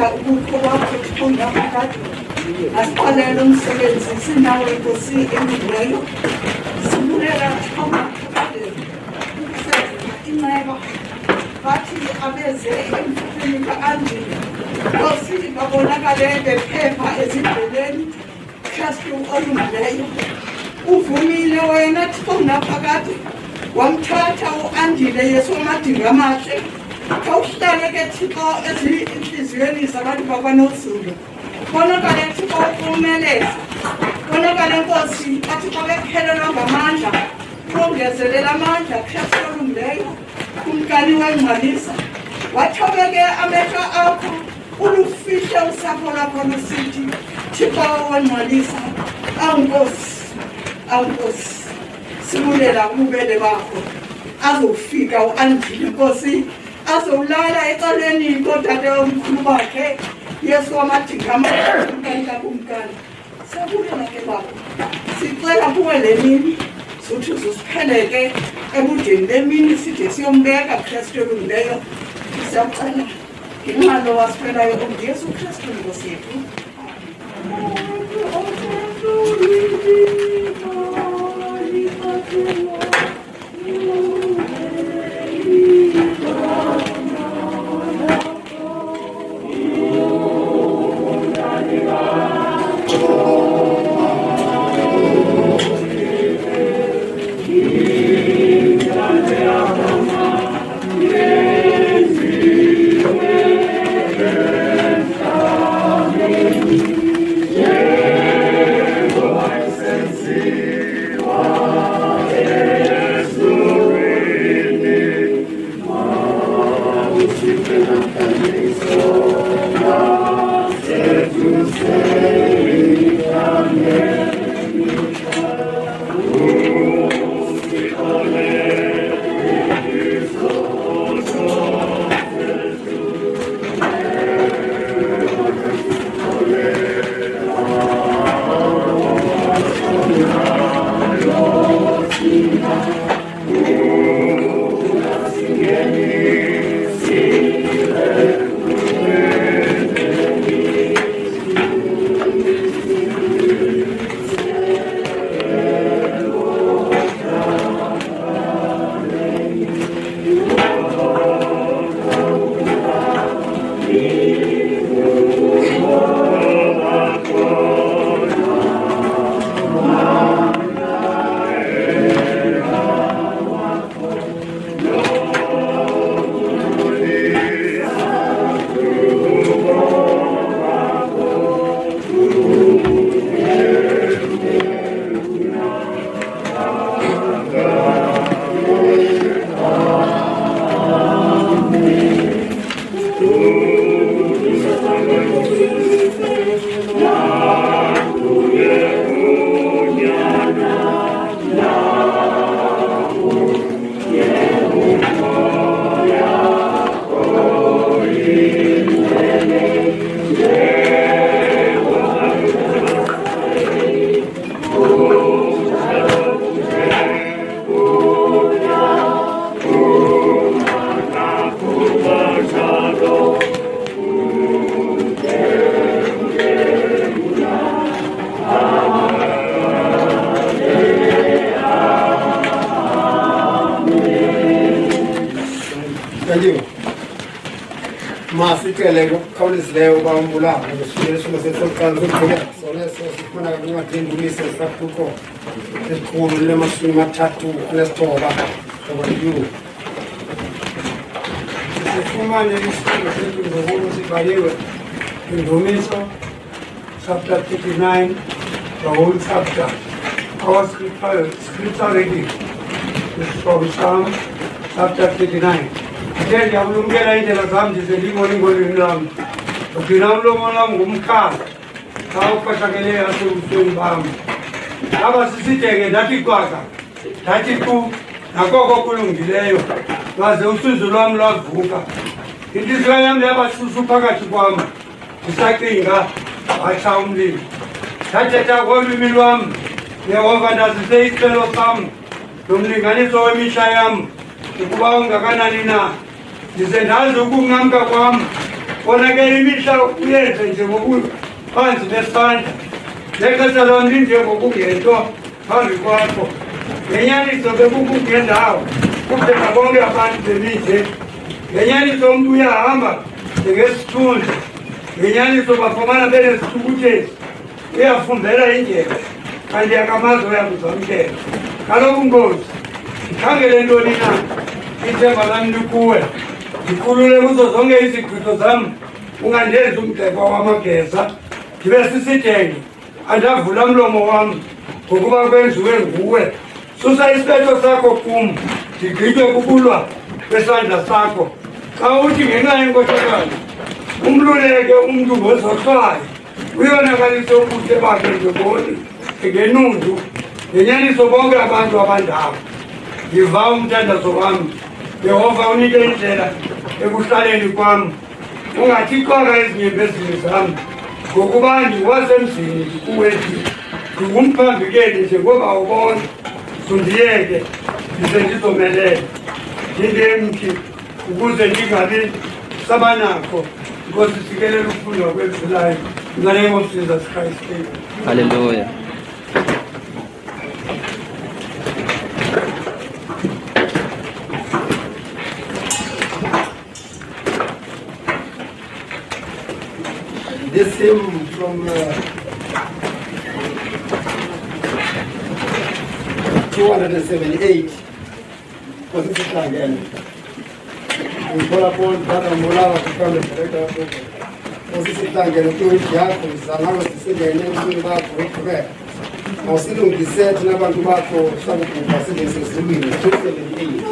siyacela ubukho bakho Thixo phakathi asiqalele umsebenzi sinawe Nkosi engileyo sibulela inceba bathi abeze emfufeni ka-Andile Nkosi babonakale bephepha ezindleleni Kristu olungileyo uvumile wena Thixo naphakathi wamthatha u-Andile Yesu amadinga amahle kawuhlale ke Thixo ezinhliziyweni zabantu bakwaNozulu bonakale Thixo ukumeleza bonakale Nkosi Thixo bekuphelelwa ngamandla ukongezelela amandla Kristu olungileyo kumkani wengcwalisa wathobeke amehlo akho ulufihle usapho lwakho lusithi Thixo wengcwalisa awunkosi sibulela ububele bakho azofika u-Andile Nkosi azolala ecaleni kodade omkhulu bakhe Yesu amadinga amahle kumkani siyabulela ke baba sicela kuwe le mini sothi uzosipheleke ebudeni bemini side siyombeka Kristu olungileyo siyacela ngenxa lo wasiphelayo Yesu Kristu Nkosi yethu Masicele khawulezileyo uba Mbulawa ngesiyesho sesoqala ukugcina soneso sifuna kungadindumise saphuko esikhulu le-39 kwabantu sifumane isifundo sethu ngokulo sibhaliwe Indumiso chapter 39 the whole chapter. Our scripture reading is from Psalm chapter 39. Then yawulungela indlela zami ndizelingolingolini lami ugcina umlomo lami ngumkhala xa uphathakele asebusweni bami aba siside-ke ndathi cwaka ndathi ku nakoko kulungileyo lwaze usuzu lwami lwavuka intliziyo yami yabashushu phakathi kwam ndisacinga watsha umlilo ndathetha kolwimi lwami Yehova ndazise isicelo sam nomlinganiso wemihla yam ukuba ungakanani na ndize ndazi ukunqamka kwam Kona ke imihla uyenze nje ngokuphansi besandla. Lexesha lonke nje ngokungento phambi kwakho. Ngenyaniso bekukungendawo. Kuphela bonke abantu bemithi. Ngenyaniso umuntu uyahamba ngesithunzi. Ngenyaniso bafumana benesithukuthezi. Uyafundela indlela. Kanti akamazi uyakuzamkela. Kaloku Nkosi, ndikhangele ntoni na? Ithemba lami likuwe. Ndikhulule kuzo zonke izigqitho zam. Ungandenzi umgxekwa wamageza. Ndibe sisidenge. Andavula umlomo wam ngokuba kwenziwe nguwe. Susa isibetho sakho kum. Ndigqitywe kukulwa kwesandla sakho. Xa uthi ngenxa yenkohlakalo umluleke umntu ngozohlwayo. Uyonakalise ubuhle bakhe njengoni ngenundu. Ngenyaniso bonke abantu abandabo. Ndiva umthandazo wam. Yehova unike indlela ekuhlaleni kwam. Ungathi xaka ezinyembezini zam. Ngokuba ndiwasemzini ndikuwethi. Ndingumphambukeli njengoba ubona. Sundiyeke ndize ndizomelela. Ndingemthi ukuze ndingabi sabanakho. Nkosi sikelela ukufundwa kwezulayo. In the name of Jesus Christ. Hallelujah. This hymn from 278 was this again. We call upon Brother Mbulawa to come and direct our program. Was this again? To which yako zanalo sisije nini bako wekwe. Mosilu ngiseti nabantu bako sabu kubasile sesibini 278.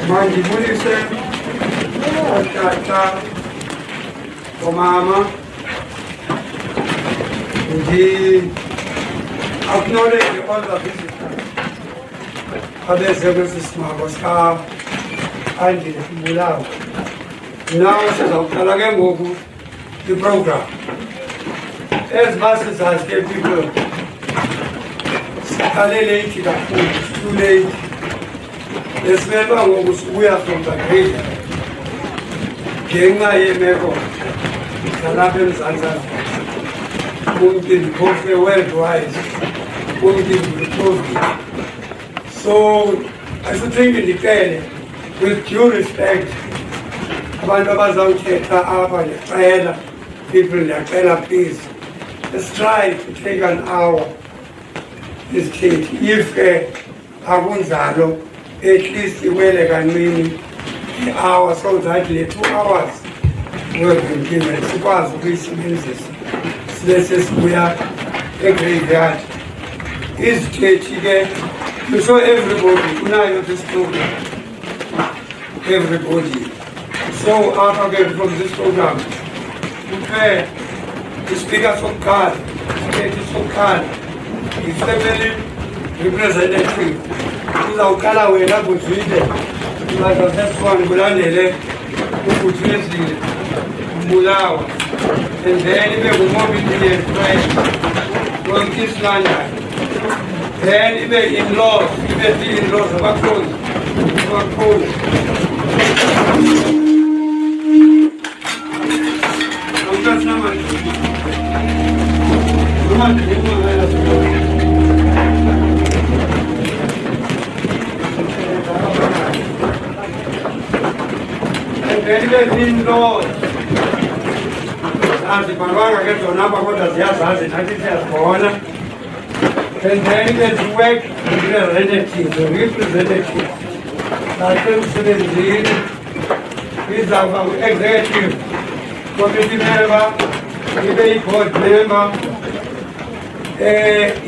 Mandibulise Tata Omama. We acknowledge all the visitors. Father Services Magoska Andile Abe Mbulawa. Now sizawuqala ke ngoku iprogram. As buses has kept people. Siqale late kakhulu, it's too late. Esimeba ngokusubuya from the grave. Ngenxa yemeko zalapha eMzantsi Afrika. Umntu ndiphofe worldwide. Umntu ndiphofe. So I should think ndicele with due respect abantu abazawuthetha apha ndicela people ndiyacela please let's try to take an hour this thing if akunjalo at least iwele kancinci i-hour so that le 2 hours wevinkile sikwazi ukuyisebenzisa sibe sesibuya egraveyard. Izitethi ke so everybody unayo this program, everybody. So after from this program prepare the speakers of God, speakers of God, the family representative. Uzawukala wena kuzwide uzaza sesifana kulandele ukuthulisile Mbulawa, and then ibe ngumobili yefresh from East London, then ibe in-laws, ibe the-in-laws abakhulu. In-laws azibhalwanga ke zona apha kodwa ziyazazi nathi siyazibona. And then there's work representative nasemsebenzini izawuba ngu-executive committee member, ibe yi-board member,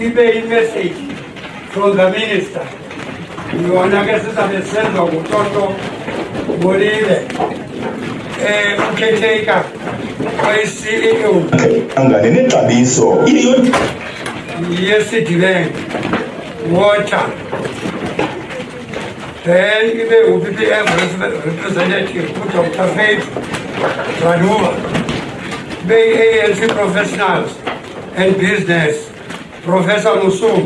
ibe yi-message from the minister. Yona ke sizabe senza nguToto Bolile umkhetheka wayi-CEO angane nexabiso ye-City Bank water. Then ibe u-PPM representative uDr. Faith Ranuva, ibe ANC professionals and business Professor Musum,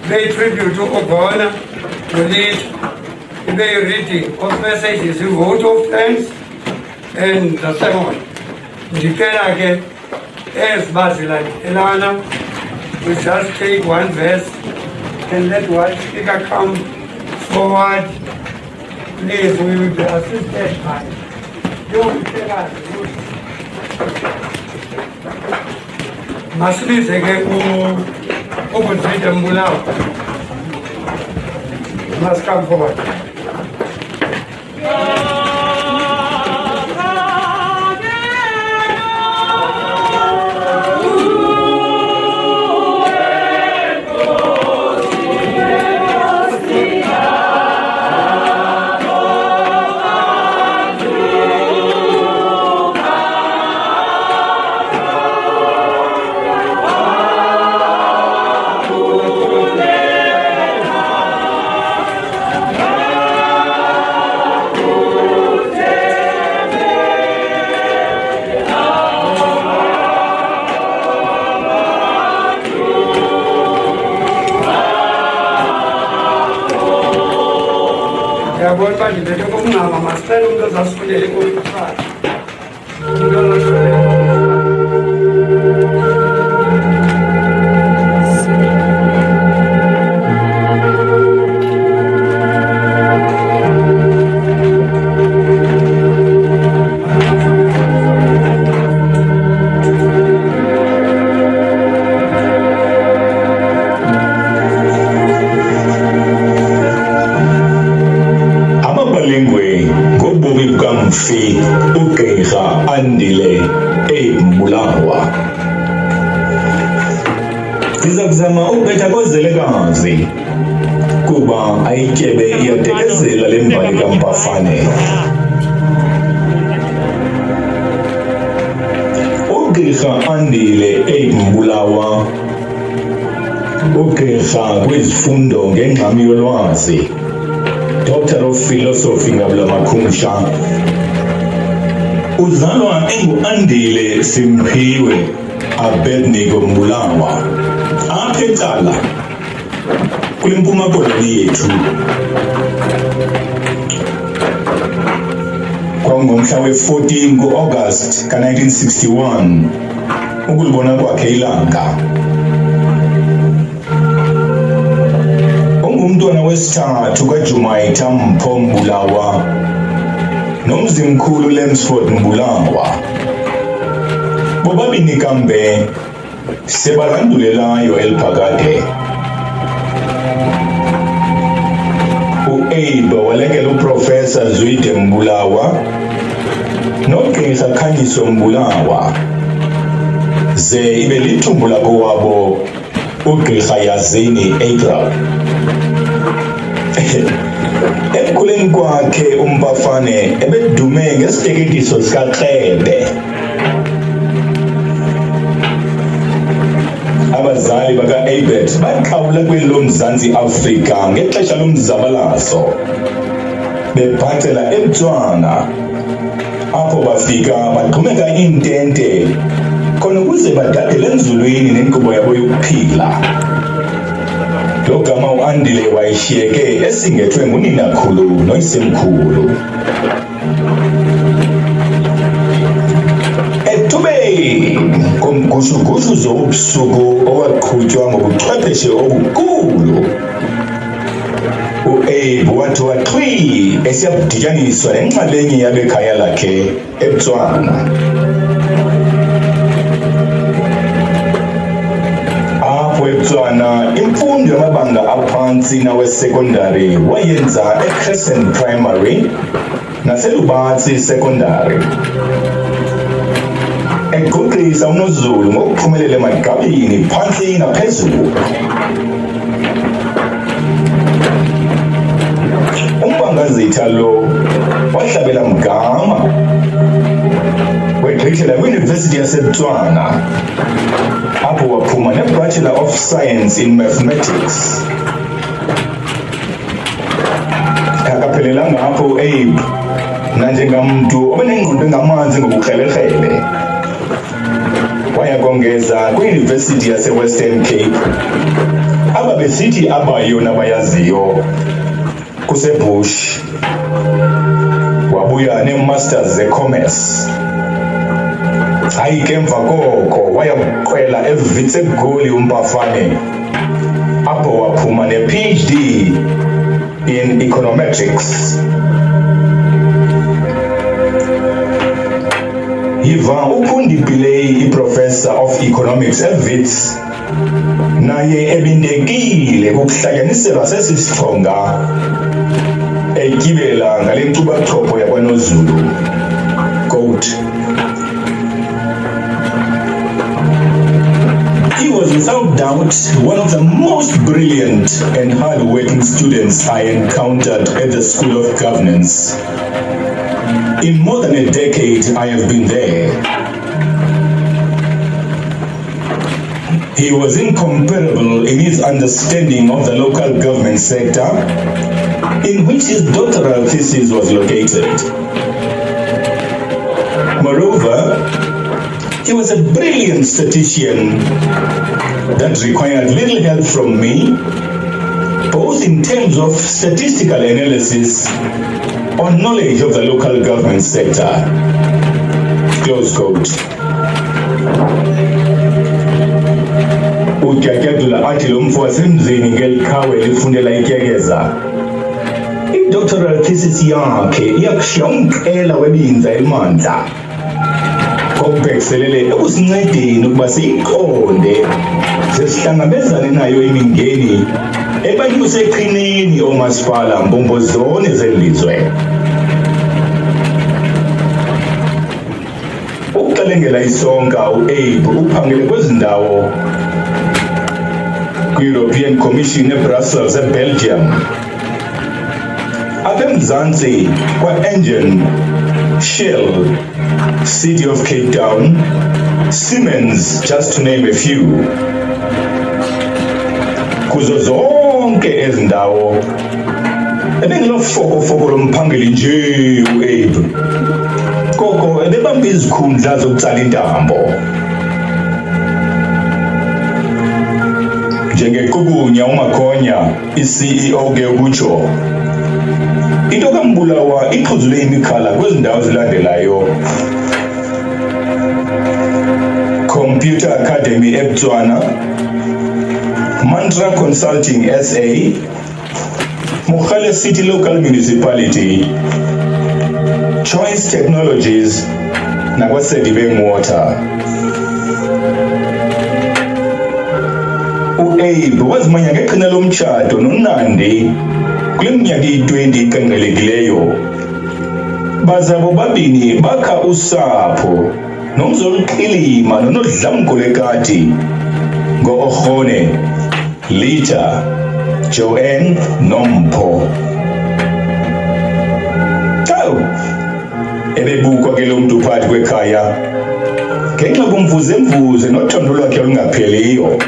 ibe tribute to Ogona to lead, ibe reading of messages, a vote of thanks and the sermon. Ndicela ke ezibazila elana, we just take one verse and let one speaker come forward. Please, we will be assisted by you. Masilize ke uBandile Mbulawa. Must come forward. Yabona uba ndibethe kumngama masicele umntu ozasifundela ikomifana. Mfi ugqirha Andile Abe Mbulawa. Siza kuzama ukubetha kozelekazi kuba ayityebe iyatekezela le mbali kaMpafane. Ugqirha Andile Abe Mbulawa ugqirha kwizifundo ngengxami yolwazi, Doctor of Philosophy ngabula makhumsha. Uzalwa engu-Andile Simphiwe Abe Mbulawa apha ecala kule mpuma koloni yethu. Kwangomhla we-14 ku-August ka-1961 ukulibona kwakhe ilanga. Ungumntwana wesithathu kaJumaita Mpho Mbulawa nomzimkhulu Lemsford Mbulawa. Bobabini kambe sebalandulelayo eliphakade. U-Abe walekela uProfessor Zwide Mbulawa noGqirha ugqirha Khanyiso Mbulawa ze ibe lithumbu lakowabo ugqirha Yazini April. Ekukhuleni kwakhe uMpafane ebedume ngesiteketiso sikaKrebe. Abazali baka-Abet baqhawula kwelo Mzantsi Afrika ngexesha lomzabalazo bebhacela eBotswana, apho bafika bagqumeka iintente khona ukuze badadele enzulwini nenkqubo yabo yokuphila. Lo gama uAndile wayeshiyeke esingethwe nguninakhulu noyisemkhulu. Ethubeni komgushuguzuzo wobusuku owaqhutywa ngobuchwepheshe obukhulu, uAbe wathi waxhwi esiyakudityaniswa nenxalenye yabekhaya lakhe eBotswana. Apho eBotswana imfundo yamabanga aphantsi nawesekondari wayenza eCrescent Primary naseLubatsi Secondary. Egqugqisa uNozulu ngokuphumelela emagqabini phantsi naphezulu. Umbangazitha lo wahlabela mgama wegqithela kwiYunivesithi yaseBotswana, apho waphuma neBachelor of Science in Mathematics. Akaphelelanga apho uAbe nanjengamntu obenengqondo engamanzi ngobukrelekrele. Wayakongeza kwiYunivesithi yaseWestern Cape, aba besithi abayo nabayaziyo kuseBush. Wabuya neMasters zeCommerce. Hayi ke emva koko wayakuqwela eWits eGoli uMpafane, apho waphuma nePhD in Econometrics. Yiva uPhundi Pillay, iProfessor of Economics eWits, naye ebindekile kukuhlanganiselwa sesisichonga etyibela ngale nkcubathopho yakwaNozulu. Quote, he was without doubt one of the most brilliant and hard-working students I encountered at the School of Governance. In more than a decade I have been there. He was incomparable in his understanding of the local government sector, in which his doctoral thesis was located. Moreover, he was a brilliant statistician that required little help from me, both in terms of statistical analysis or knowledge of the local government sector. Close quote. Utyatyadula athi lo mfo wasemzini ngelikhawe lifundela ityekeza. I-doctoral thesis yakhe iyakushiya umqela webinza elimandla kokubhekiselele ekusincedeni ukuba siyiqonde sesihlangabezane nayo imingeni ebanyuse eqhinini oomasipala mbombozone zelizwe. Ukuxelengela isonka uAbe uphangele kwezi ndawo kwi-European Commission eBrussels eBelgium, apha eMzantsi kwa-Engen, Shell, City of Cape Town, Siemens, just to name a few. Kuzo zonke ezi ndawo ebengilofokofoko lomphangeli nje uAbe, koko ebebamba izikhundla zokutsala intambo. Njengequbunya uMakhonya, iCEO ke ukutsho, into kaMbulawa ixhuzule imikhala kwezi ndawo zilandelayo: Computer Academy eBotswana, Mantra Consulting SA, Mogale City Local Municipality, Choice Technologies nakwaSedibeng Water. uAbe wazimanya ngeqhina lomtshato noNandi kule minyaka iyi-20 iqenqelekileyo. baza bobabini bakha usapho nomzoluqilima nonodlamgolekati ngo-Okhone, Lita, Joanne Nompho. Awu, ebebukwa ke lo muntu phakathi kwekhaya ngenxa kumvuze nothondo lwakhe olungapheliyo.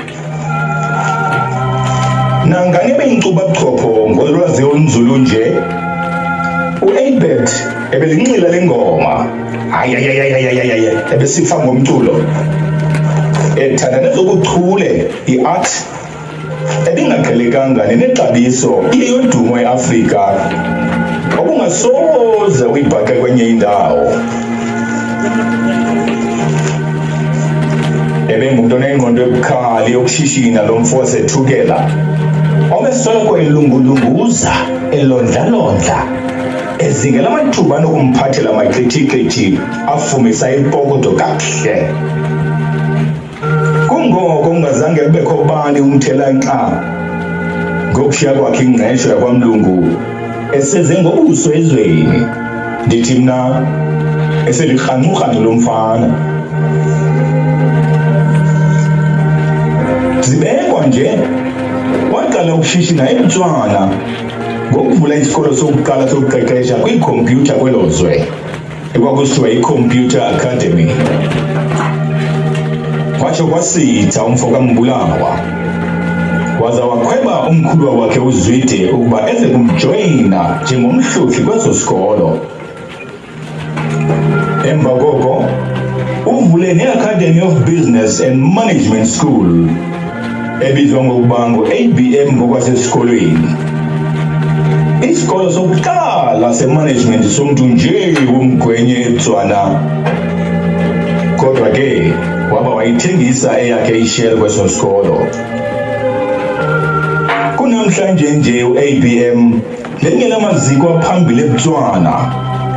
Nangane beyincubabuchopho ngolwazi olunzulu nje, u-Abed ebelinxila lengoma, ebesifa ngomculo, ethanda nezobuchule, i-art, ebingaqhelekanga nenexabiso iyeyodumo e-Afrika obungasoze uyibhaqe kwenye indawo. Ebengumuntu onengqondo ebukhali yokushishina lo mfo wasethukela, obesoloko elungulunguza, elondlalondla, ezingela amathuba anokumphathela amaqithi afumisa impokodo kakuhle. Kungoko kungazange kubekho bani umthela nxa ngokushiya kwakhe ingqesho yakwaMlungu eseze ngobuso ezweni, ndithi mna eselirhanqurhanqu lo mfana. Zibekwa nje waqala ukushishina eBotswana ngokuvula isikolo sokuqala sokuqeqesha kwikhompyutha kwelo zwe ekwakusithiwa iComputer Academy. Kwatsho kwasitha umfo kaMbulawa waza wakhweba umkhulwa wakhe uZwide ukuba eze kumjoyina njengomhlohli kweso sikolo. Emva koko uvule ne-Academy of Business and Management School ebizwa ngokuba ngo-ABM ngokwasesikolweni, isikolo sokuqala semanagement somuntu nje womgwenye eBotswana. Kodwa ke waba wayithengisa eyakhe ishell kweso sikolo. Kunamhlanje nje u-ABM lelinye lamaziko aphambili eBotswana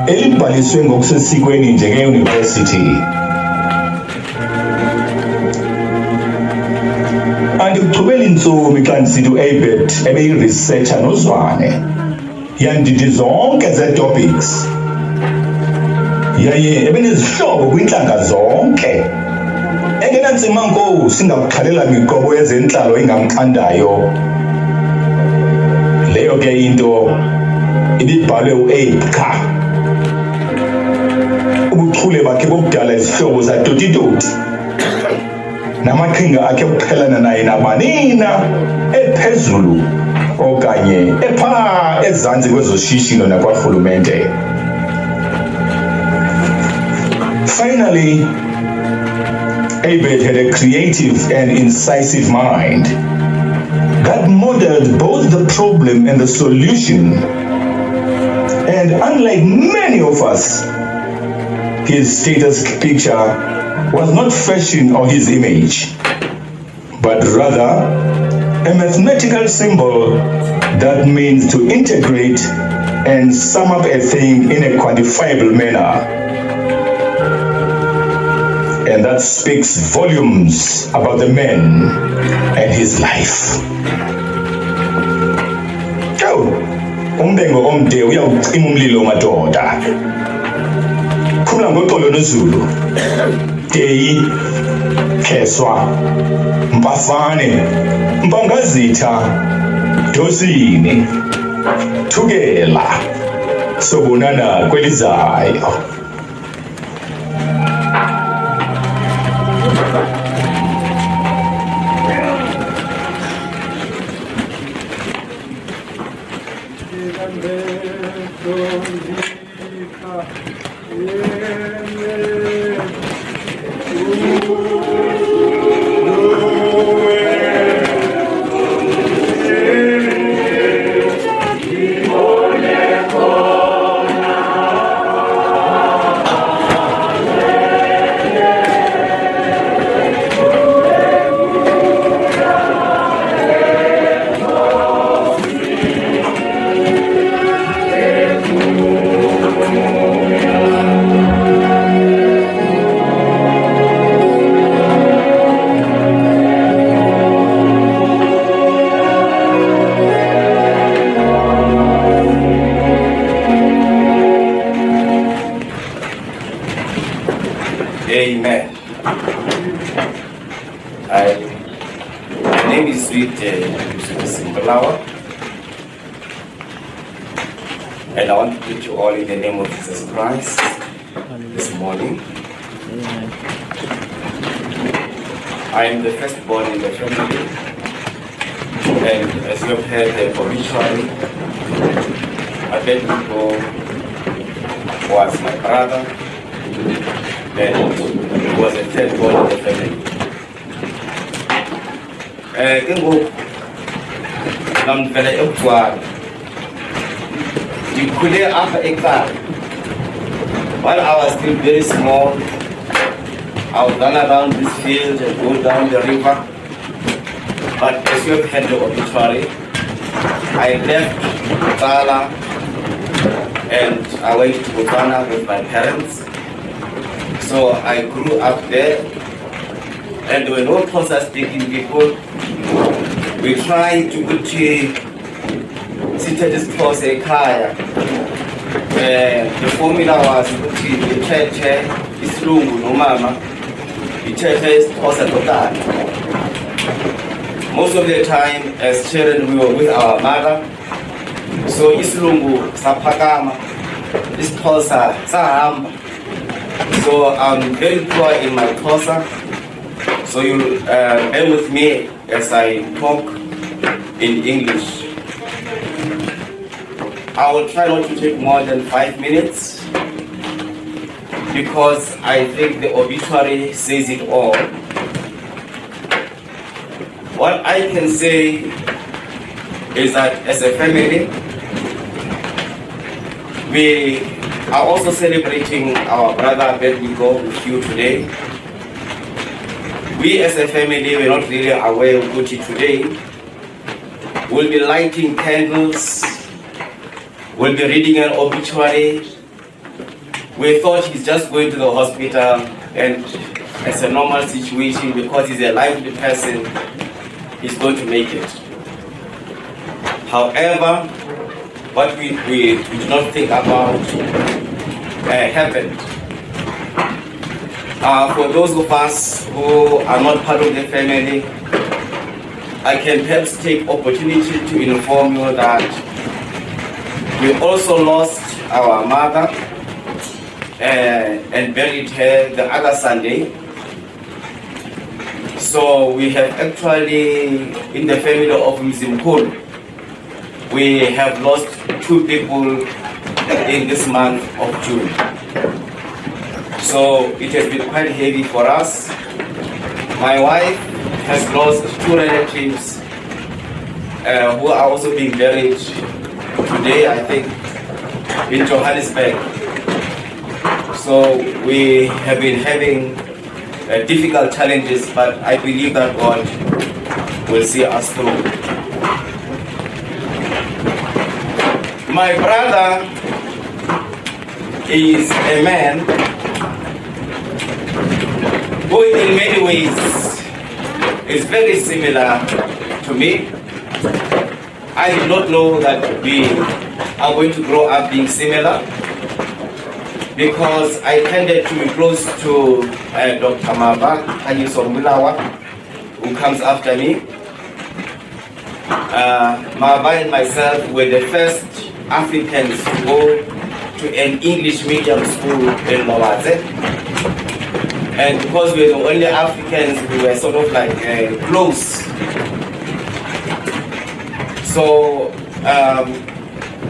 elibhaliswe ngokusesikweni njenge-university. Andikuchubeli intsomi xa ndisithi u-Abed ebeyi-researcher nozwane yandidi zonke ze-topics, yaye ebenezihlobo kwintlanga zonke, engenantsima nkosi ingakukhalela miqobo yezentlalo engamxandayo. Leyo ke into ibibhalwe u-Abe qha. Ubuchule bakhe bokudala izihlobo zatotitoti namaqhinga akhe okuqhelana naye nabanina ephezulu okanye epha ezantsi kwezoshishino nakwarhulumente. Finally, Abed had a creative and incisive mind that modeled both the problem and the solution. And unlike many of us, his status picture was not fashion or his image, but rather a mathematical symbol that means to integrate and sum up a thing in a quantifiable manner. And that speaks volumes about the man and his life. Umbengo omde uyawucima umlilo madoda. Khula ngoxolo noZulu. Teyi, Kheswa, Mpafane, Mpangazitha, Dosini, Thukela, sobonana kwelizayo. And I want to greet you all in the name of Jesus Christ this morning. I am the firstborn in the family, and as you have heard the obituary, Abe was my brother, and he was the third born in the family. While I was still very small, I would run around this field and go down the river. But as you have heard the obituary, I left Tala and I went to Botswana with my parents. So I grew up there, and there were no closer speaking people. We tried to go to this close a kaya. The formula was the church isilungu no mama, the church is also total. Most of the time as children we were with our mother, so isilungu sapakama, this Xhosa sahamba. So I'm very poor in my Xhosa, so you'll bear with me as I talk in English. I will try not to take more than 5 minutes because I think the obituary says it all. What I can say is that as a family, we are also celebrating our brother Abe Mbulawa with you today. We as a family were not really aware of Gucci today. We'll be lighting candles. We'll be reading an obituary. We thought he's just going to the hospital and it's a normal situation because he's a lively person, he's going to make it. However, what we did not think about happened. For those of us who are not part of the family, I can perhaps take opportunity to inform you that we also lost our mother and buried her the other Sunday. So we have actually, in the family of Mzimkhulu, we have lost 2 people in this month of June. So it has been quite heavy for us. My wife has lost 2 relatives who are also being buried today, I think, in Johannesburg. So we have been having difficult challenges, but I believe that God will see us through. My brother is a man who in many ways is very similar to me. I did not know that we are going to grow up being similar because I tended to be close to Dr. Andile Abe Mbulawa, who comes after me. Maba and myself were the first Africans to go to an English medium school in Mwaze. And because we were the only Africans, we were sort of like close. So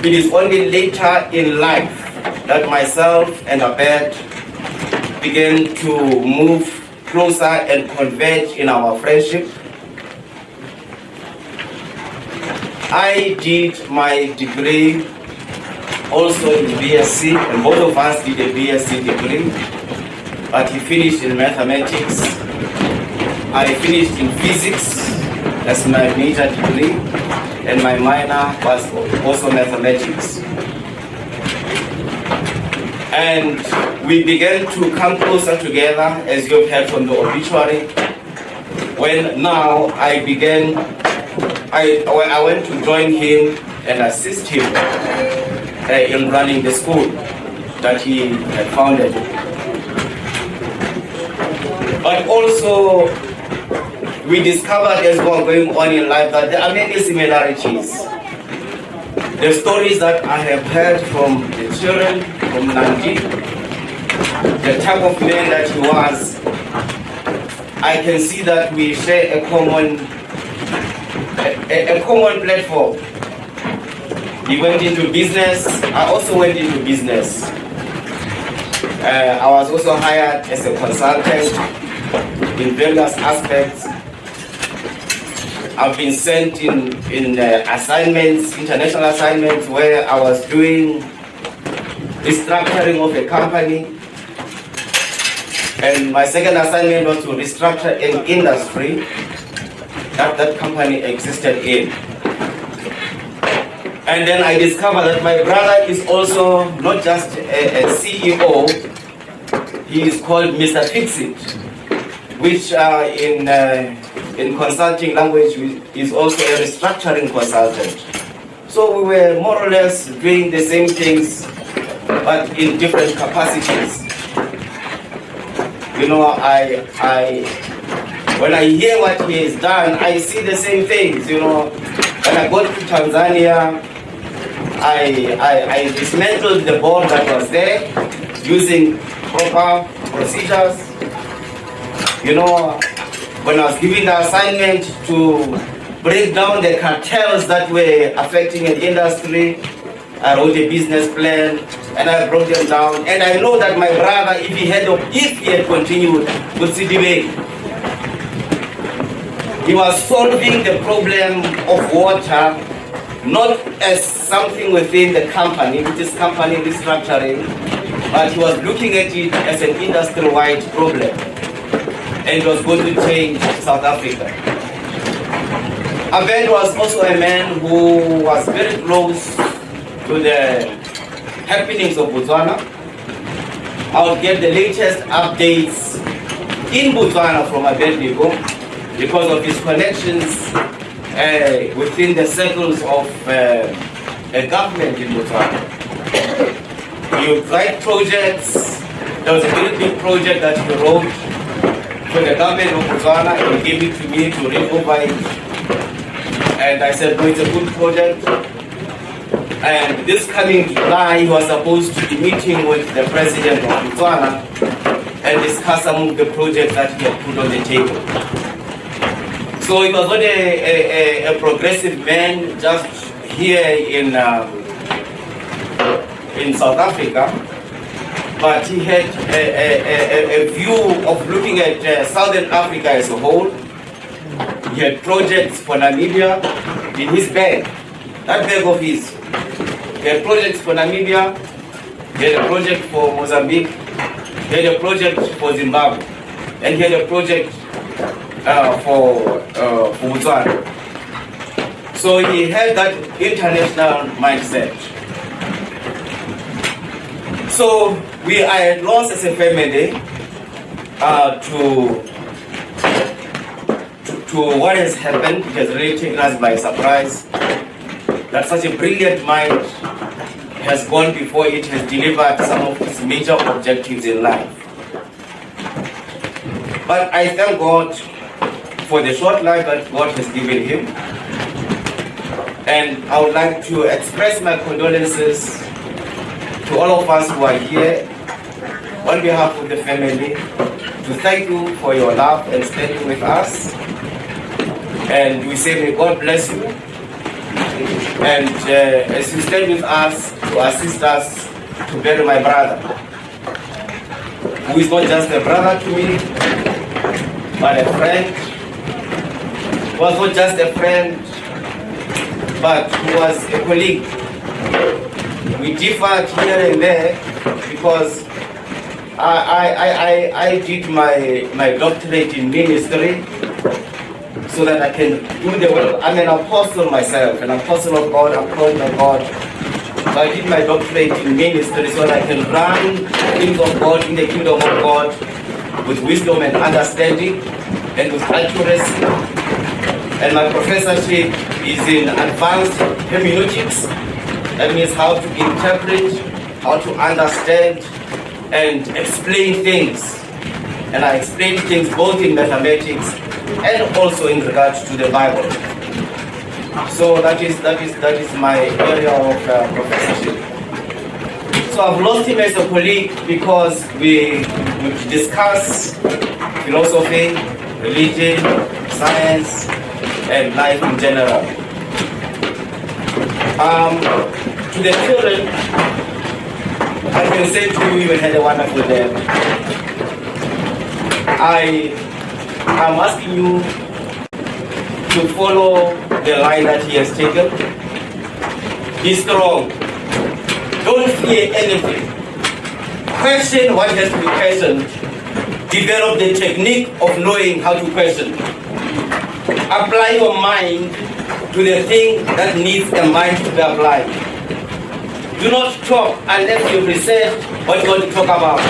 it is only later in life that myself and Abed began to move closer and converge in our friendship. I did my degree also in BSc, and both of us did a BSc degree, but he finished in mathematics. I finished in physics as my major degree, and my minor was also mathematics. And we began to come closer together, as you've heard from the obituary, when now I went to join him and assist him in running the school that he had founded. But also, we discovered as we were going on in life that there are many similarities. the stories that I have heard from the children from Nandi, the type of man that he was, I can see that we share a common platform. He went into business. I also went into business. I was also hired as a consultant in various aspects. I've been sent in assignments, international assignments, where I was doing restructuring of a company. And my second assignment was to restructure an industry that company existed in. And then I discovered that my brother is also not just a CEO, he is called Mr. Fix-It, which in consulting language is also a restructuring consultant. So we were more or less doing the same things, but in different capacities. You know, when I hear what he has done, I see the same things. You know, when I go to Tanzania, I dismantled the board that was there using proper procedures. You know, when I was given the assignment to break down the cartels that were affecting an industry, I wrote a business plan and I broke them down. And I know that my brother, if he had continued with CDB, he was solving the problem of water not as something within the company, which is company restructuring, but he was looking at it as an industry-wide problem. And it was going to change South Africa. Abed was also a man who was very close to the happenings of Botswana. I would get the latest updates in Botswana from Abed because of his connections within the circles of a government in Botswana. He would write projects. There was a very big project that he wrote for the government of Botswana. He gave it to me to read over it. And I said, no, it's a good project. And this coming July, he was supposed to be meeting with the president of Botswana and discuss some of the projects that he had put on the table. So he was not a progressive man just here in South Africa, but he had a view of looking at Southern Africa as a whole. He had projects for Namibia in his bag, that bag of his. He had projects for Namibia, he had a project for Mozambique, he had a project for Zimbabwe, and he had a project for Botswana. So he had that international mindset. So we are at loss as a family to what has happened. It has really taken us by surprise that such a brilliant mind has gone before it has delivered some of its major objectives in life. But I thank God for the short life that God has given him. And I would like to express my condolences to all of us who are here on behalf of the family, to thank you for your love and standing with us. And we say, may God bless you. And as you stand with us, to assist us to bury my brother, who is not just a brother to me, but a friend. Was not just a friend, but who was a colleague. We differed here and there because I did my doctorate in ministry so that I can do the work. I'm an apostle myself, an apostle of God, I'm called by God. So I did my doctorate in ministry so that I can run things of God in the kingdom of God with wisdom and understanding and with accuracy. And my professorship is in advanced hermeneutics. That means how to interpret, how to understand, and explain things. And I explain things both in mathematics and also in regards to the Bible. So that is my area of professorship. So I've lost him as a colleague because we discuss philosophy, religion, science, and life in general. To the children, I can say to you, you had a wonderful day. I am asking you to follow the line that he has taken. Be strong. Don't fear anything. Question what has to be questioned. Develop the technique of knowing how to question. Apply your mind to the thing that needs a mind to be applied. Do not talk unless you've researched what you want to talk about.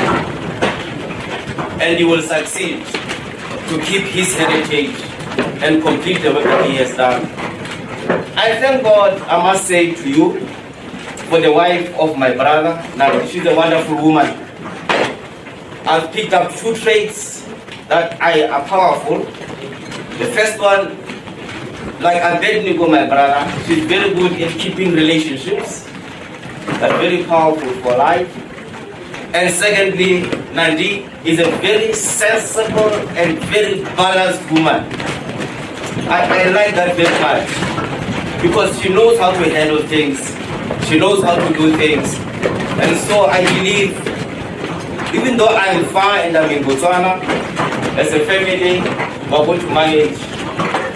And you will succeed to keep his heritage and complete the work that he has done. I thank God, I must say to you, for the wife of my brother. Now, she's a wonderful woman. I've picked up 2 traits that are powerful. The first one, like Abednego, my brother, she's very good in keeping relationships. That's very powerful for life. And secondly, Nandi is a very sensible and very balanced woman. I like that very much because she knows how to handle things. She knows how to do things. And so I believe, even though I'm far and I'm in Botswana, as a family, we're going to manage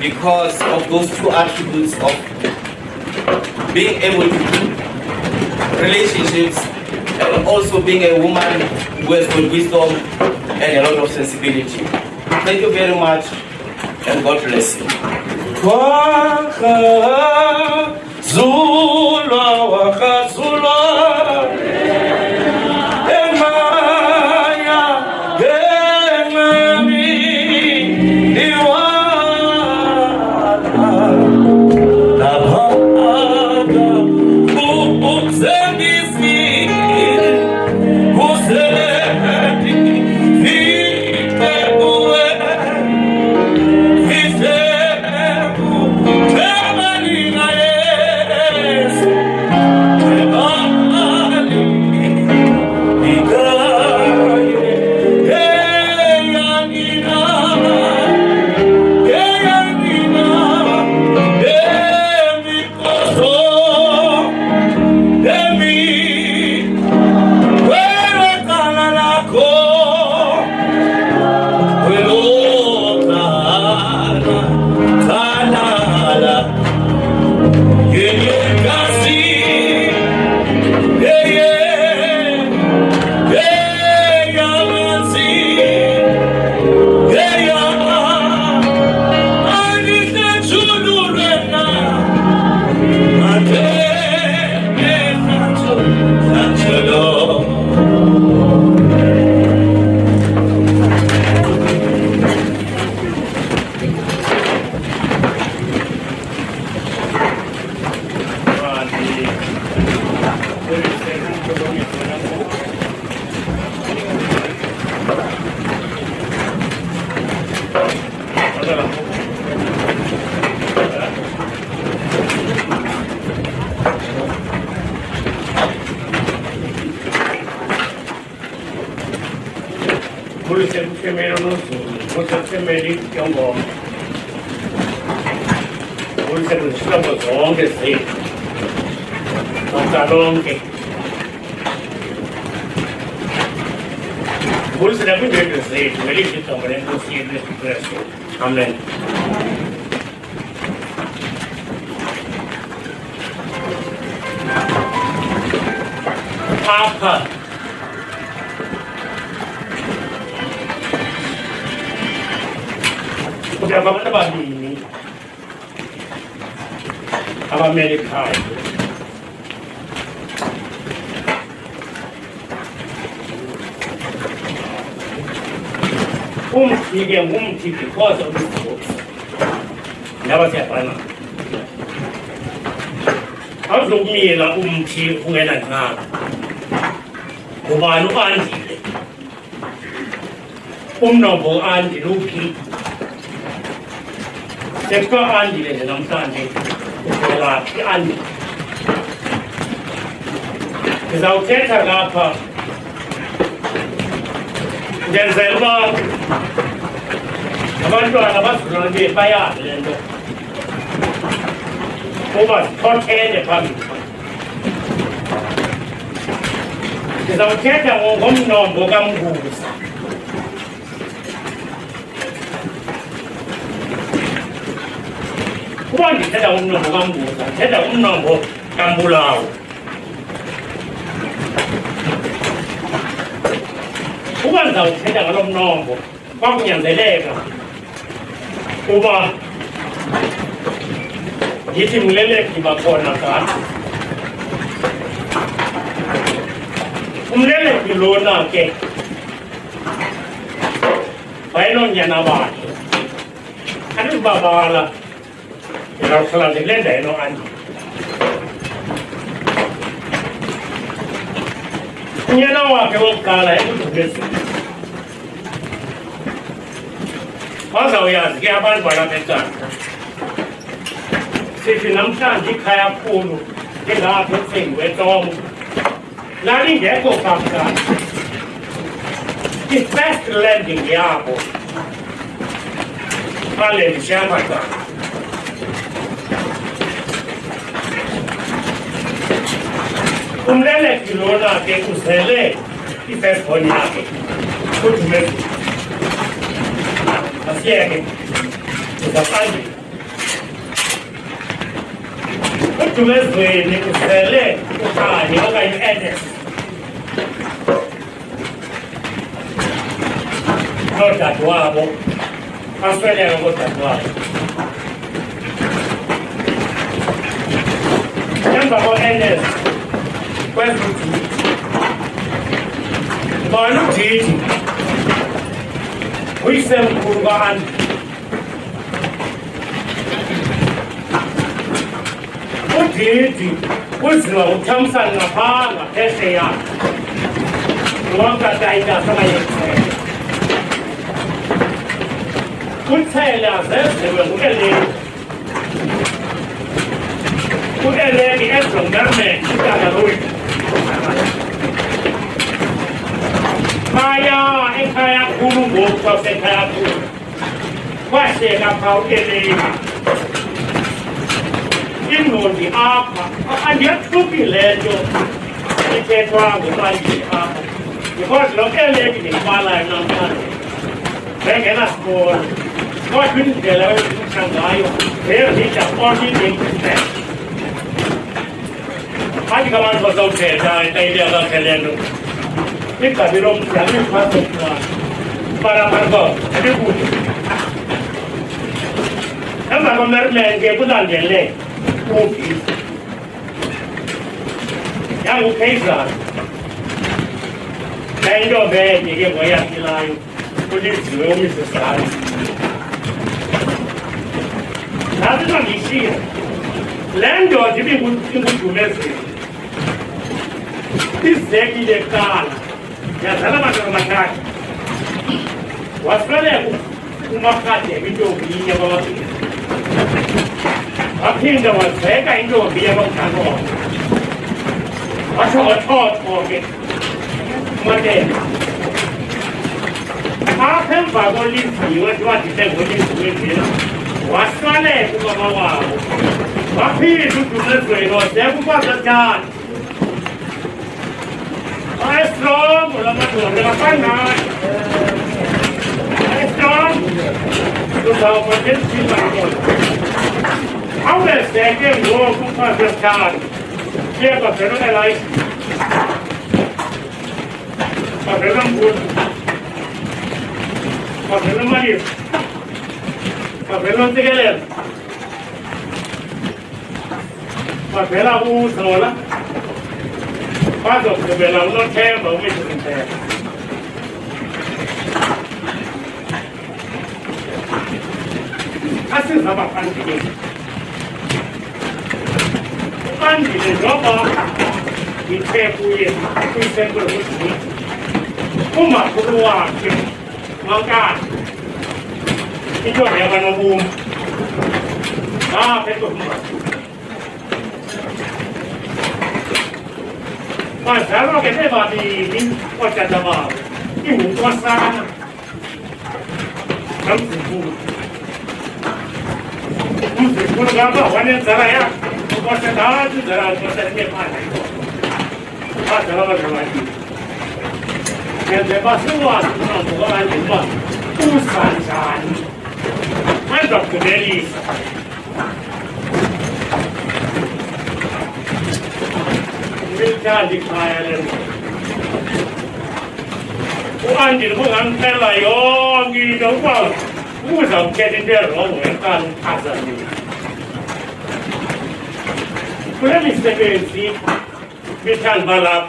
because of those 2 attributes of being able to keep relationships and also being a woman who has good wisdom and a lot of sensibility. Thank you very much and God bless you. Amen. Papa. Udah apa bagi ini? Apa Amerika? umthi because of this book. Never say bana. Awuzomila umthi ungena ngaka. Ubani uandile. Umnombo andile uphi. Sekuthiwa andile nje namhlanje uvela i-Andile. Ndizawuthetha lapha ndenzela uba abantwana abazalwane bethu bayazi le nto kuba zithothele phambili. Ndizawuthetha ngomnombo kaMvusa. Kuba ndithetha ngomnombo kaMvusa, ndithetha ngomnombo kaMbulawa. Kuba ndizawuthetha ngalo mnombo kwakunyanzeleka kuba ndithi Mleleki bakhona kade. Umleleki lona ke wayenonyana bakhe, andizibabala ndizawuhlala ndikulenda yeno Andile. Unyana wakhe wokuqala ekudubezweni. Bazawuyazi ke abantu balapha eCanda sithi namhlanje ikhaya khulu engapha eThengu eTomo lalingekho kaMkani. I-first landing yabo balendishe amaqanda. Umleleki lona ke uzele i-firstborn yakhe uDumezulu. Asiyeke uzaqandile. uDumezweni uzele uKhanya okanye u-Ernest nodadewabo asweleka kodadewabo. Emva ko-Ernest kwezudidi ubani uDidi uyisemkhulu ka-Andile. uDidi uziwa uThamsanqa ngaphaa ngaphesheya nowakatayitasa amayekuthele. uThele azezelwe ngu-Eleki. u-Eleki eZonderman utata lowethu baya ekhaya khulu ngoku kwasekhaya khulu kwashiyeka phaa u-Eleki. Ingqondi apha andiyathuki le nto ithethwa nguMandile apha because lo Eleki ndikubalayo namhlanje bengenasikolo kodwa indlela ezimitha ngayo zezidla 14%. Athi kabantu bazawuthetha entayile yakakhe le nto igqabi lomdlalo iphasokulayo barabarko ndikude. Emva koMaryland ke kulandele uPeter yanguKaiser nayintombi enye ke ngoyaphilayo uLiziwe uMisesane. Nathi nandiyishiya le ndoda ibingudumezweni izekile kuqala yazala abantwana abathathu wasweleka uMarhadebe intombi inye kwababili waphinda wazeka intombi yakwamdlangoma watsho wathotho ke uMatele. Apha emva koLiziwe ndiwadise ngoLiziwe njena wasweleka ubaba wabo waphinda uDumezweni wazeka ukwasethanda. Strong la madoda ngafanayo strong uzawupotenzisa ngona awubeseke ngoku ukwasethanda yeba vele elayi bavela mkhulu bavela malisi bavela ntsikelelo bavela uzola bazokugqibela uNothemba uMizimpela. Asiza abaphambili uAndile njengoba ngithe kuye kwisempo yokuthi umakhulu wakhe wankani intombi yakanoBuma ngapha eTombazana Masalah kita bagi ini macam apa? Ini masalah. Kamu apa? Wanita cara ya? Macam dah tu cara macam ni mana? Cara macam ni. Yang lepas semua orang jumpa usaha. Ada kedai. Mereka dikaya lagi. Orang di rumah kita yang di rumah, musim kita dia orang mereka asal ni. Kalau mesti kita balap,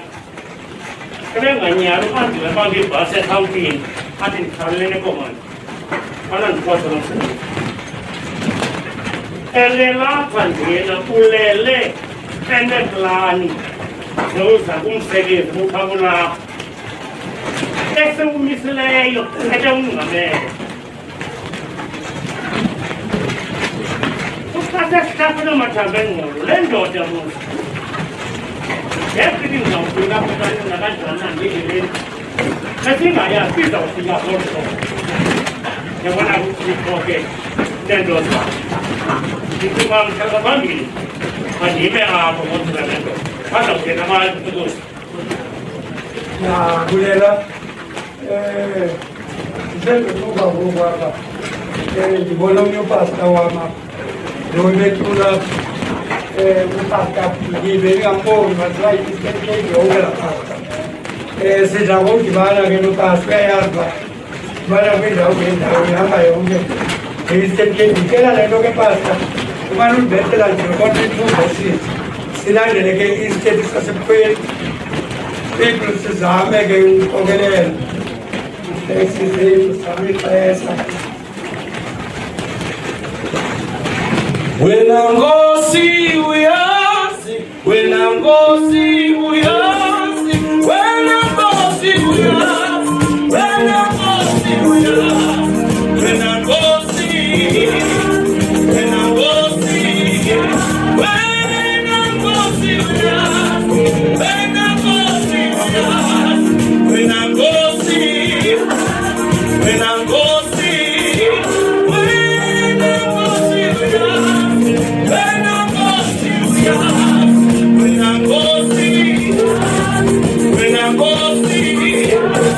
kalau nganya rumah di lepas di bahasa Taufin, ada kalau ni koman, mana kuasa orang. Elela pandai na ulele, enek lani. Terus aku segi muka mula. Esok misalnya yo, ada orang ni. Kita sekarang pada macam bengal, lendo jamu. Saya pergi nak pulang pulang nak jalan ni ni. Nanti saya tidak tinggal orang. Yang mana aku pergi lendo. Itu malam saya bagi. Ani apa pun tidak lendo. Pasal kita malah terus. Nah, bolehlah. Saya berubah. Di bolong ni pas awam. Dua tulah utak di beri kampung, masalah ini sekali juga lah. Sejauh gimana kita pas bayar bah, mana kita jauh apa yang mungkin. Ini sekali kita lah lendo ke pas. Kemarin betul lah, kalau itu bersih. Sinar ni ke insted sesuatu people sesama ke orang eksistim sambil saya. When I'm go see we are sick. When I'm go see we are sick. When I'm go see we are. When I'm go see we are. When I'm go see. When I'm go see. When I'm go see we are. When I'm go see we are. When I'm go see. When I'm go see. When I'm go see we are.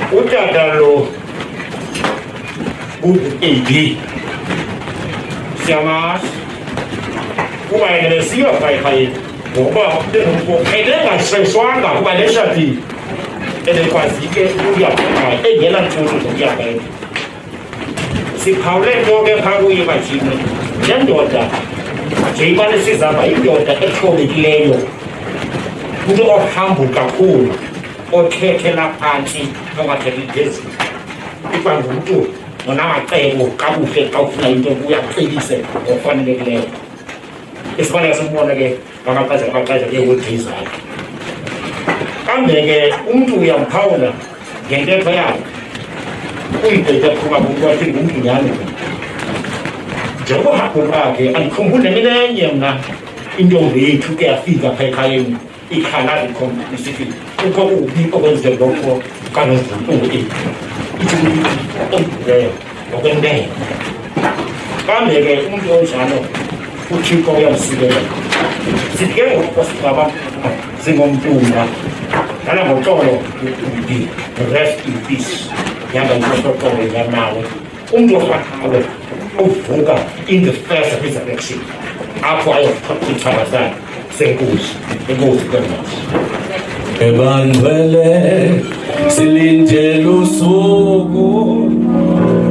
Utadalo Udi Siamas Kubainesiya kai Boba Eden Seswanga Kubainesiya Eden Kwasike Uya Eden Tuya Si Paule Doge Pagu Yachino Yandota Jayman Sizaba Yota Economic Leo Udo of Hamburg Kakul or Ketela Panti Nomateliges. If I'm going to Mona Table, Kabu Fit out like the way I say, or funny leg. It's funny as one again, Mamaka, they will taste like. Come there, Young Powder, get there for out. We take the Kumabu to Yan. Joe Hakumaki and Kumbuna in your way to get a figure pay. It cannot come to the city. The people against the local cannot do it. It's there. ngokwentene. Kambe ke umuntu onjalo uThixo uyamsikelela. Sike ngokusigaba singomntumba. Nana ngoxolo rest in peace. Yanga ngoxolo ngamawe. Umuntu ofakayo uvuka in the first resurrection. Apho ayothatha sakhe senkosi. Enkosi kaMasi. Ebandwele silindele usuku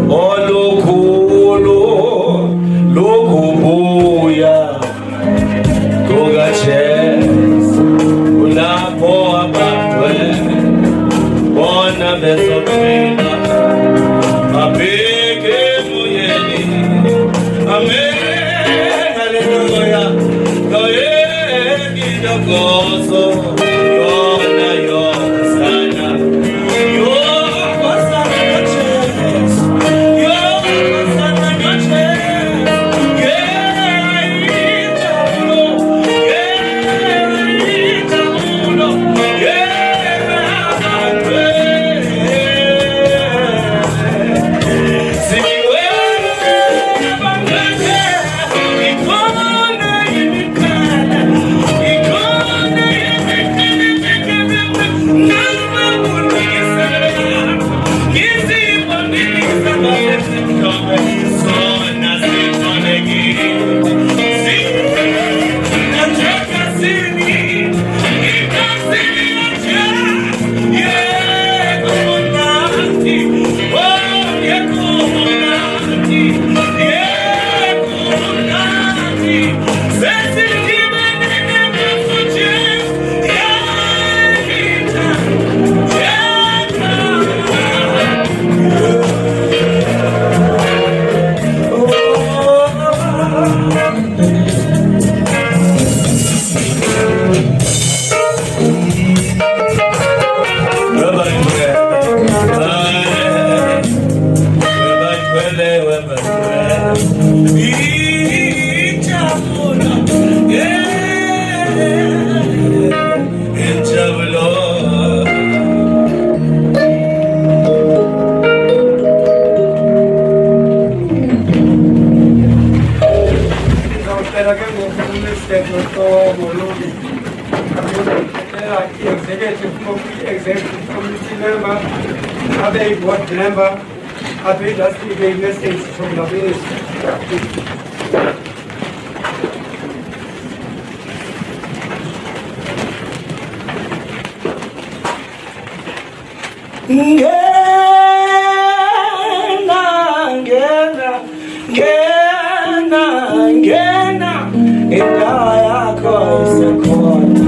olukhulu lokubuya kukaJesu kulapho abantwana bona bezophila babheke emoyeni. Amen, hallelujah. Loyeni ndokozo yona yosana yosana noches yosana noches Executive committee member, other board member, other just give a message from the minister. Ngena indawo yakho isekhona.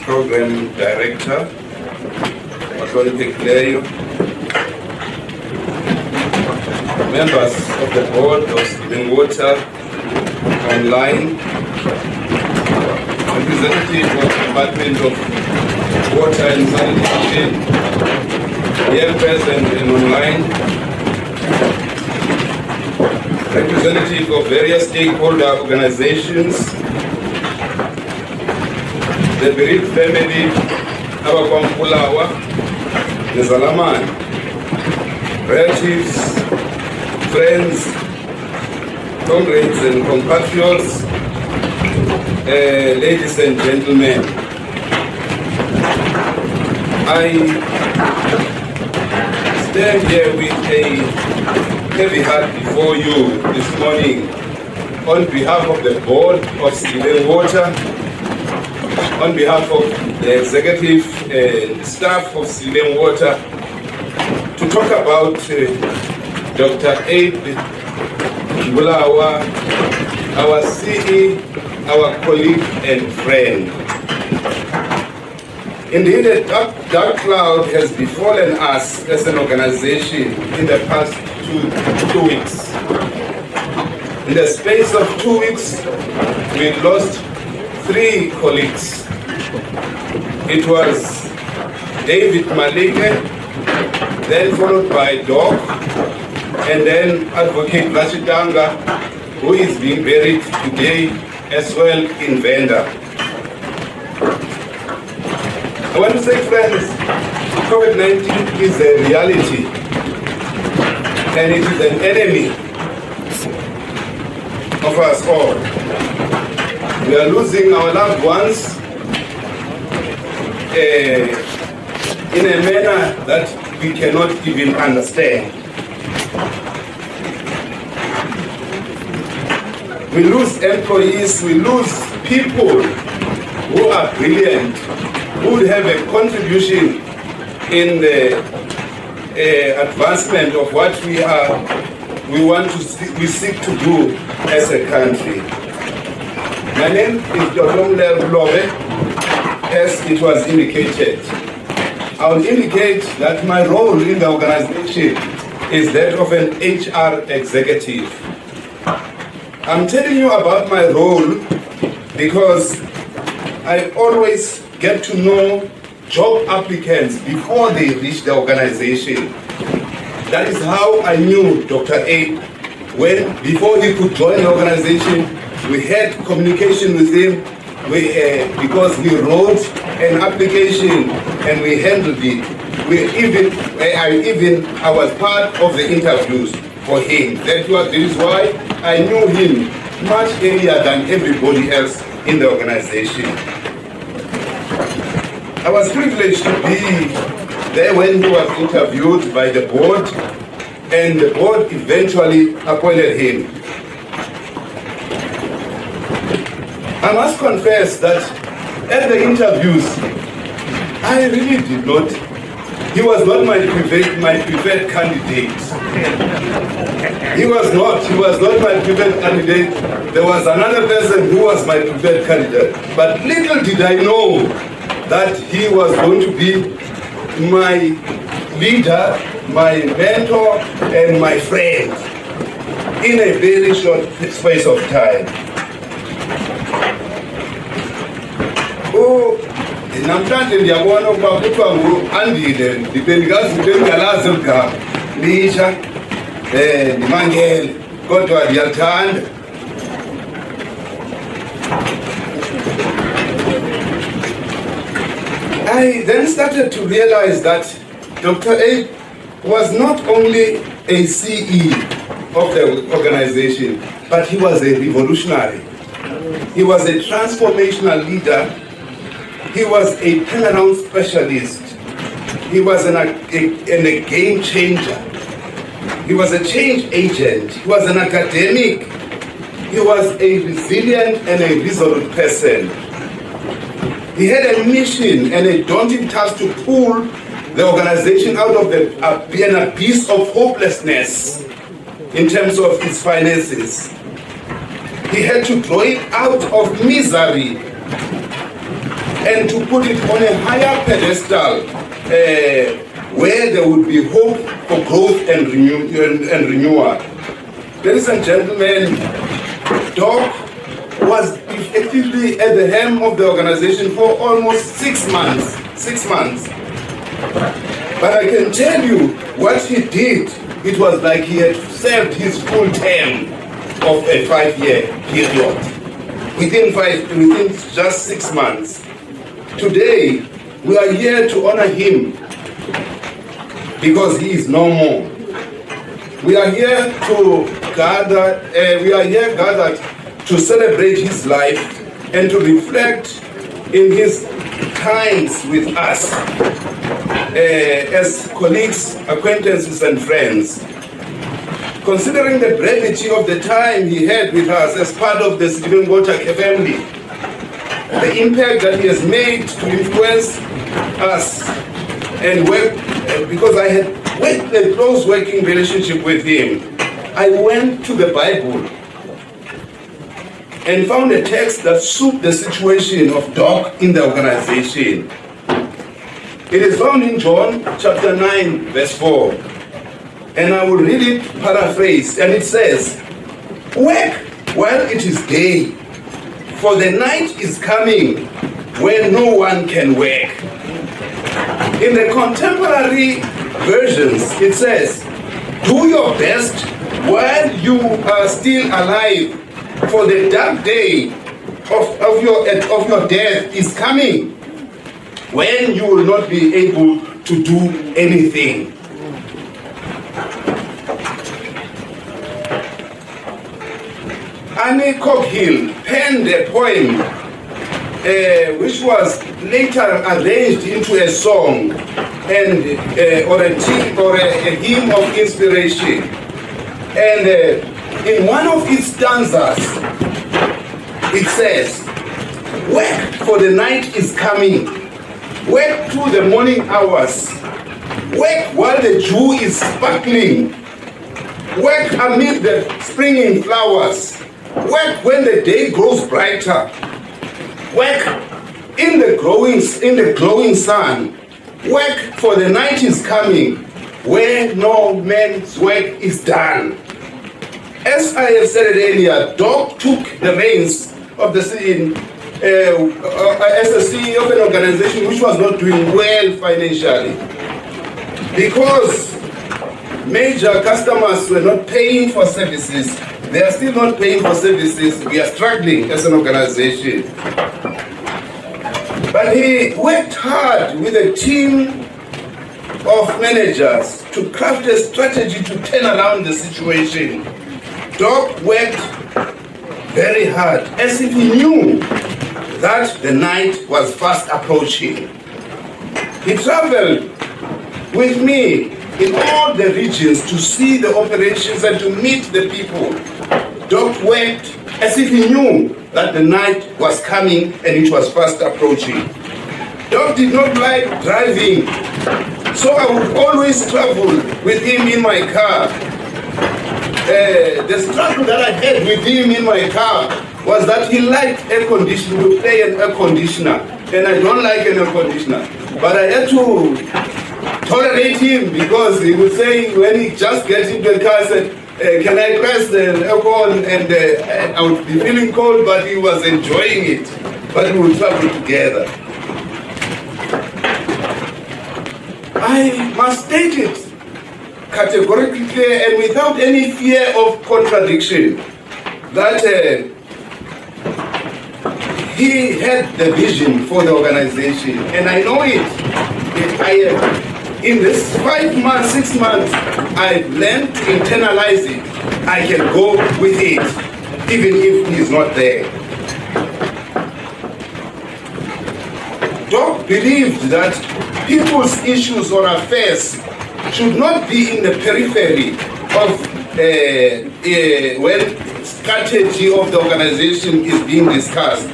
Program Director, Ahloniphekileyo, members of the board of Living Water online, representative of the Department of Water and Sanitation, here present and online, representative of various stakeholder organizations, the bereaved family, Abe Mbulawa, Nezalamani, relatives, friends, comrades and compatriots, ladies and gentlemen. I stand here with a heavy heart before you this morning on behalf of the board of Living Water, on behalf of the executive staff of Living Water, to talk about Dr. Abe Mbulawa, our CE, our colleague and friend. Indeed, a dark cloud has befallen us as an organization in the past two weeks. In the space of 2 weeks, we lost 3 colleagues. It was David Malike, then followed by Doc, and then Advocate Rashidanga, who is being buried today as well in Venda. I want to say, friends, COVID-19 is a reality, and it is an enemy of us all. We are losing our loved ones in a manner that we cannot even understand. We lose employees, we lose people who are brilliant, who would have a contribution in the advancement of what we seek to do as a country. My name is Dr. Andile Abe Mbulawa, as it was indicated. I will indicate that my role in the organization is that of an HR executive. I'm telling you about my role because I always get to know job applicants before they reach the organization. That is how I knew Dr. Abe before he could join the organization. We had communication with him because we wrote an application and we handled it. I was part of the interviews for him. This is why I knew him much earlier than everybody else in the organization. I was privileged to be there when he was interviewed by the board, and the board eventually appointed him. I must confess that at the interviews, I really did not. He was not my preferred candidate. He was not my preferred candidate. There was another person who was my preferred candidate. But little did I know that he was going to be my leader, my mentor, and my friend in a very short space of time. Namhlanje ndiyabona ukuba kuthiwa ngu-Andile ndibengalazi igama litsha ndimangele kodwa ndiyalithanda. I then started to realize that Dr. Abe was not only a CE of the organization, but he was a revolutionary. He was a transformational leader. He was a turnaround specialist. He was a game changer. He was a change agent. He was an academic. He was a resilient and a resolute person. He had a mission and a daunting task to pull the organization out of an abyss of hopelessness in terms of its finances. He had to draw it out of misery and to put it on a higher pedestal where there would be hope for growth and renewal. Ladies and gentlemen, Doc was effectively at the helm of the organization for almost 6 months. 6 months. But I can tell you what he did, it was like he had served his full term of a 5-year period. Within just 6 months. Today, we are here to honor him because he is no more. We are here gathered to celebrate his life and to reflect in his times with us as colleagues, acquaintances, and friends. Considering the brevity of the time he had with us as part of the Stephen Gotak family, the impact that he has made to influence us and work, because I had a close working relationship with him, I went to the Bible and found a text that suited the situation of Doc in the organization. It is found in John chapter 9, verse 4. And I will read it paraphrased, and it says, "Work while it is day, for the night is coming when no one can work." In the contemporary versions, it says, "Do your best while you are still alive, for the dark day of your death is coming, when you will not be able to do anything." Annie Coghill penned a poem which was later arranged into a song and or a hymn of inspiration. And in one of its stanzas, it says, "Work, for the night is coming. Work through the morning hours. Work while the dew is sparkling. Work amid the springing flowers. Work when the day grows brighter. Work in the glowing sun. Work, for the night is coming, where no man's work is done." As I have said earlier, Doc took the reins of the scene as the CEO of an organization which was not doing well financially. Because major customers were not paying for services, they are still not paying for services, we are struggling as an organization. But he worked hard with a team of managers to craft a strategy to turn around the situation. Doc worked very hard, as if he knew that the night was fast approaching. He traveled with me in all the regions to see the operations and to meet the people. Doc worked as if he knew that the night was coming and it was fast approaching. Doc did not like driving, so I would always travel with him in my car. The struggle that I had with him in my car was that he liked air conditioning, to play an air conditioner, and I don't like an air conditioner. But I had to tolerate him because he would say, when he just gets into the car, I said, "Can I press the aircon?" And I would be feeling cold, but he was enjoying it. But we would travel together. I must state it categorically clear and without any fear of contradiction that he had the vision for the organization, and I know it. In this 5 months, 6 months, I've learned to internalize it. I can go with it, even if he's not there. Doc believed that people's issues or affairs should not be in the periphery of when strategy of the organization is being discussed.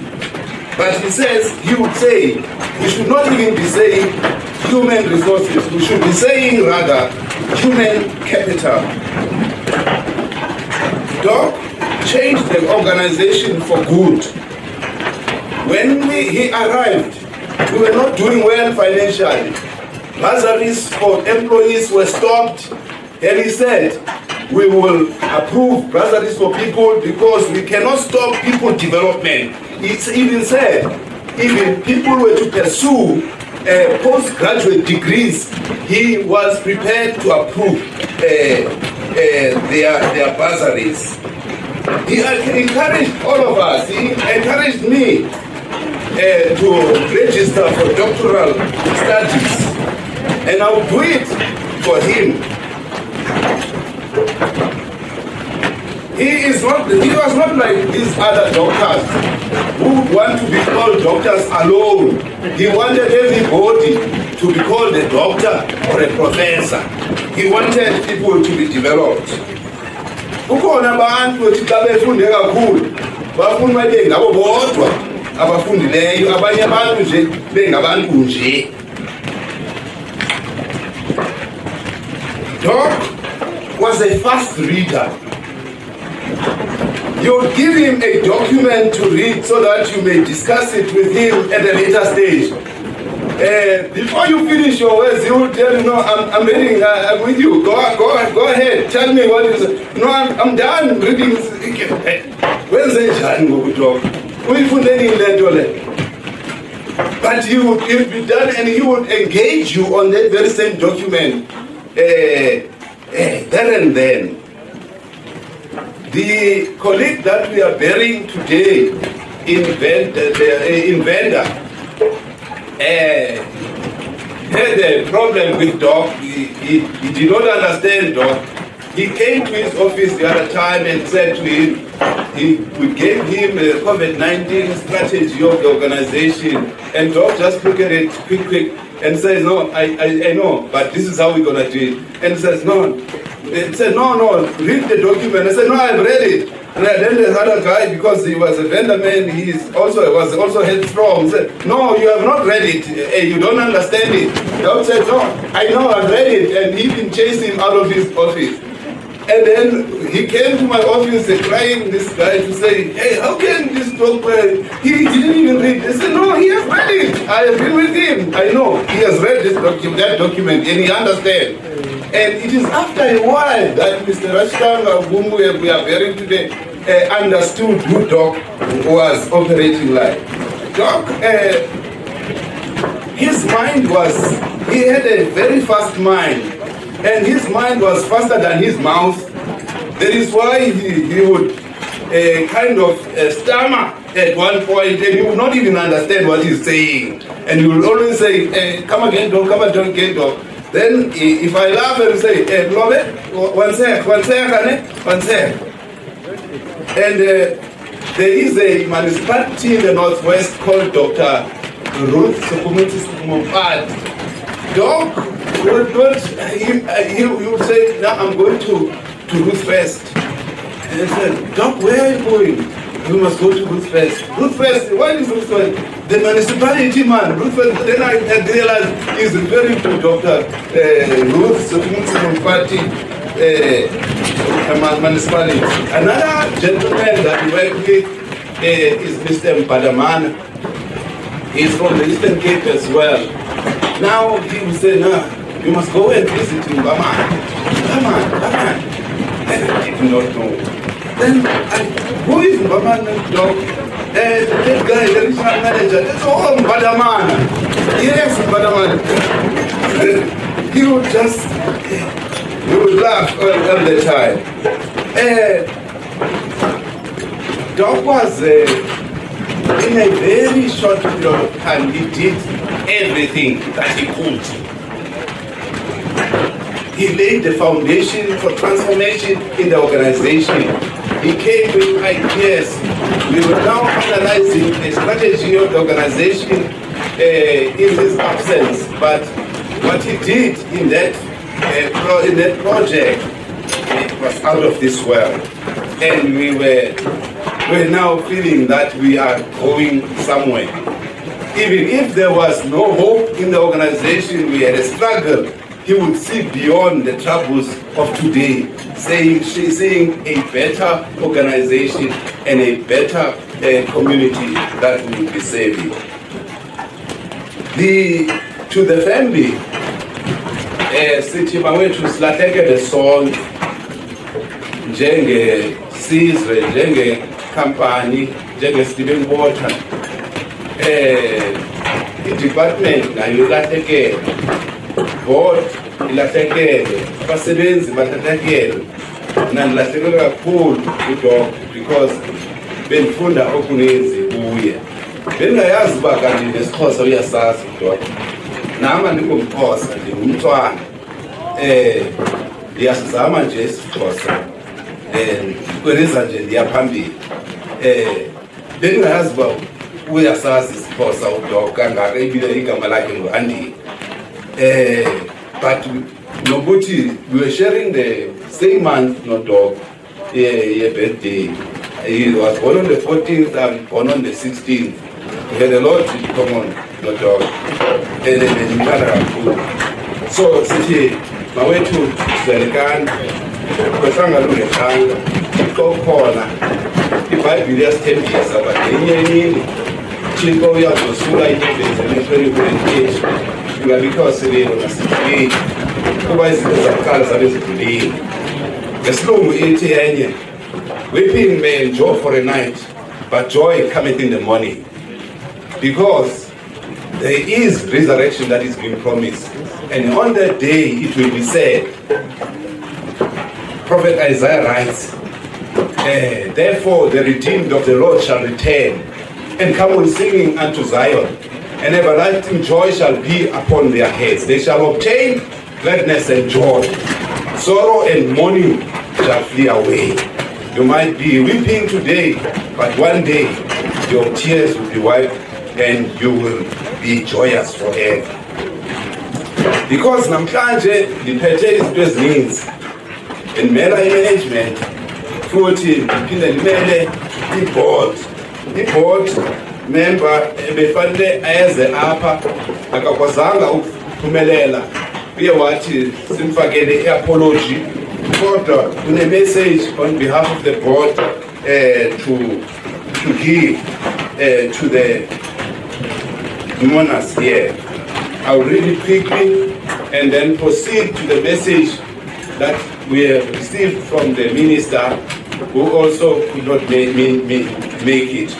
But he would say, we should not even be saying human resources, we should be saying rather human capital. Doc changed the organization for good. When he arrived, we were not doing well financially. bursaries for employees were stopped, and he said, we will approve bursaries for people because we cannot stop people development. It's even said, even people were to pursue postgraduate degrees, he was prepared to approve their bursaries. He encouraged all of us, he encouraged me to register for doctoral studies, and I will do it for him. He was not like these other doctors who want to be called doctors alone. He wanted everybody to be called a doctor or a professor. He wanted people to be developed. Kukhona abantu ethi xa befunde kakhulu bafuna babe ngabo bodwa abafundileyo, abanye abantu nje bengabantu nje. Doc was a fast reader. You would give him a document to read so that you may discuss it with him at a later stage. Before you finish your words, he will tell you, no, I'm reading, I'm with you. Go ahead, tell me what is it. No, I'm done reading. Where's the John talk? But he would be done, and he would engage you on that very same document there and then. The colleague that we are burying today in Venda had a problem with Doc. He did not understand Doc. He came to his office the other time and said to him, we gave him a COVID-19 strategy of the organization, and Doc just looked at it quick and says, no, I know, but this is how we're going to do it. And he says, no. He said, no, read the document. I said, no, I've read it. And then the other guy, because he was a vendor man, he was also headstrong. He said, no, you have not read it. You don't understand it. Doc said, no, I know, I've read it. And he even chased him out of his office. And then he came to my office crying, this guy, to say, hey, how can this doctor, he didn't even read. I said, no, he has read it. I have been with him. I know, he has read that document, and he understands. And it is after a while that Mr. Rashtanga, whom we are burying today, understood who Doc was operating like. Doc, his mind he had a very fast mind, and his mind was faster than his mouth. That is why he would kind of stammer at one point, and he would not even understand what he's saying. And he would always say, come again, Doc, come again, Doc. Then, if I laugh and say, Blobe, one sec. And there is a municipality in the northwest called Dr. Ruth Sokumati. Doc he would say, now I'm going to Ruth West. And I said, Doc, where are you going? We must go to Ruth West. Ruth West, why is Ruth West? The municipality man, Ruth West. Then I realized he's referring to Dr. Ruth Sokumati municipality. Another gentleman that we work with is Mr. Mbulawa. He's from the Eastern Cape as well. Now he will say, no, you must go and visit him, Baman. And I did not know. Then who is Baman, Doc? That guy, the regional manager, that's all Mbulawa. Yes, Mbulawa. He would laugh all the time. Doc was, in a very short period of time, he did everything that he could. He laid the foundation for transformation in the organization. He came with ideas. We were now analyzing the strategy of the organization in his absence. But what he did in that project, it was out of this world. And we're now feeling that we are going somewhere. Even if there was no hope in the organization, we had a struggle, he would see beyond the troubles of today, saying a better organization and a better community that we will be saving. To the family, sithi bawethu silahlekele sonke njengesizwe, njengekhampani, njengeStibeng Water. I-department nayo ilahlekele, board ilahlekele, abasebenzi balahlekele. Nanilahlekele kakhulu uDoc because benifunda okuninzi kuye. Bengingayazi uba kanti nesiXhosa uyasazi uDoc. Nama ndingumXhosa, ndingumTswana. Ndiyasizama nje isiXhosa. Kwenza nje ndiya phambili. Bengingayazi uba uyasazi isiXhosa uDoc kangaka ibile igama lakhe nguAndile. But nokuthi we were sharing the same month noDoc birthday. He was born on the 14th and born on the 16th. We had a lot in common, noDoc. So sithi mawethu sizelekani kwesangalunge khanga kokhona iBhayibhile yasithembisa but ngenye imini Thixo uyazosuka inyembezi ne-2028 ingabikho selelo nasifiki kuba izinto zakuqala zabe zidlulile. Ngesilungu ithi enye, weeping may endure for a night, but joy cometh in the morning. Because there is resurrection that is being promised. And on that day it will be said, Prophet Isaiah writes, therefore the redeemed of the Lord shall return and come on singing unto Zion, and everlasting joy shall be upon their heads. They shall obtain gladness and joy. Sorrow and mourning shall flee away. You might be weeping today, but one day your tears will be wiped and you will be joyous forever. Because namhlanje ndiphethe izinto ezininzi. Ndimela i-management futhi ndiphinde ndimele i-board member ebefanele ayeze apha akakwazanga ukuphumelela. Uye wathi simfakele i-apology kodwa kune-message on behalf of the board to give to the mourners here. I'll read it quickly and then proceed to the message that we have received from the minister who also could not make it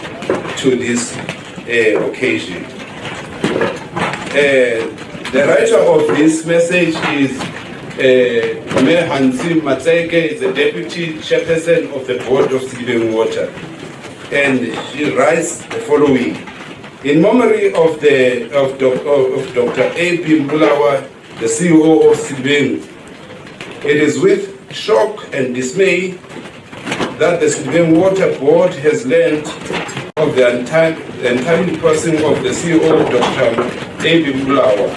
to this occasion. The writer of this message is Mayor Hansi Matseke, is the deputy chairperson of the board of Stibeng Water, and she writes the following: in memory of Dr. Abe Mbulawa, the CEO of Stibeng, it is with shock and dismay that the Stibeng Water Board has learned of the untimely passing of the CEO, Dr. Abe Mbulawa.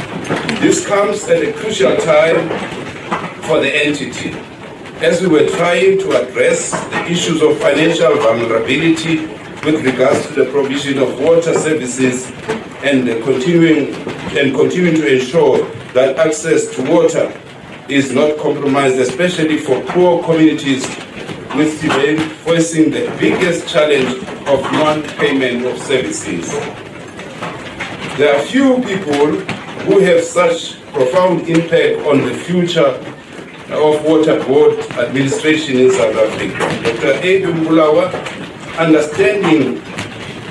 This comes at a crucial time for the entity, as we were trying to address the issues of financial vulnerability with regards to the provision of water services and continuing to ensure that access to water is not compromised, especially for poor communities, with Stibeng facing the biggest challenge of non-payment of services. There are few people who have such profound impact on the future of water board administration in South Africa. Dr. Abe Mbulawa, understanding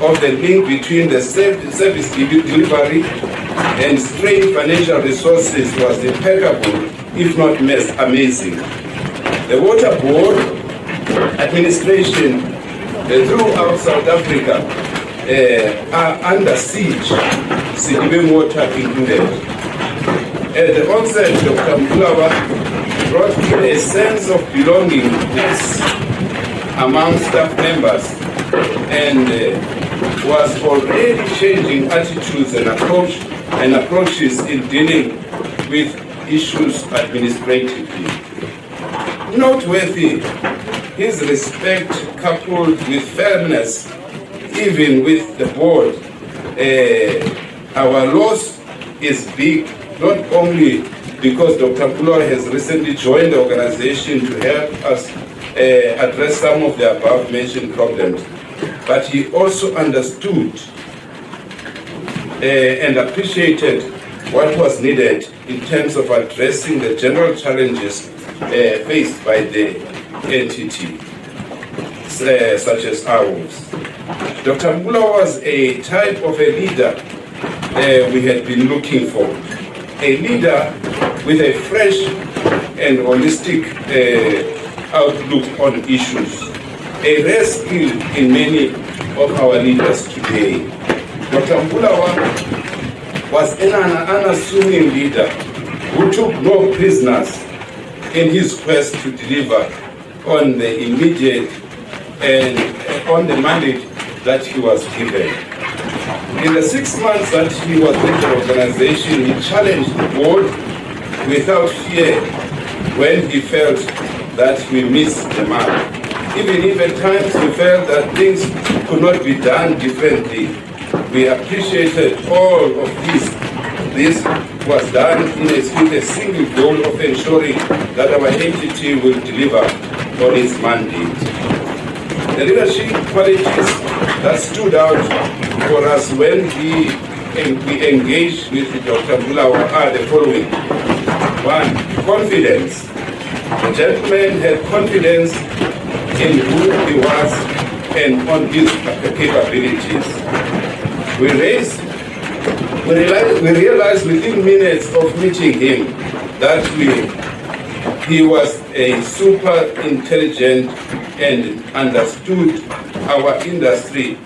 of the link between the service delivery and strained financial resources was impeccable, if not amazing. The water board administration throughout South Africa are under siege, Stibeng Water included. At the onset, Dr. Mbulawa brought in a sense of belongingness among staff members and was already changing attitudes and approaches in dealing with issues administratively. Noteworthy, his respect coupled with fairness, even with the board. Our loss is big, not only because Dr. Mbulawa has recently joined the organization to help us address some of the above-mentioned problems, but he also understood and appreciated what was needed in terms of addressing the general challenges faced by the entity, such as ours. Dr. Mbulawa was a type of a leader we had been looking for. A leader with a fresh and holistic outlook on issues. A rare skill in many of our leaders today. Dr. Mbulawa was an unassuming leader who took no prisoners in his quest to deliver on the immediate and on the mandate that he was given. In the 6 months that he was with the organization, he challenged the board without fear when he felt that we missed the mark. Even if at times we felt that things could not be done differently, we appreciated all of this. This was done with a single goal of ensuring that our entity will deliver on its mandate. The leadership qualities that stood out for us when we engaged with Dr. Mbulawa are the following. 1, confidence. The gentleman had confidence in who he was and on his capabilities. We realized within minutes of meeting him that he was a super intelligent and understood our industry,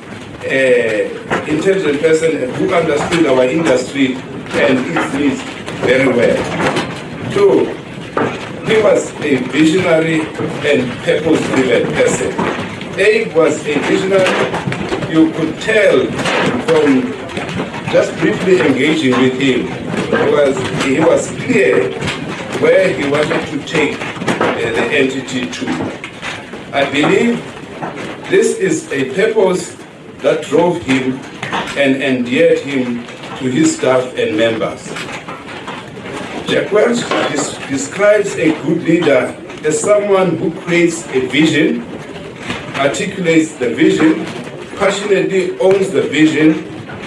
intelligent person who understood our industry and its needs very well. 2, he was a visionary and purpose-driven person. Abe was a visionary. You could tell from just briefly engaging with him. He was clear where he wanted to take the entity to. I believe this is a purpose that drove him and endeared him to his staff and members. Jack Welch describes a good leader as someone who creates a vision, articulates the vision, passionately owns the vision,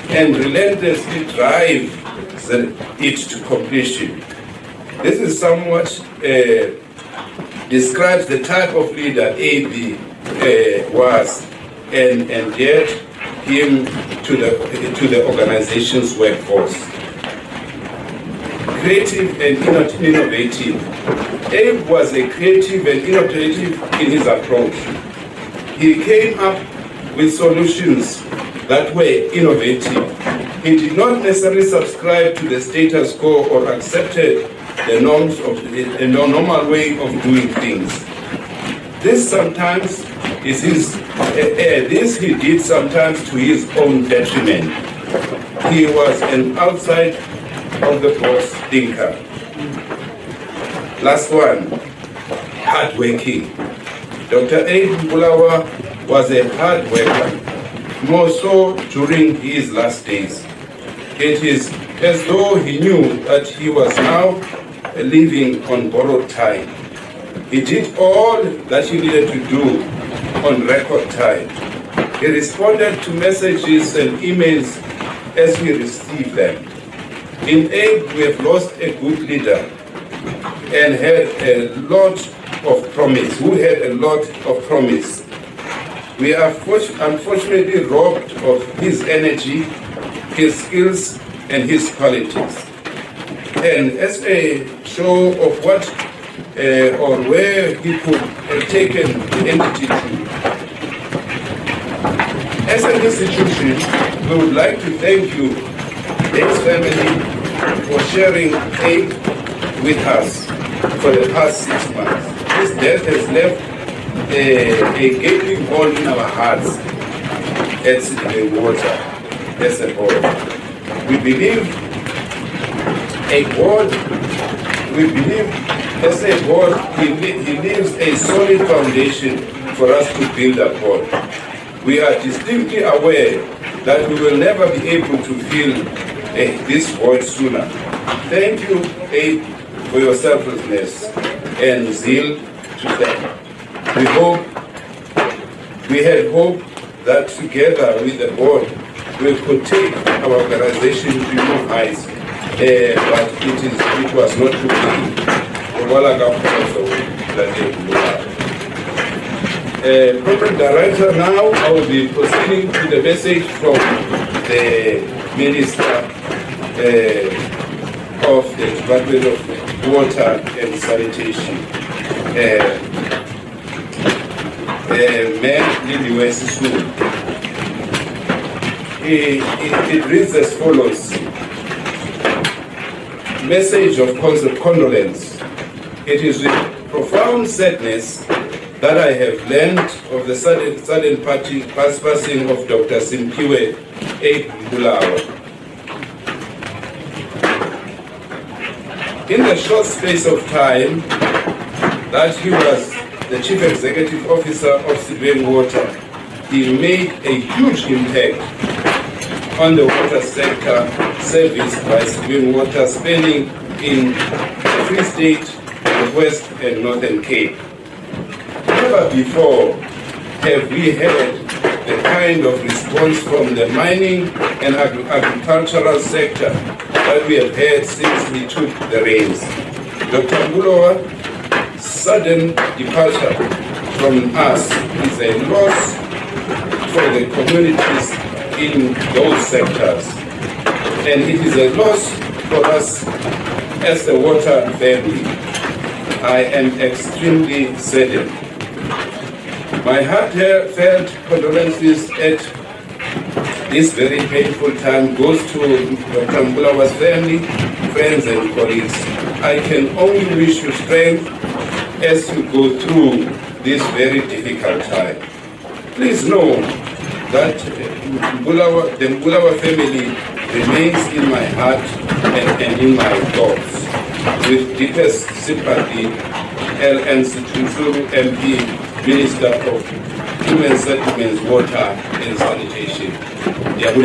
and relentlessly drives it to completion. This is somewhat describes the type of leader Abe was and endeared him to the organization's workforce. Creative and innovative. Abe was a creative and innovative in his approach. He came up with solutions that were innovative. He did not necessarily subscribe to the status quo or accepted the norms of the normal way of doing things. This sometimes is this he did sometimes to his own detriment. He was an outside of the box thinker. Last one, hardworking. Dr. Abe Mbulawa was a hard worker, more so during his last days. It is as though he knew that he was now living on borrowed time. He did all that he needed to do on record time. He responded to messages and emails as we received them. In Abe, we have lost a good leader and had a lot of promise, who had a lot of promise. We are unfortunately robbed of his energy, his skills, and his qualities. And as a show of what or where he could have taken the entity to, as an institution, we would like to thank you, Abe's family, for sharing Abe with us for the past 6 months. His death has left a gaping hole in our hearts at City Water as a board. We believe as a board, he leaves a solid foundation for us to build upon. We are distinctly aware that we will never be able to fill this void sooner. Thank you, Abe, for your selflessness and zeal to them. We had hoped that together with the board, we could take our organization to new heights but it was not to be. Corporate Director, now I will be proceeding to the message from the Minister of the Department of Water and Sanitation. Mayor Lily Soon. It reads as follows. Message of condolence. It is with profound sadness that I have learned of the sudden passing of Dr. Andile Abe Mbulawa. In the short space of time that he was the Chief Executive Officer of Civilian Water, he made a huge impact on the water sector serviced by Civilian Water, spanning in the Free State, the West and Northern Cape. Never before have we had the kind of response from the mining and agricultural sector that we have had since he took the reins. Dr. Mbulawa's sudden departure from us is a loss for the communities in those sectors, and it is a loss for us as the water family. I am extremely saddened. My heartfelt condolences at this very painful time goes to Dr. Mbulawa's family, friends and colleagues. I can only wish you strength as you go through this very difficult time. Please know that the Mbulawa family remains in my heart and in my thoughts. With deepest sympathy, L.N. Sithulu MP, Minister of Human Settlements, Water and Sanitation. Thank you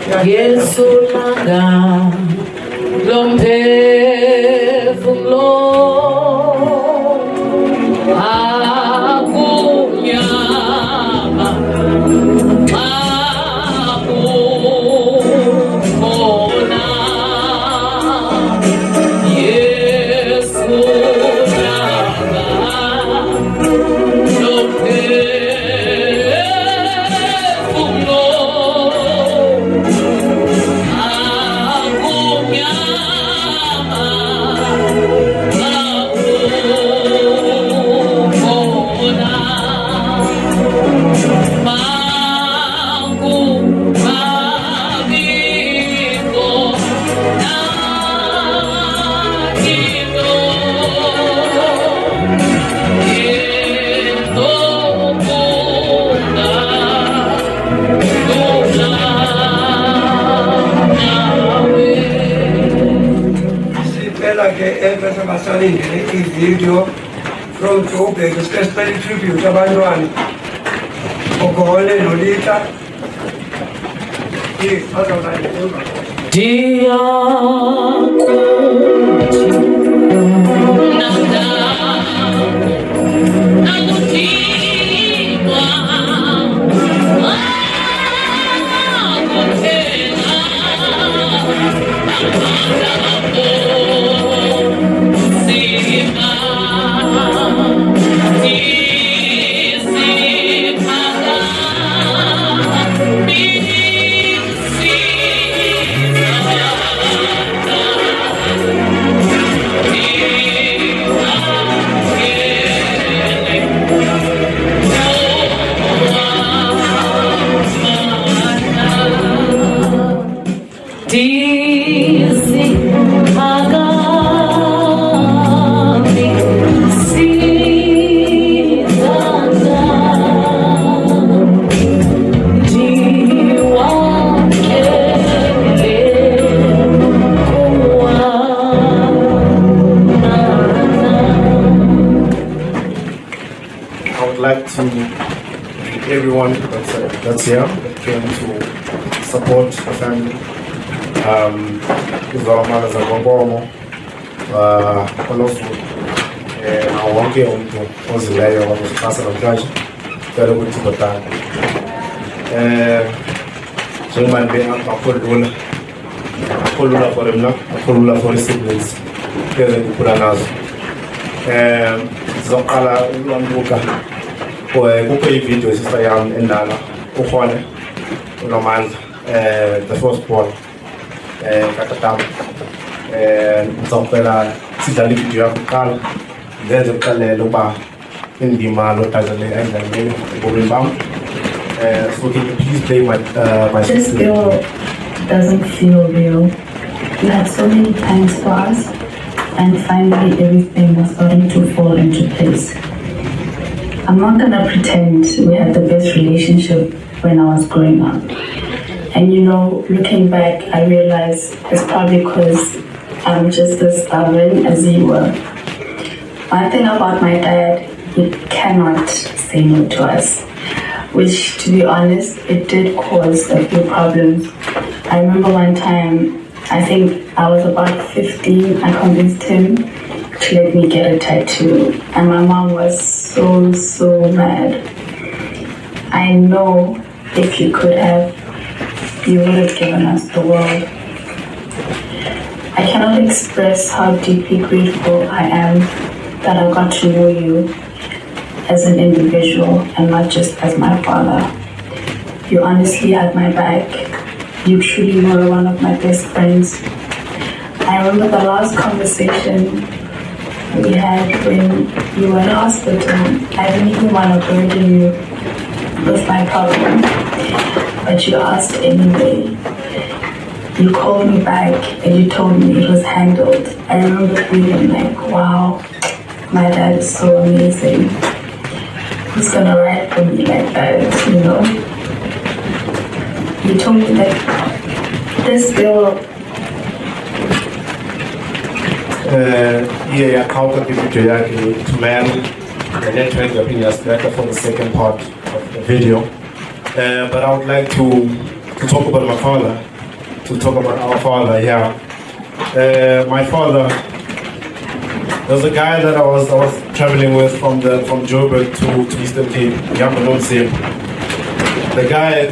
Yesulanga lomphefumulo akunyama akubona Yesulanga lomphefumulo video from Joburg, especially tribute abantwana Ogole Lolita. would like to thank everyone that's here that came to support the family. Izawamala zagobomo konofu na wonke umuntu ozileyo wazixhasa namhlanje cela ukuthi botana njengoba ndibe akho lula for mna, akho lula for siblings eze ndiphula nazo. Sizoqala ukulambuka kukho ividiyo sister yam endala ukhona unomandla the first born katatam ngizawucela sidlale ividiyo yakho kuqala ndenze kuqalela uba indima lotazale ayidlalile ebomini bam. So can you please play my This bill doesn't feel real. We had so many times for us, and finally everything was starting to fall into place. I'm not gonna pretend we had the best relationship when I was growing up. And you know, looking back, I realized it's probably because I'm just as stubborn as you were. One thing about my dad, he cannot say no to us. Which, to be honest, it did cause a few problems. I remember one time, I think I was about 15, I convinced him to let me get a tattoo. And my mom was so mad. I know if you could have, you would have given us the world. I cannot express how deeply grateful I am that I got to know you as an individual and not just as my father. You honestly had my back. You truly were one of my best friends. I remember the last conversation we had when you were in hospital. I didn't even want to burden you with my problem, but you asked anyway. You called me back and you told me it was handled. I remember feeling like, wow, my dad is so amazing. Who's gonna write for me like that, you know? You told me that this bill. Yeah, I counted the video to man, and then trying to opinion better for the second part of the video. But I would like to talk about my father, to talk about our father here. My father, there's a guy that I was traveling with from Joburg to Eastern Cape, Yamanonse. The guy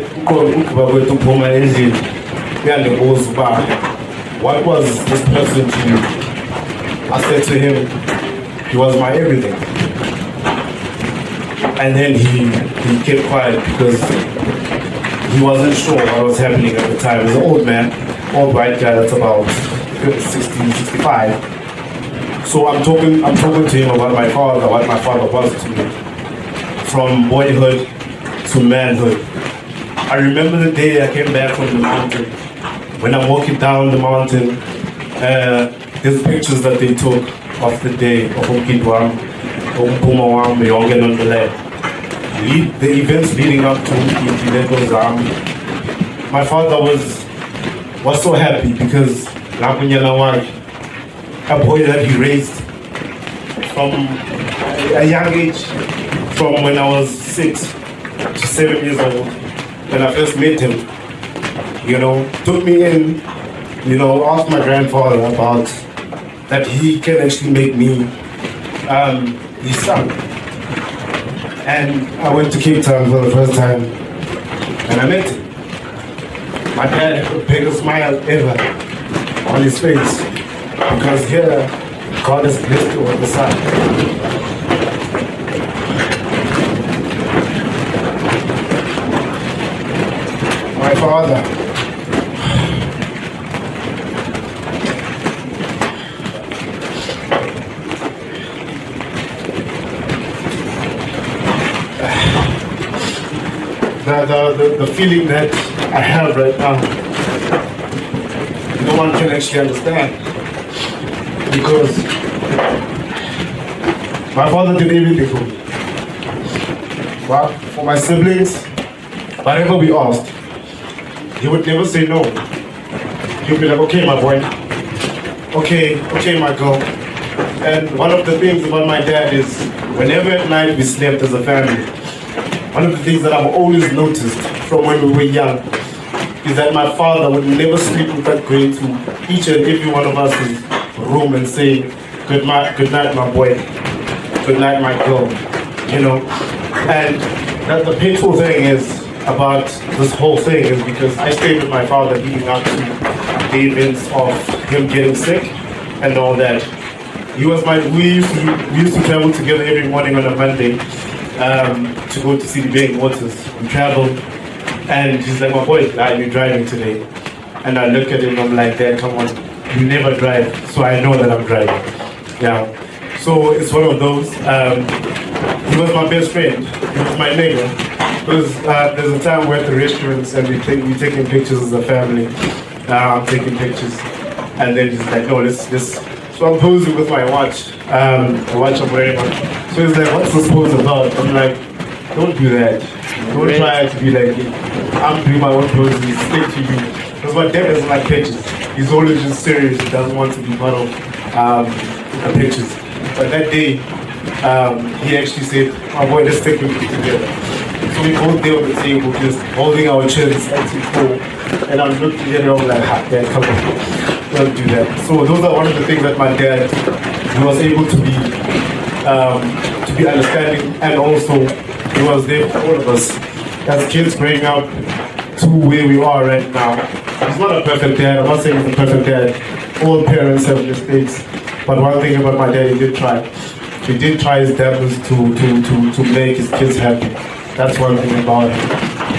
what was this person to you? I said to him, he was my everything. And then he kept quiet because he wasn't sure what was happening at the time. He's an old man, old white guy that's about 60, 65. So I'm talking to him about my father, what my father was to me, from boyhood to manhood. I remember the day I came back from the mountain. When I'm walking down the mountain, there's pictures that they took of the day of Umkidwam, Umpumawam, Yongen on the left. The events leading up to Umkidwam. My father was so happy because a boy that he raised from a young age, from when I was 6 to 7 years old, when I first met him, you know, took me in, you know, asked my grandfather about that he can actually make me his son. And I went to Cape Town for the first time, and I met him. My dad had the biggest smile ever on his face, because here, God is blessed with the son. My father, the feeling that I have right now, no one can actually understand, because my father did everything for me. But for my siblings, whatever we asked, he would never say no. He would be like, okay, my boy, okay, my girl. And one of the things about my dad is whenever at night we slept as a family, one of the things that I've always noticed from when we were young is that my father would never sleep without going to each and every one of us' room and saying, good night, my boy. Good night, my girl. You know? And that the painful thing is about this whole thing is because I stayed with my father leading up to the events of him getting sick and all that. We used to travel together every morning on a Monday to go to see the Bay Waters. We traveled, and he's like, my boy, are you driving today? And I look at him, I'm like, Dad, come on, you never drive, so I know that I'm driving. Yeah. So it's one of those. He was my best friend. He was my neighbor. Because there's a time we're at the restaurants and we're taking pictures as a family. I'm taking pictures, and then he's like, no, let's. So I'm posing with my watch, the watch I'm wearing on. So he's like, what's this pose about? I'm like, don't do that. Don't try to be like me. I'm doing my own poses, stick to you. Because my dad doesn't like pictures. He's always just serious. He doesn't want to be part of the pictures. But that day, he actually said, my boy, let's take pictures together. So we both there on the table, just holding our chins, acting cool. And I'm looking at him, I'm like, Dad, come on. Don't do that. So those are one of the things that my dad was able to be understanding, and also he was there for all of us as kids growing up to where we are right now. He's not a perfect dad. I'm not saying he's a perfect dad. All parents have mistakes, but one thing about my dad, he did try. He did try his damnedest to make his kids happy. That's one thing about him.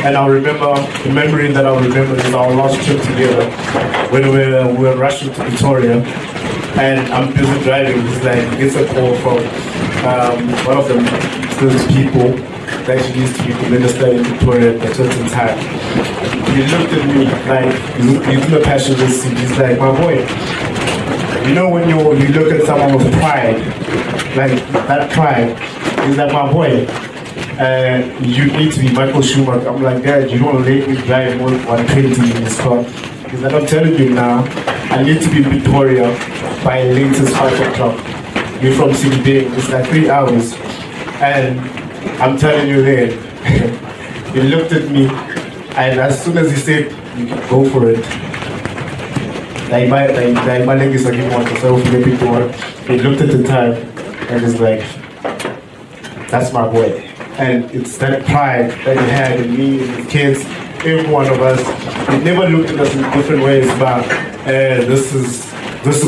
And I remember, the memory that I remember is our last trip together when we were rushing to Victoria, and I'm busy driving. He's like, he gets a call from one of the people that he needs to be the minister in Victoria at a certain time. He looked at me like, he's in the passenger seat. He's like, my boy, you know when you look at someone with pride, like that pride, he's like, my boy, you need to be Michael Schumacher. I'm like, Dad, you don't let me drive more than 120 in this car. He's like, I'm telling you now, I need to be in Victoria by latest 5 o'clock. You're from City Bay, it's like 3 hours. And I'm telling you then, he looked at me, and as soon as he said, you can go for it. He looked at the time, and he's like, that's my boy. And it's that pride that he had in me, in his kids, every one of us. He never looked at us in different ways, but this is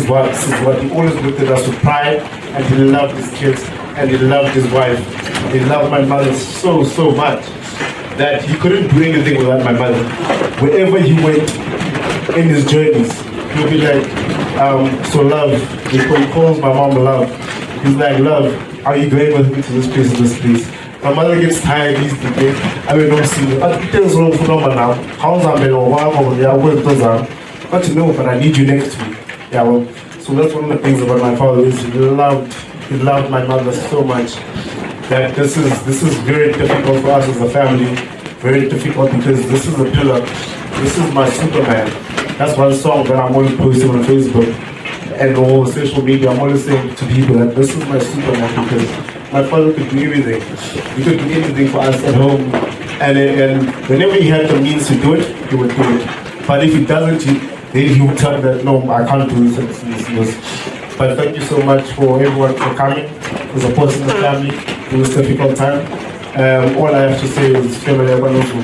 what. He always looked at us with pride, and he loved his kids, and he loved his wife. He loved my mother so much that he couldn't do anything without my mother. Wherever he went in his journeys, he'll be like, so Love, he calls my mom Love. He's like, Love, are you going with me to this place and this place? My mother gets tired, he's the day. I will not see you. But things wrong for number now. How's I been on one yeah, where's those are? But you know, but I need you next to me. Yeah, well, so that's one of the things about my father is he loved my mother so much that this is very difficult for us as a family. Very difficult because this is a pillar. This is my Superman. That's one song that I'm always posting on Facebook and all social media. I'm always saying to people that this is my Superman because my father could do everything. He could do anything for us at home. And whenever he had the means to do it, he would do it. But if he doesn't, then he would tell me that, no, I can't do this. But thank you so much for everyone for coming, for supporting the family through this difficult time. All I have to say is, family, everyone and to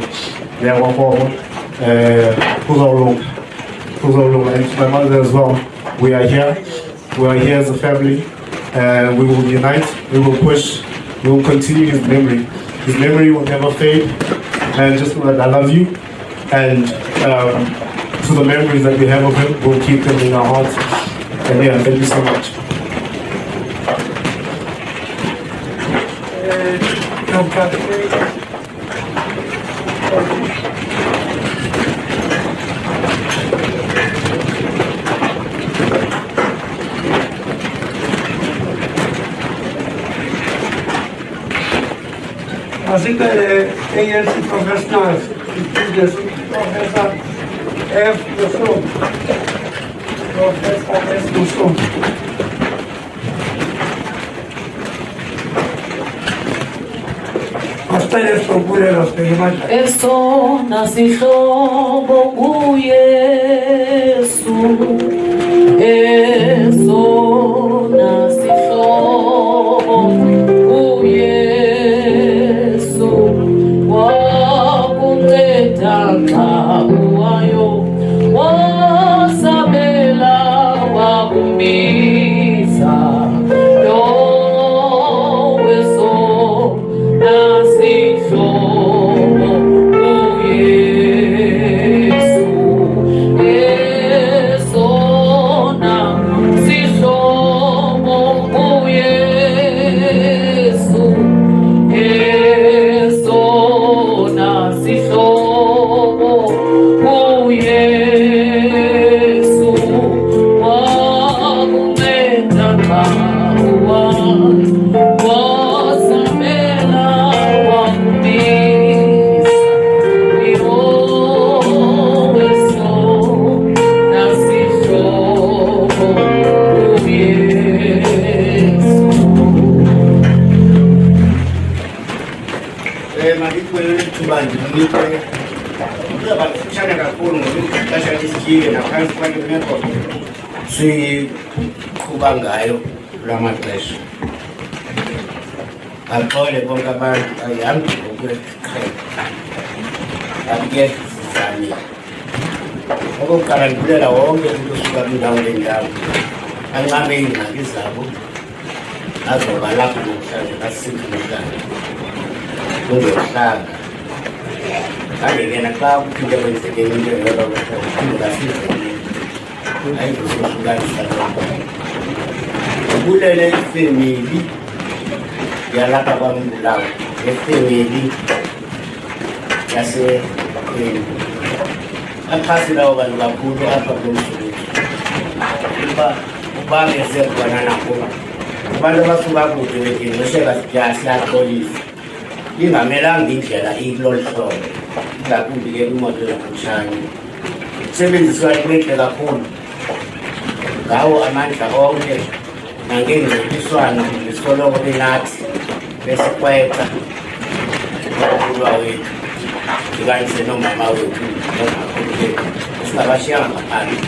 my mother as well. We are here as a family. We will unite, we will push, we will continue his memory. His memory will never fade. And just know that I love you. And to the memories that we have of him, we'll keep them in our hearts. And yeah, thank you so much. Andile ANC professionals, Professor F. Professor S. Asicele sokulela sibheke emadlakeni. Esona sihlobo kuYesu, esona sihlobo kuYesu, wakunceda xa uwayo, wasabela wakubiza. siqhuba ngayo kula maxesha. Baxole bonke abantu ayihambi ngokweqhela, kanti ke sizamile. Okokuqala ndibulela wonke umntu osuka kwindawo ngeendawo ancame iingxaki zabo azoba lapho namhlanje kasinthumhlanga kungehlanga. Kanti-ke naxa kuphinde kwenzeke into eyodwa kuphinde kasivele ayizosihlukanisa lonke. Ngibulele ifemeli yalapha kwaMbulawa nefemeli yaseKweni. Aphasi lawo bantu kakhulu apha komsebenzi uba ngeze khona nako abantu abasuka kude bedingiseka siyaxolisa lingamelanga indlela ilolu hlobo ngakumbi ke kwimoto emfutshane sebenziswa intle kakhulu ngawo amandla onke nangengcoliswano lisoloko linathi besikwetha ukulwa wethu ndikanise nomama wethu nomakhulu bethu singabashiyanga ngaphandle.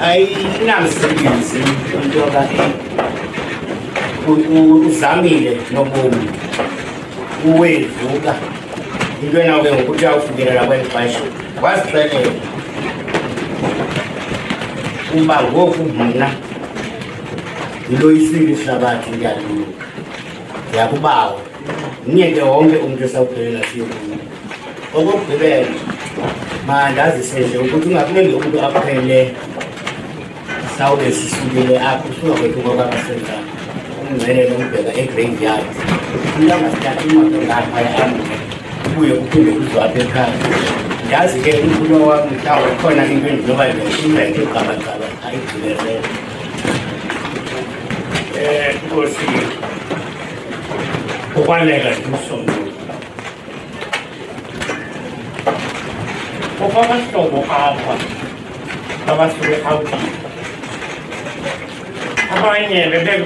Ayinamsebenzi into yoba uzamile nobomi uwedluka into enawuke ngokuthi awufikelela kweli xesha wazixelela uba ngoku mna ndiloyisile ihlabathi ndiyaluluka ndiyakubawa ndinyeke wonke umntu esawuphelela siyokuni. Okokugqibela mandazise nje ukuthi ungakulenge umntu aphele sawube sisukile apho usuka kwethu kwakabasenzana umngcelele umbheka egraveyard umntu angasithatha imoto ngaphaya kuye kuphinde kuzwa apha ekhaya. Ndazi ke umfuno wami mhlawumbe khona into endinoba ndiyayifunda ngegabagaba ayigqibezele. Nkosi ukwaneka ndimsombululo okwabahlobo apha abasuke eRhawutini abanye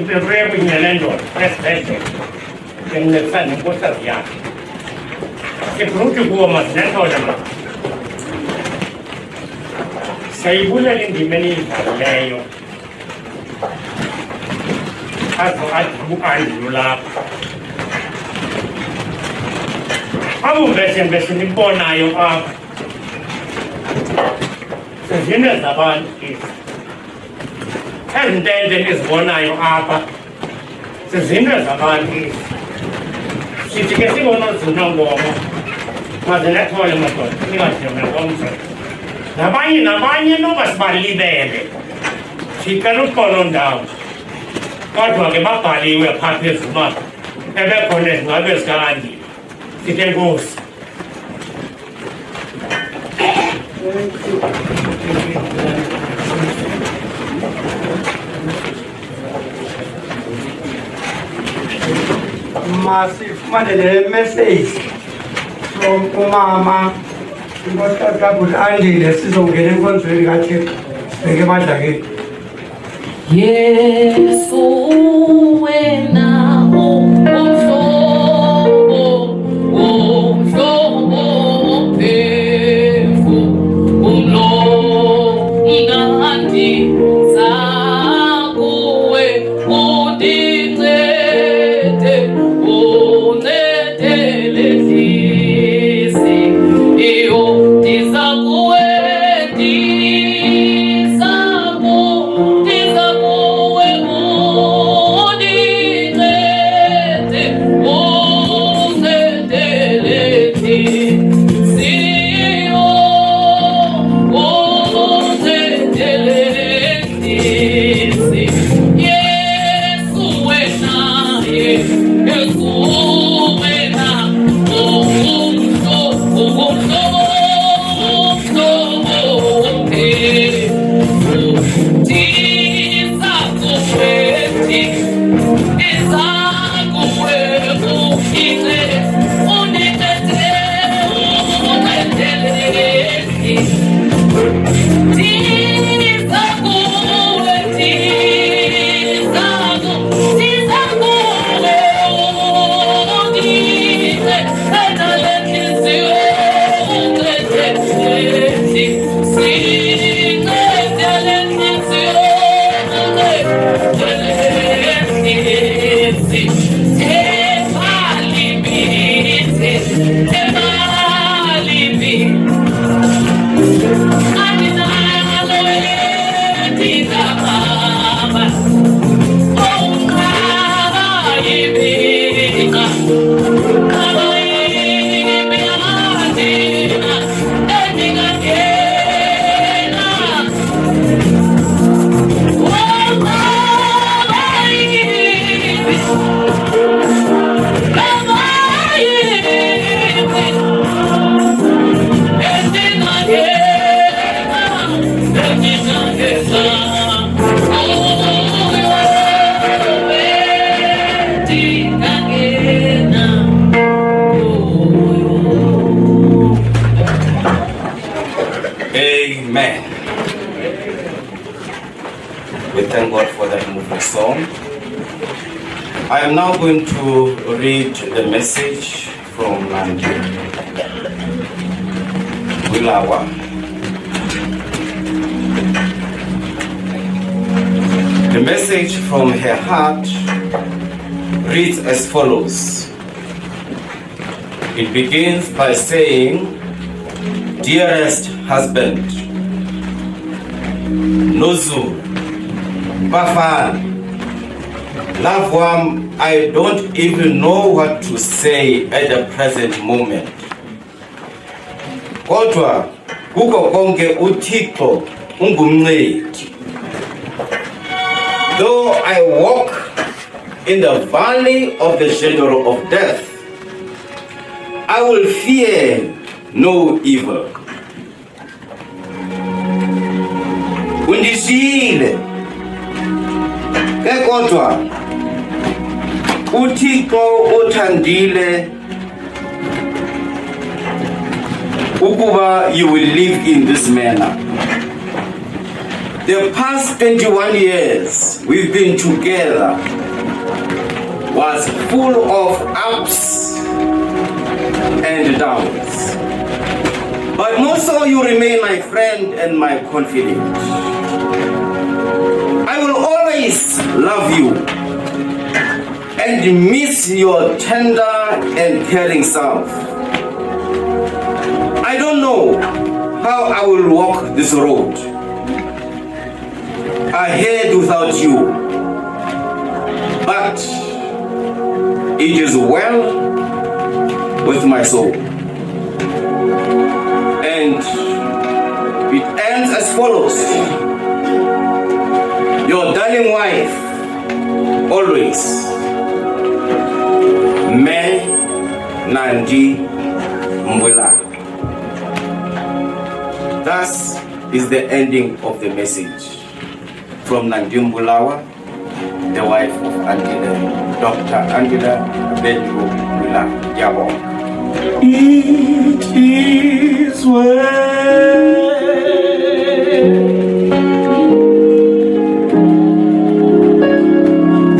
bebuye kunye nendoda esibhedlele bendincedisana nenkosazi yakhe sibruti kuwo mazinendoda ma sayibulela indima eniyidlalileyo azo adibukandiyo lapha abumbesembese nibonayo apha sezinto zabantu ezintente nizibonayo apha sezinto zabantu sithi ke sibona zinongomo mazinethole madoda ningadingakomse nabanye noba sibalibele sicela ukhona ndawo kodwa ke babhaliwe phaa phezulu uba ebekhona ezingabe zikandi sithe nkosi. Masifumane le message from umama inkosikazi kaBhuti Andile sizongena enkonzweni kaThixo sibheke emadlakeni. Yesu wena Amen. We thank God for that moving song. I am now going to read the message from Andile Abe Mbulawa. The message from her heart reads as follows. It begins by saying, "Dearest husband, Nozu, Bafan, loved one, I don't even know what to say at the present moment. Kodwa, kuko konke uThixo ungumncedi. Though I walk in the valley of the shadow of death, I will fear no evil. Undishile, kodwa uThixo uthandile ukuba you will live in this manner. The past 21 years we've been together was full of ups and downs. But more so, you remain my friend and my confidant. I will always love you and miss your tender and caring self. I don't know how I will walk this road ahead without you, but it is well with my soul." And it ends as follows. "Your darling wife, always, Me Nandi Mbulawa." Thus is the ending of the message from Nandi Mbulawa, the wife of Dr. Andile Abe Mbulawa. It is well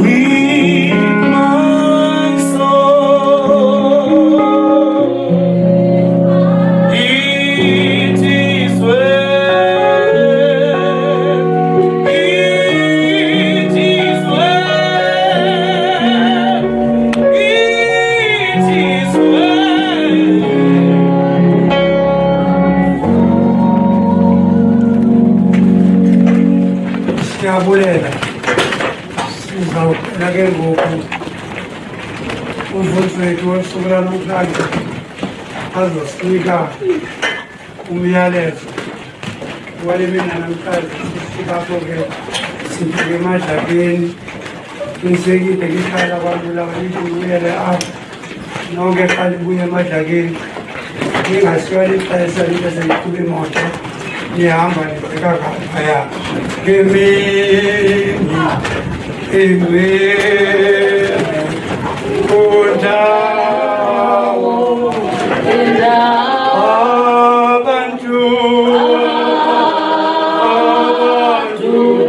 with my soul. It is well. It is well. It is well. Siyabulela sizawuphela ke ngoku umfundisi wethu wosuku lanamhlanje azosinika umyalezo wale mina namhlanje sisibapho ke sifike emadlakeni qinisekile ke ikhaya abantu laba lithi libuyele apha nonke xa libuye emadlakeni ningasiwa lixesha libe seliqhuba imoto nihamba nibheka ngaphaya ngemini emini kundawo abantu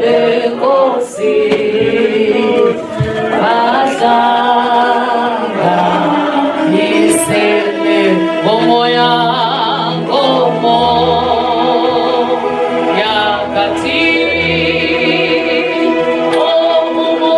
benkosi bahlanganisene ngomoya kathi omumo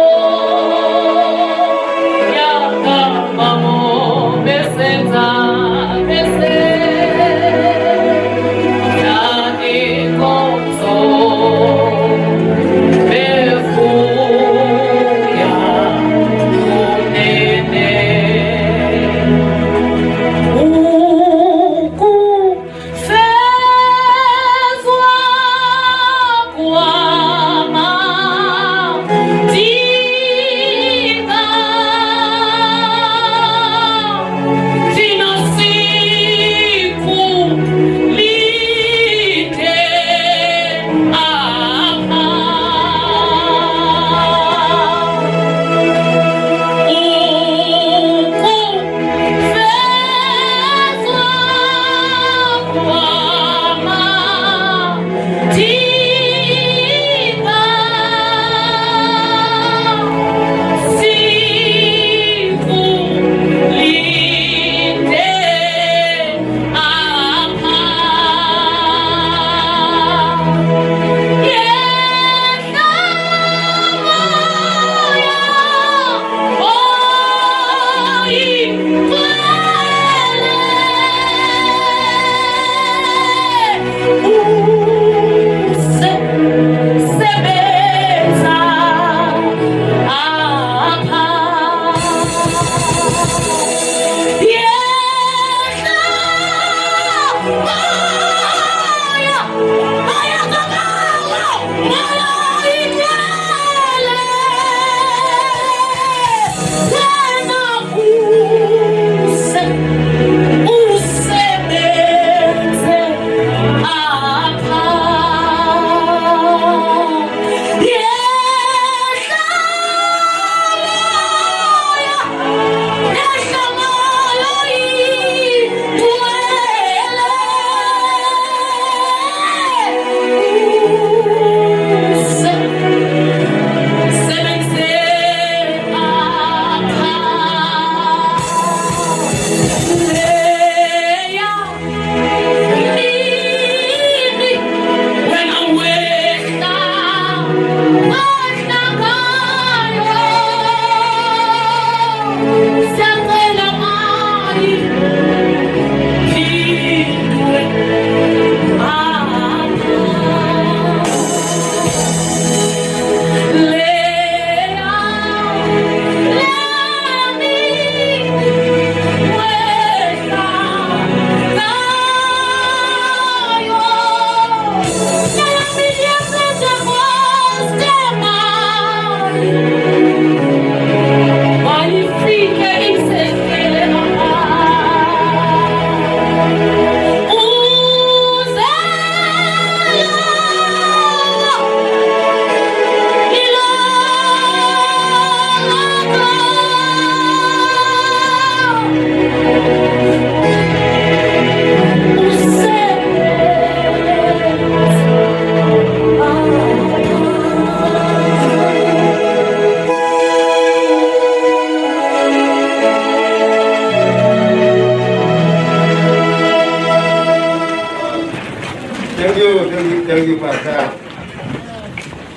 Thank you, Pastor.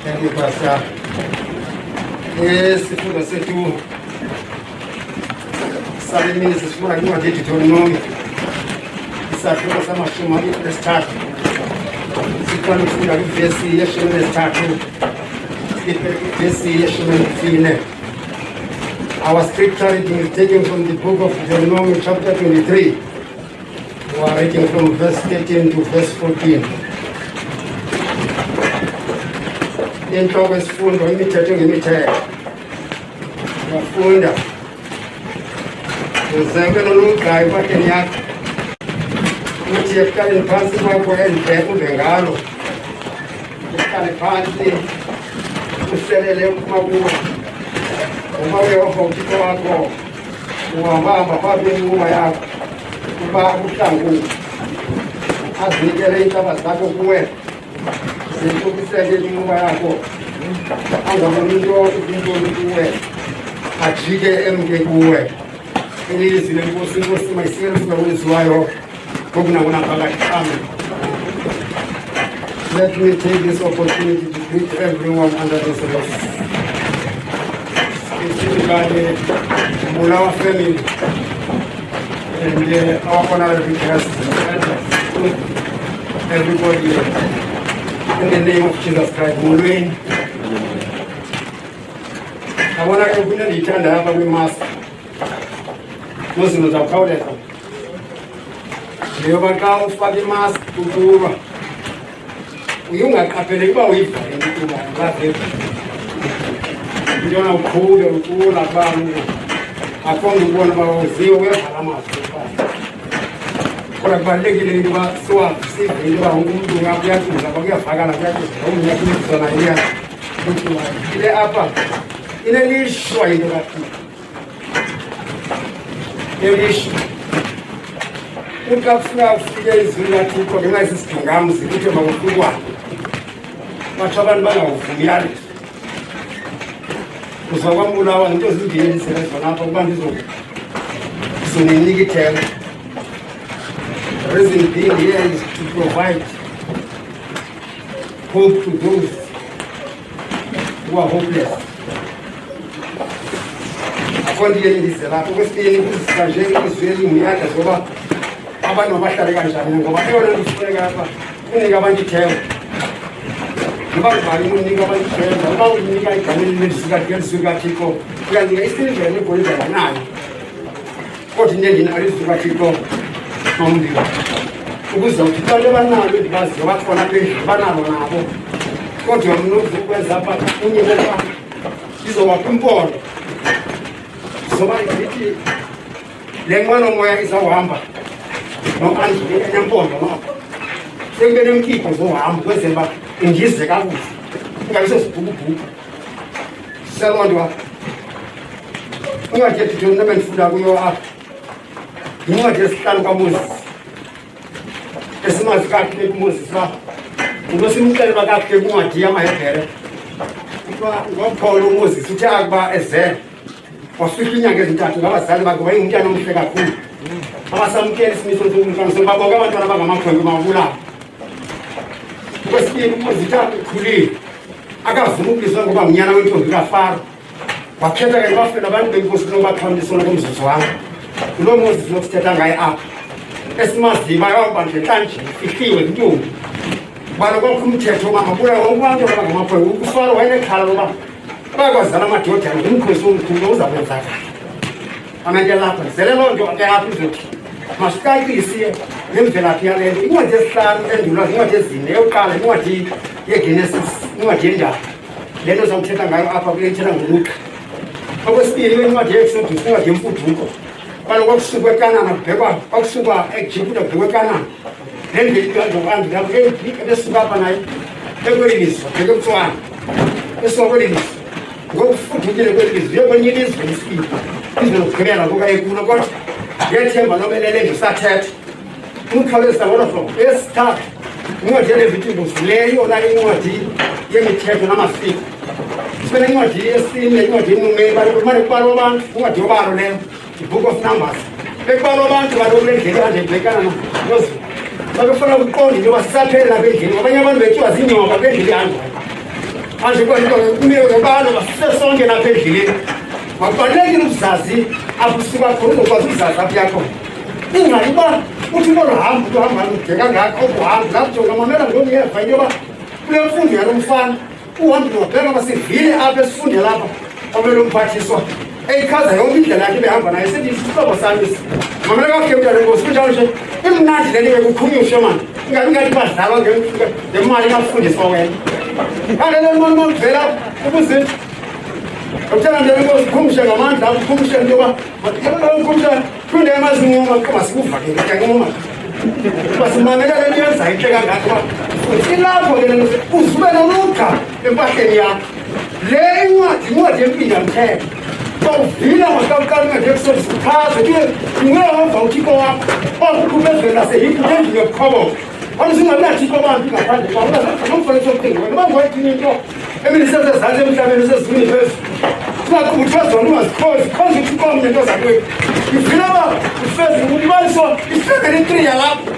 Thank you, Pastor. Yes, sifundo sethu salemini sifuna incwadi Deuteronomy isahluko samashumi nesithathu siqala ukufunda ivesi yeshumi nesithathu ivesi yeshumi nesine. Our scripture reading is taken from the book of Deuteronomy chapter 23. We are reading from verse 13 to verse 14. Inhloko yesifundo imithetho ngemithetho. Uyafunda. Uzenke nolungayo kwakeni yakho. Uthi eqaleni phansi kwakho endleko ube ngalo. Uqale phansi uselele uma kuwo. Uma uyehova uthixo wakho uhambahamba phambi kwenquma yakho uba uhlangu azinikele iintaba zakho kuwe zintlukiseke inquma yakho angaboni into kuwe ajike emke kuwe ilizwi lenkosi inkosi mayisikele usingawenziwayo ngokunangona phakathi phambi. Let me take this opportunity to greet everyone under this roof. Specifically, Mbulawa family and our honorable guests, everybody, in the name of Jesus Christ, Mulwin. I want to open the channel hapa we must. Muslims are proud of them. Leo bakao ufaki mask kutuba. Uyunga kapele kwa wifa ndikuba ngaphe. Ndiona ukula bantu akonde ubona bawoziwe wehalama kodwa kubalulekile into yoba siwazive into yoba umuntu ngakuyacuza bakuyavakala kuyakuyakunyakuyizona iya ile apha inelishwa into kathile elishwa uxa kufuna ufike izwi likathixo ngenxa yesisidingamzi kuthe makuhlukwane batsho abantu bangawuvumiyali uzokwambulawa into ezimbini ezisezona apha ukuba ndizoninika ithemba. The reason being here is to provide hope to those who are hopeless. Akho ndiye ndize lapho. Okwesibini kuzisa nje izwi elimnyaka zoba abantu bahlale kanjani ngoba eyona nto ifuneka apha kunika abantu ithemba. Ngoba ngibani unika abantu ithemba uba unika igama elizwi likathixo uyanika isilivere negolide nganayo kodwa into endinalo izwi likathixo nomlilo ukuze uthi abantu abanalo endibaziyo bakhona apha endlini banalo nabo kodwa mna ukwenza apha kunye koba izowapha impondo zoba ndithi le nqwelomoya izawuhamba no-Andile enempondo noko sekube nemkhipho zohamba kwenzela uba indize kakuhle ingabi sezibhukubhuku. Selonto apha incwadi yeDeuteronomy endifunda kuyo apha yincwadi yesihlanu kaMoses esimazi kakuhle kuMoses uba into simxelela kakuhle kwincwadi yamaHebhere ngopholo uMoses uthe akuba ezele wafihla iinyanga ezintathu ngabazali bakhe wayengumntana omhle kakhulu abasamkela isimiso sokumntwana babonke abantwana abangamakhwenkwe bawabulawa. Okwesibini uMoses uthe ukhulile akavuma ukuliswa ngoba ngunyana wentombi kaFaro wakhetha ke bafela abantu benkosi nobaxhamlisona komzuzu wami lo Moses lokusithetha ngaye apha esimaziyo bayawubandle nhlanje ifihliwe intombi balo konke umthetho mama kuya wonke abantu abangamakhwenkwe uFaro wayenekhala loba bayakwazala amadoda ngumkhosi omkhulu uzakwenzakala amanye lapha zele loo nto ke apha izothi masicacise ngemvelaphi yale nto. Incwadi yesihlanu endulwazi incwadi ezine eyokuqala incwadi yeGenesis incwadi yendalo le nto zawuthetha ngayo apha kule ithetha ngoluka. Okwesibini incwadi yeExodus incwadi yemfuduko kaloku kwakusukwa ekanana kubhekwa kwakusukwa eGibhithe kubhekwa ekanana le ndikandokandila ebesuka apha naye ekweli lizwe bheke ebutswana esuka kweli lizwe ngokufudukile kweli lizwe uyekwenye ilizwe lesibili izwe lokugqibela kukayekulo kodwa ngethemba nobelele ndisathetha umkhawulezisa ngolo hlobo. Esithathu incwadi yeLeviticus le yona incwadi yemithetho namasiko. Sibe nencwadi yesine incwadi yeNumeri balumane kubalo abantu incwadi yobalo leyo the book of Numbers bekubalo abantu balokule ndlela kanje bhekana noZulu bakufuna ukuqonda into basisaphela lapha endlini abanye abantu bethiwa zinyoka apha endlini yangu manje kumele abantu basise sonke lapha endlini makubalulekile ukuzazi apho usuka khona uzokwazi ukuzazi apho yakho ingxaki uba uthi koluhambo luhamba ludeka ngakho okuhambo lapho jonga mamela ngomyeva into yoba kule mfundo yalo mfana uhambo lobheka basivile apha esifunde lapha omele umphathiswa eyichaza yonke indlela yakhe behamba naye sithi isihlobo sami mamela kakhewutane nkosi kunjalo nje imnandi le nto bekukhumyushe mani ingathi badlalwa ngemali kafundiswa wena kanti le mali makuvela ukuzithi Ukutana nje ngo kumusha ngamandla ukumusha njengoba ukumusha kunde emazinyo makoma sikuvake ngiyangoma basimamela le nto yenza inhle kangaka ilapho ke uzube nolukha empahleni yakho le incwadi empilo yamthetho bawuvila makakali nje kusichaze ke ngiyahamba uthixo wakho okubezela seyikho yokhobo Alusingathi kwabantu ngaphandle kwawula nomfundisi oqinile ngoba ngoyithini into emiliseze ezantsi emhlabeni sezizwini phezulu singakubuthazwa ungazikhozi khonza ukuthi komnye into zakwethu ivile ba ufeze ulibaliso ifekele 3 yalapho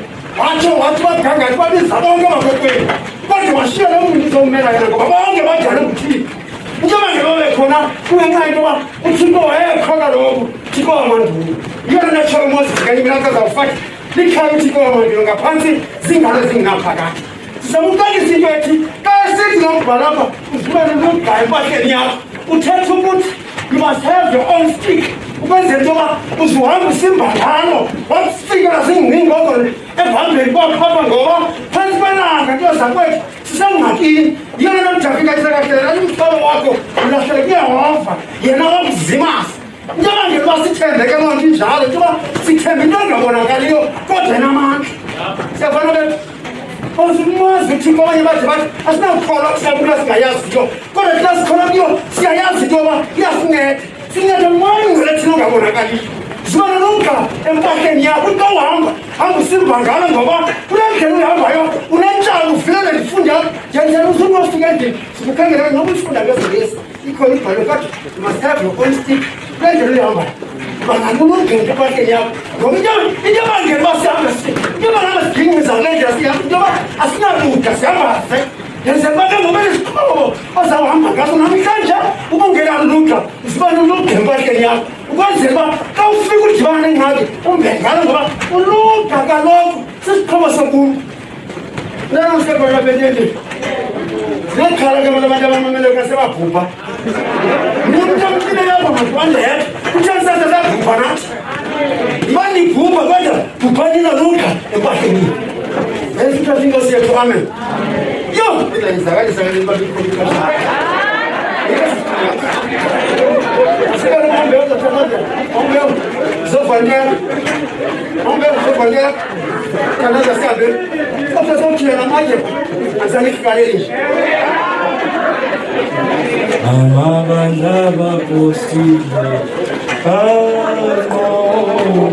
wathi bagangathi babiza bonke abakokwethu kodwa washiya lo muntu uzomela yena ngoba bonke bajale uthixo njengoba ngebabe khona kungenxa into yoba uthixo wayekho kaloku uthixo wamandulo yona natsho uMoses kanye mina kazawufaka likhaya uthixo wamandulo ngaphansi zingalo zingaphakathi sizamukakisa into ethi xa esithi nombhala apha uzibane nomgaya empahleni yakho uthetha ukuthi you must have your own stick ukwenzela into yoba uzuhamba usimbangalo wakufikela zingingoko evambeni kwaphapha ngoba phantsi kwenanga nto zakwethu sisengxakini yona nomjafika isekahlele umhlobo wakho ulahleleke uyawova yena wakuzimasa njengoba ngekuba sithembeke loo nto injalo njengoba sithembe into engabonakaliyo kodwa enamandla siyafana bethu Ozumazi uthixo abanye bathi asinakukholwa kusiyakula singayaziyo kodwa thina sikholwa kuyo siyayazi into yoba iyasinceda sinceda moyingcele thina ongabonakaliyo zibana nomgca empahleni yakho into uhamba hamba usimba ngalo ngoba kule ndlela uyihambayo unentshalo uvilele ndifunde yakho njenzela usukufika endlini sikukhangela noba usifunda ngezingesi ikhona ibhalo kade you must have your own stick kule ndlela uyihambayo bangalulungela empahleni yakho ngoba into ebangela uba sihambe into bangabe sidingiza kule ndlela sihambe into yoba asinaluda sihambaze yenzela uba ke ngobele isikhobo ozawuhamba ngaso namhlanje ubungela luda usibane uluda empahleni yakho ukwenzela uba xa ufika udibana nengxaki umbengalo ngoba uluda kaloku sisixhobo somuntu nanomsebona bentendeni ziyakhala ke abantu abamamele kasebabhubha umuntu amtile lapho masiwandeka kutshanisasa sabhubha nathi ibanibhubha kodwa bhubhanina luda empahleni esithatha inkosi yethu amen yo izayizakalisa kale babikholikha Amabandla bakosile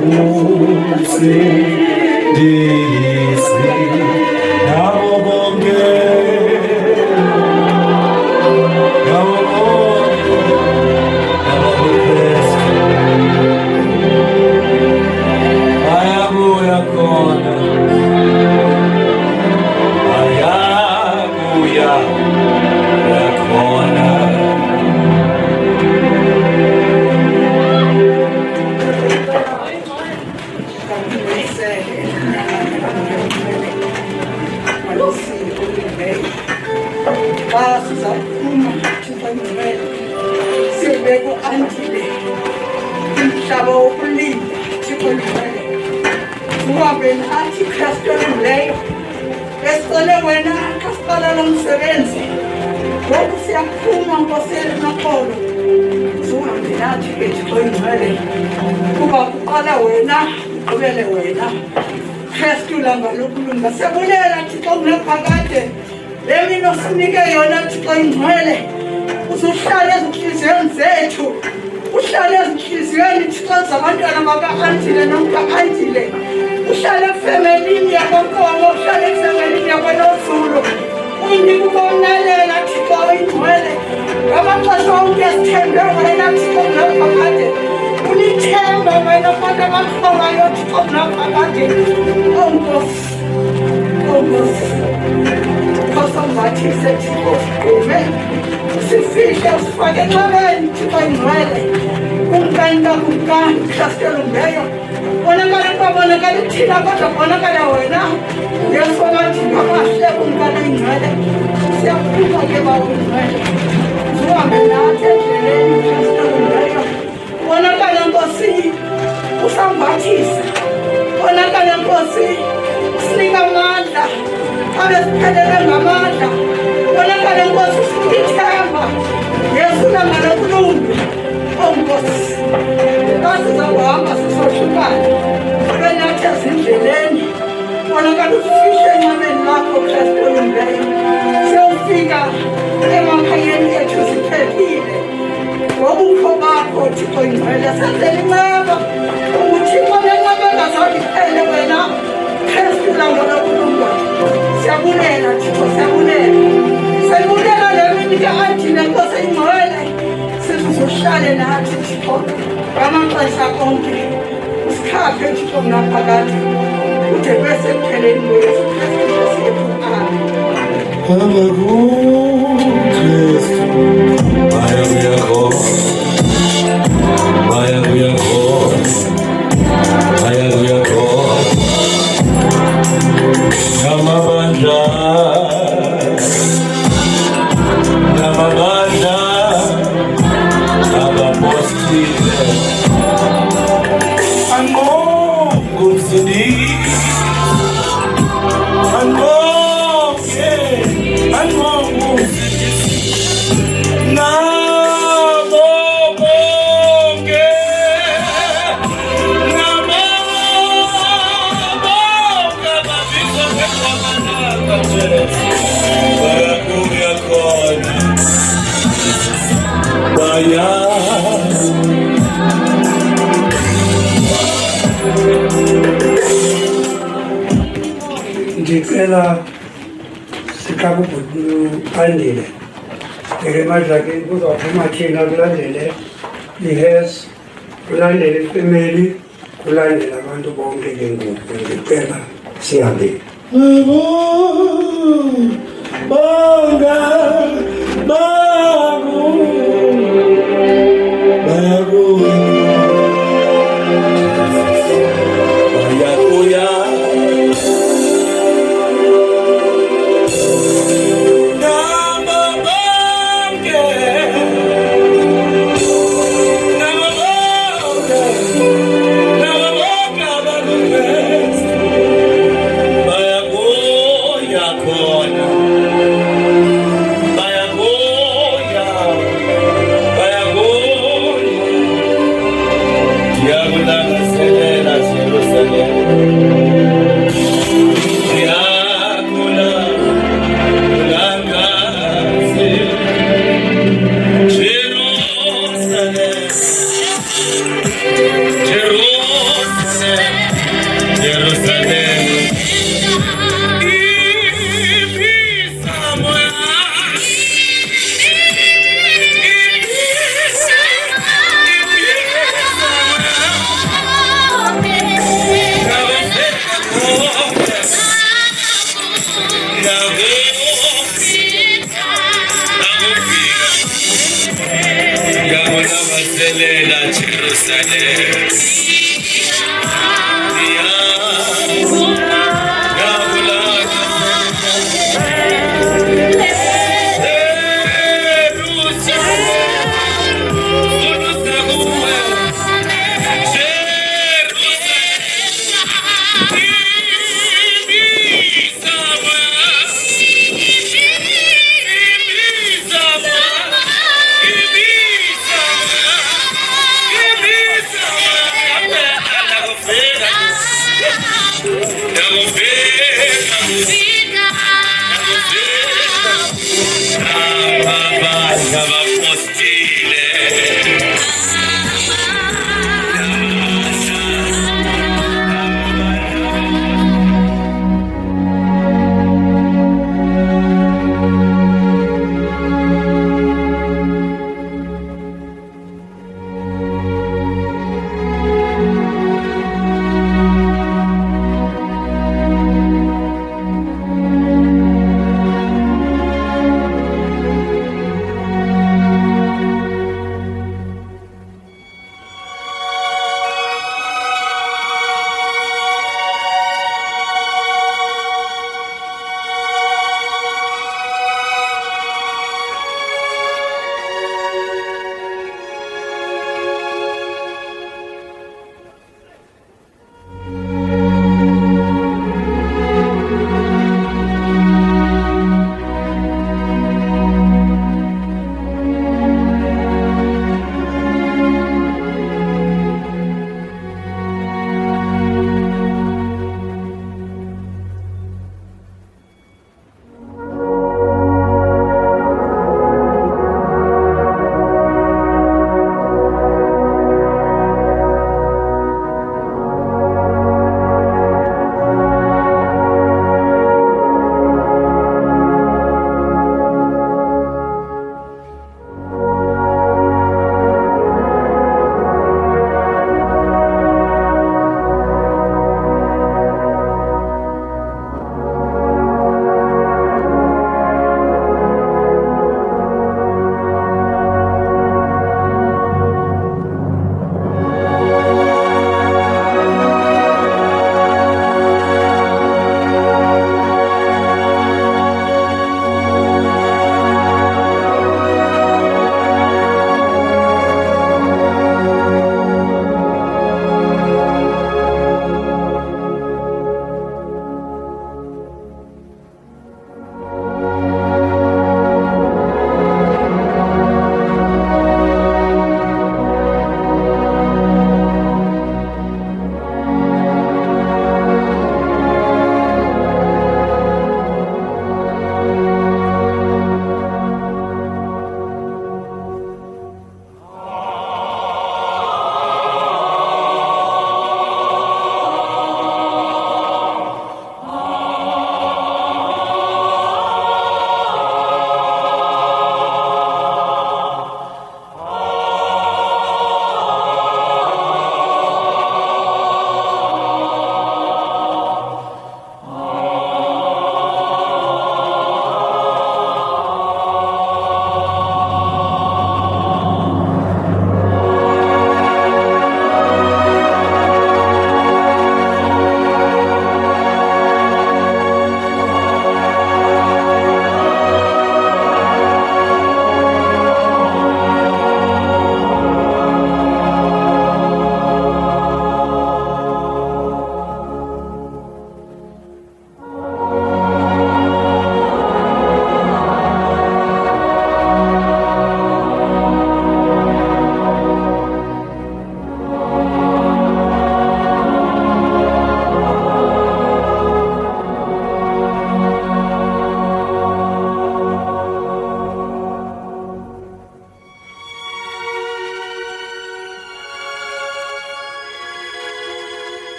alobuse disi nabo bonke Sibeko Andile umhlaba wokulinda thikolele uhambe nathi Kristu leyo esicele wena kasipala lomsebenzi ngoku siyaphuma nkoseli noxolo uhambe nathi ethikoyingcwele kuba kuqala wena ugqibele wena Kristu langa lokulunga siyabulela Thixo kunaphakade le mino sinike yona Thixo ingcwele usuhlala ezinhliziyweni zethu uhlala ezinhliziyweni Thixo zabantwana baka-Andile nomka-Andile uhlala efemelini yakoNkomo uhlala efemelini yakoNozulu uyinika ukonalela Thixo ingcwele ngamaxesha onke sithembe wena Thixo kunaphakade ulithemba wena abantu abakholwayo Thixo kunaphakade onkosi Kosambathise Thixo sigqume sifihle usifake enqabeni Thixo ingcwele kumkanka kumkani Kristolumbeyo bonakala kwabonakala thina kodwa bonakala wena Yesu amathimba amahle kumkani ingcwele siyaphuma ke bawo ingcwele uhambe nathi endleleni Kristolumbeyo bonakala Nkosi usambathise bonakala Nkosi usinika amandla abesiphelele ngamandla bonakala Nkosi usinika ithemba Yesu nangalokulunga Nkosi asizohamba sizohlukana benathi ezindleleni bonakala usifihle enqameni lakho Kristu olungileyo siyofika emakhayeni ethu siphephile ngobukho bakho Thixo ingcwele senzela inceba ukuthi inqaba engazaliphele wena Kristu langalokulunga siyabulela Thixo siyabulela le mini ka-Andile Nkosi ingcwele sizohlale nathi Thixo ngamaxesha konke usikhaphe Thixo ngaphakathi ude besekupheleni kweyesu Kristu Nkosi yethu Ndicela sikabubhuti Andile ngemadlakeni kuzophuma thina kulandele iHES kulandele ifemeli kulandele abantu bonke ke ngoku ndicela sihambe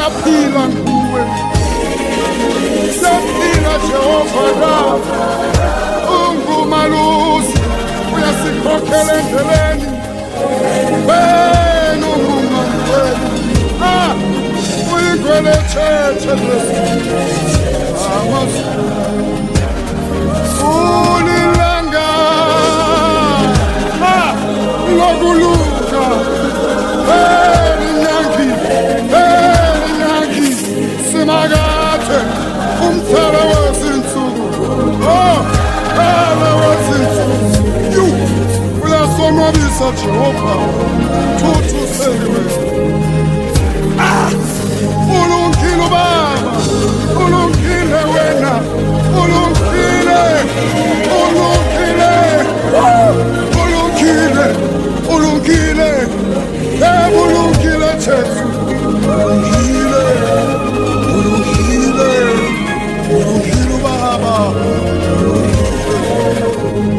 siyaphila nguwe, siyaphila Jehova na ungumalusi uyasikhokhela endleleni wena ungumalusi uyigwele thethe ulilanga lokuluka Nyangi simakathe umthela wezinsuku wezinsuku uyasonwabisa Jehova thuthuseliwe ulungile Baba ulungile wena ulungile ulungile Jesu ulungile Baba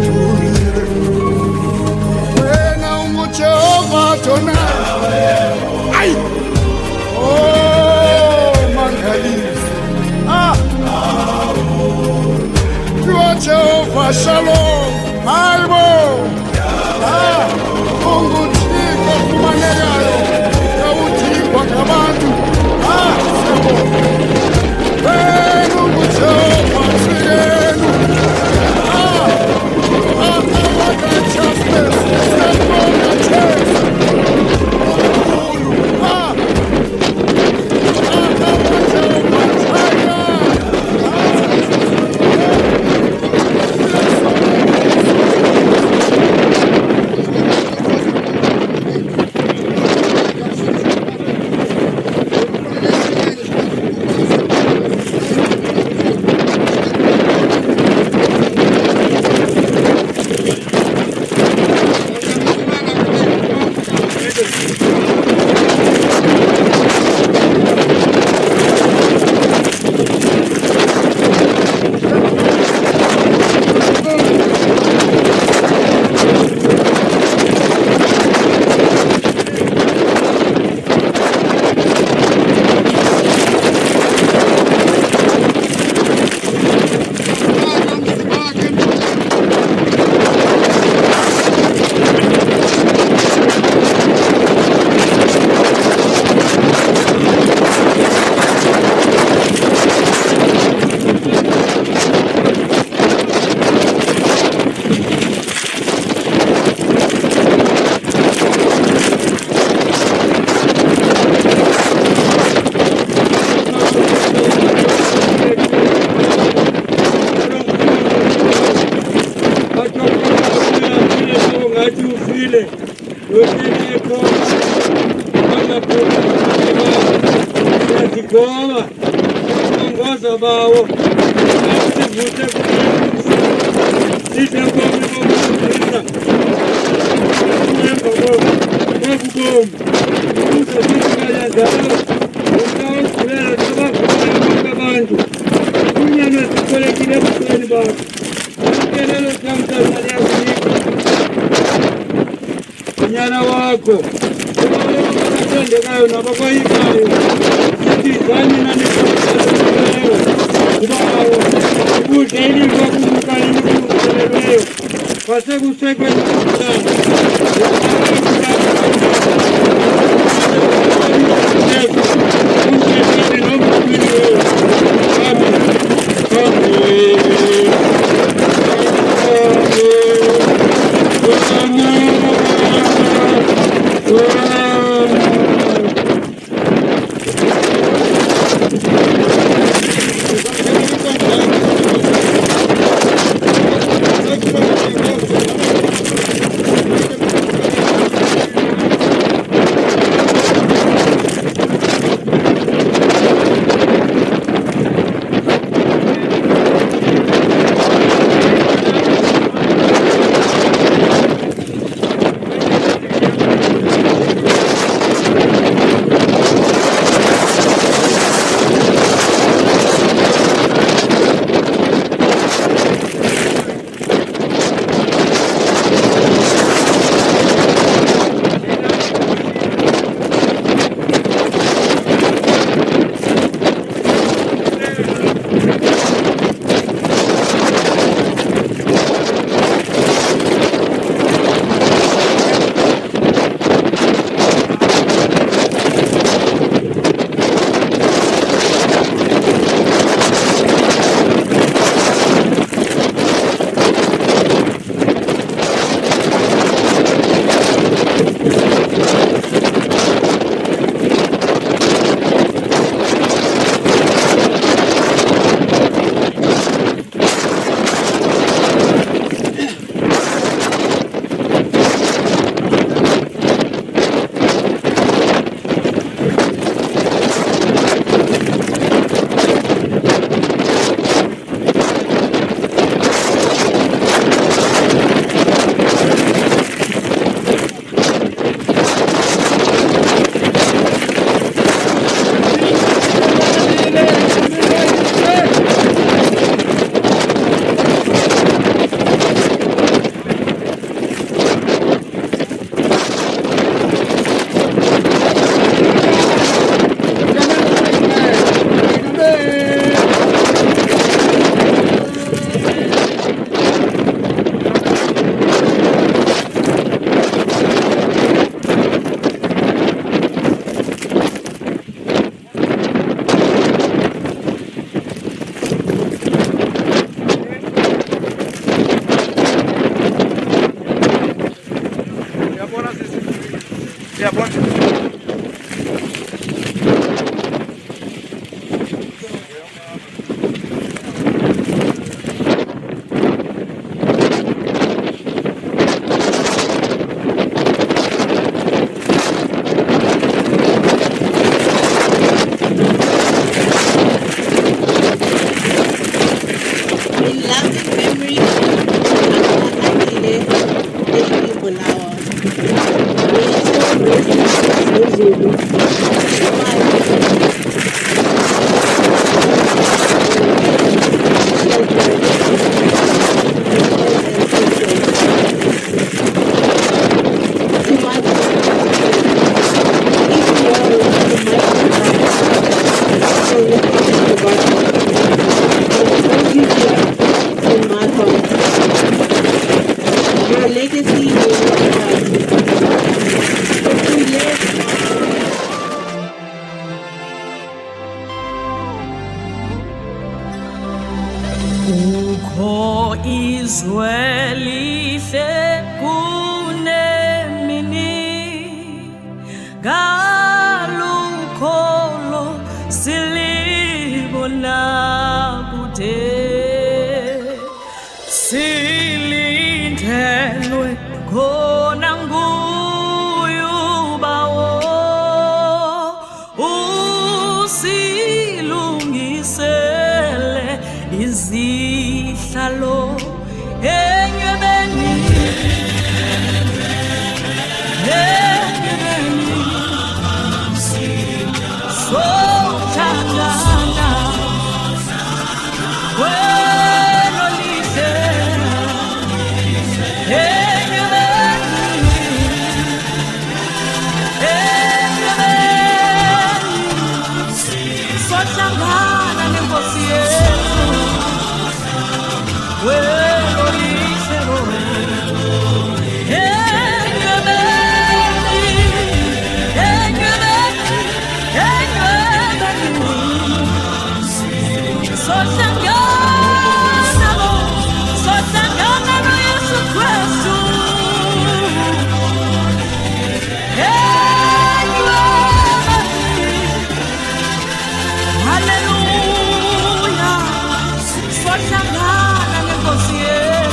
ulungile wena unguJehova Adonai ay oh mangalisi you are Jehovah Shalom Aibo unguThixo kumanekayo kawuthixwa ngabantu sebo wena unguJehova Tshikenu righteousness nyana wako unatendekayo na baba ikayo sikizani na nikuelewe kubawo kushahidi kwa kumukali nikuelewe pase kusekwe phezulu. Your legacy will Ukho izwe lihle kunemini galukholo silibona kude silindelwe khona nguyubawo usilungisele izihlalo enywebeni sothangana welo lihle sothangana nenkosi yethu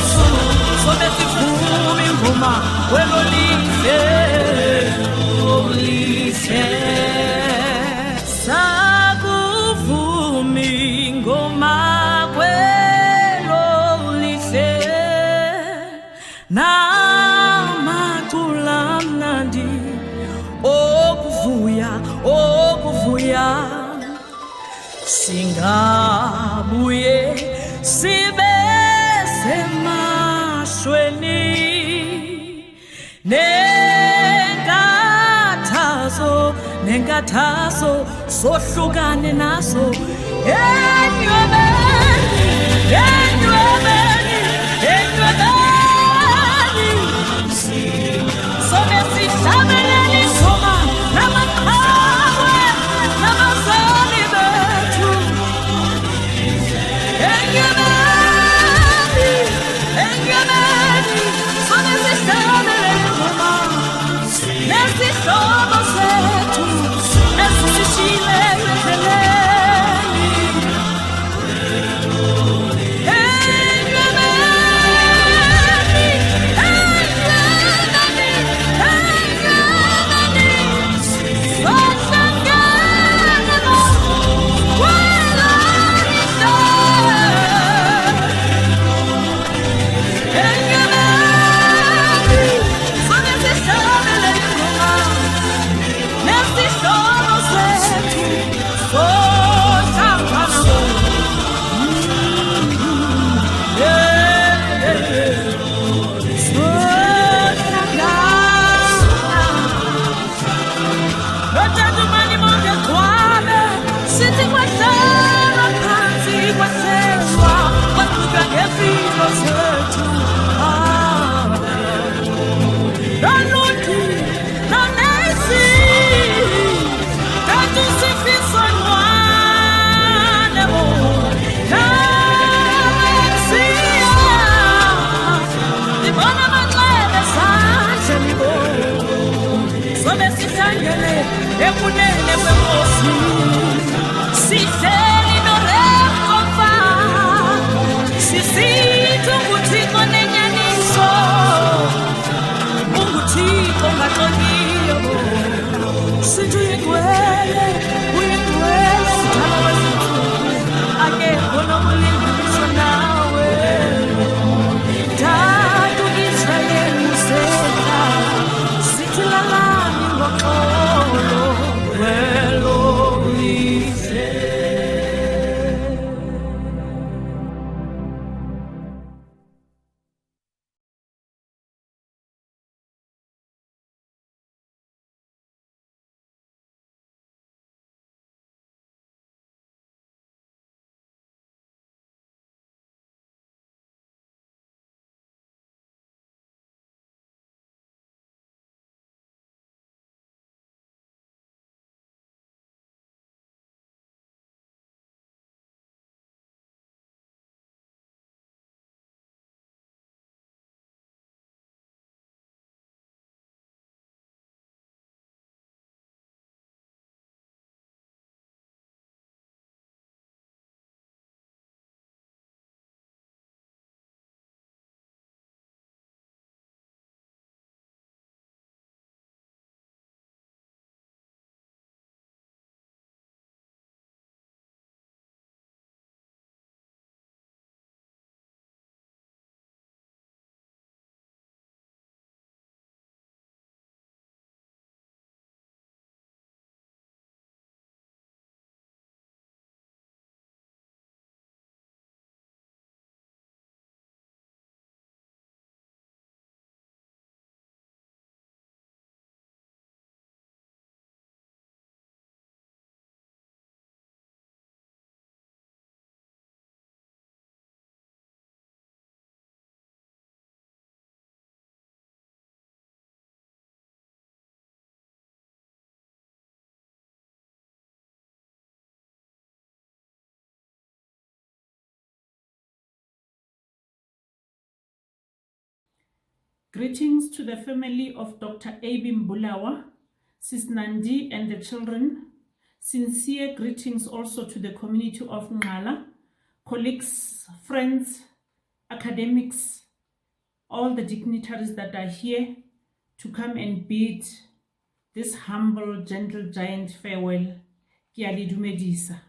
welo lihle sakuvumi ngoma kwelo lihle namacula mnandi okuvuya singabuye sibe semashweni nenkathazo sohlukane naso enywebeni sobe sihlabelele isoma namaqhawe nabazali bethu enywebeni sobe sihlabelele isoma nesihlobo sethu esisishile endleleni ekunene kwenkosi sihleli norekofa sisithi unguthixo nenyaniso unguthixo ngaxoliyo sithi uyigcwele mdala wezintsuku akekho nokulinganiswa nawe Dadu Israyeli usehla sithi lalani ngoxolo Greetings to the family of Dr. Abe Mbulawa, Sis Nandi and the children. Sincere greetings also to the community of Ngala, colleagues, friends, academics, all the dignitaries that are here to come and bid this humble, gentle giant farewell. Ke a le dumedisa.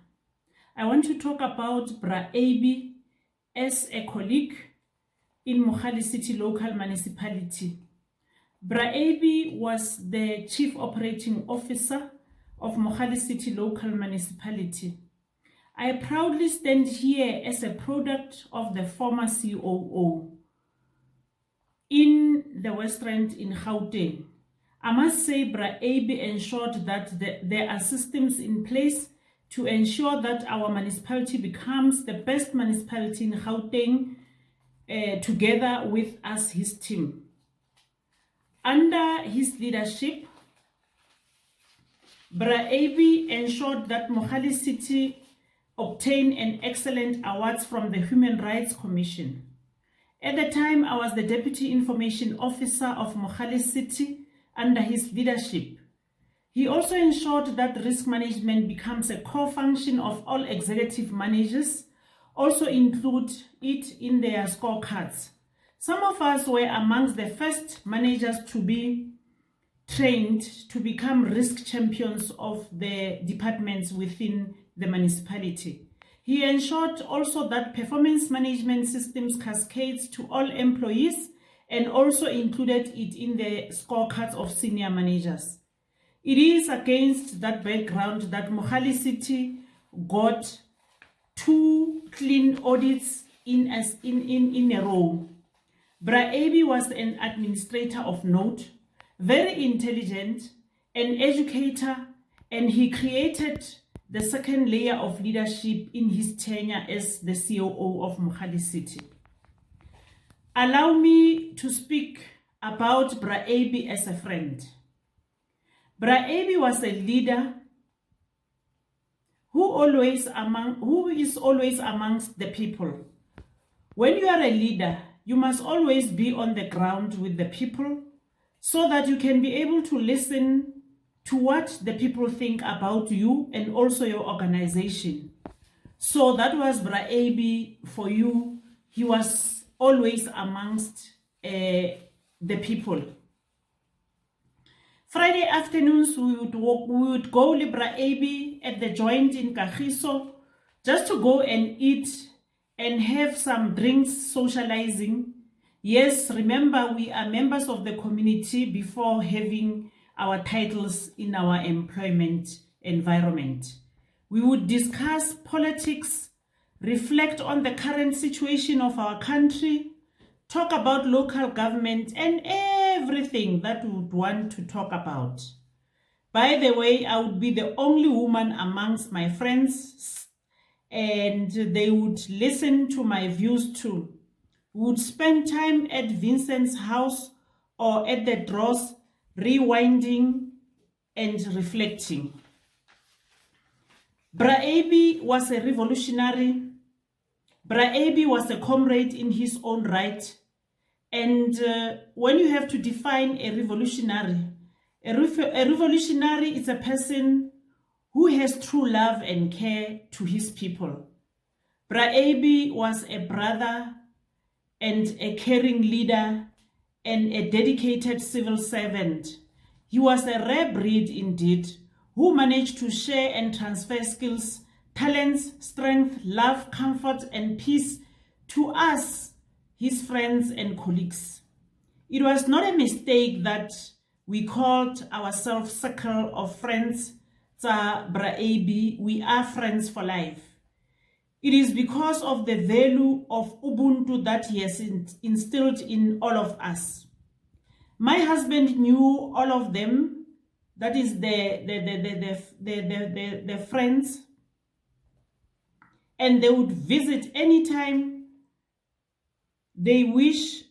I want to talk about Bra Abe as a colleague in Mogale City Local Municipality. Bra Abe was the Chief Operating Officer of Mogale City Local Municipality. I proudly stand here as a product of the former COO in the West Rand in Gauteng. I must say Bra Abe ensured that there are systems in place to ensure that our municipality becomes the best municipality in Gauteng, together with us, his team. Under his leadership, Bra Abe ensured that Mogale City obtained an excellent awards from the Human Rights Commission. At the time, I was the Deputy Information Officer of Mogale City under his leadership. He also ensured that risk management becomes a core function of all executive managers, also include it in their scorecards. Some of us were amongst the first managers to be trained to become risk champions of the departments within the municipality. He ensured also that performance management systems cascades to all employees and also included it in the scorecards of senior managers. It is against that background that Mogale City got 2 clean audits in a row. Bra Abe was an administrator of note, very intelligent, an educator, and he created the second layer of leadership in his tenure as the COO of Mogale City. Allow me to speak about Bra Abe as a friend. Bra Abe was a leader who is always amongst the people. When you are a leader, you must always be on the ground with the people so that you can be able to listen to what the people think about you and also your organization. So that was Bra Abe for you. He was always amongst the people. Friday afternoons, we would go to Bra Abe at the joint in Kagiso just to go and eat and have some drinks, socializing. Yes, remember, we are members of the community before having our titles in our employment environment. We would discuss politics, reflect on the current situation of our country, talk about local government and everything that we would want to talk about. By the way, I would be the only woman amongst my friends and they would listen to my views too. We would spend time at Vincent's house or at the Dross, rewinding and reflecting. Bra Abe was a revolutionary. Bra Abe was a comrade in his own right. And when you have to define a revolutionary is a person who has true love and care to his people. Bra Abe was a brother and a caring leader and a dedicated civil servant. He was a rare breed indeed, who managed to share and transfer skills, talents, strength, love, comfort, and peace to us, his friends and colleagues. It was not a mistake that we called ourselves Circle of Friends, Tsa Bra Abe. We are friends for life. It is because of the value of Ubuntu that he has instilled in all of us. My husband knew all of them, that is the friends, and they would visit anytime they wish,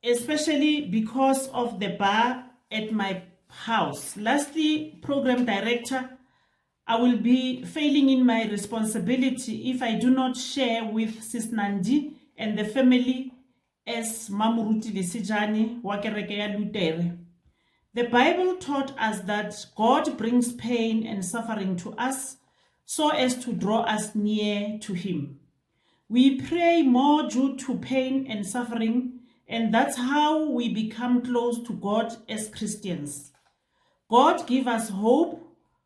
especially because of the bar at my house. Lastly, program director, I will be failing in my responsibility if I do not share with Sis Nandi and the family as Mamuruti Lisijani wa kereke ya Lutere. The Bible taught us that God brings pain and suffering to us so as to draw us near to Him. We pray more due to pain and suffering, and that's how we become close to God as Christians. God give us hope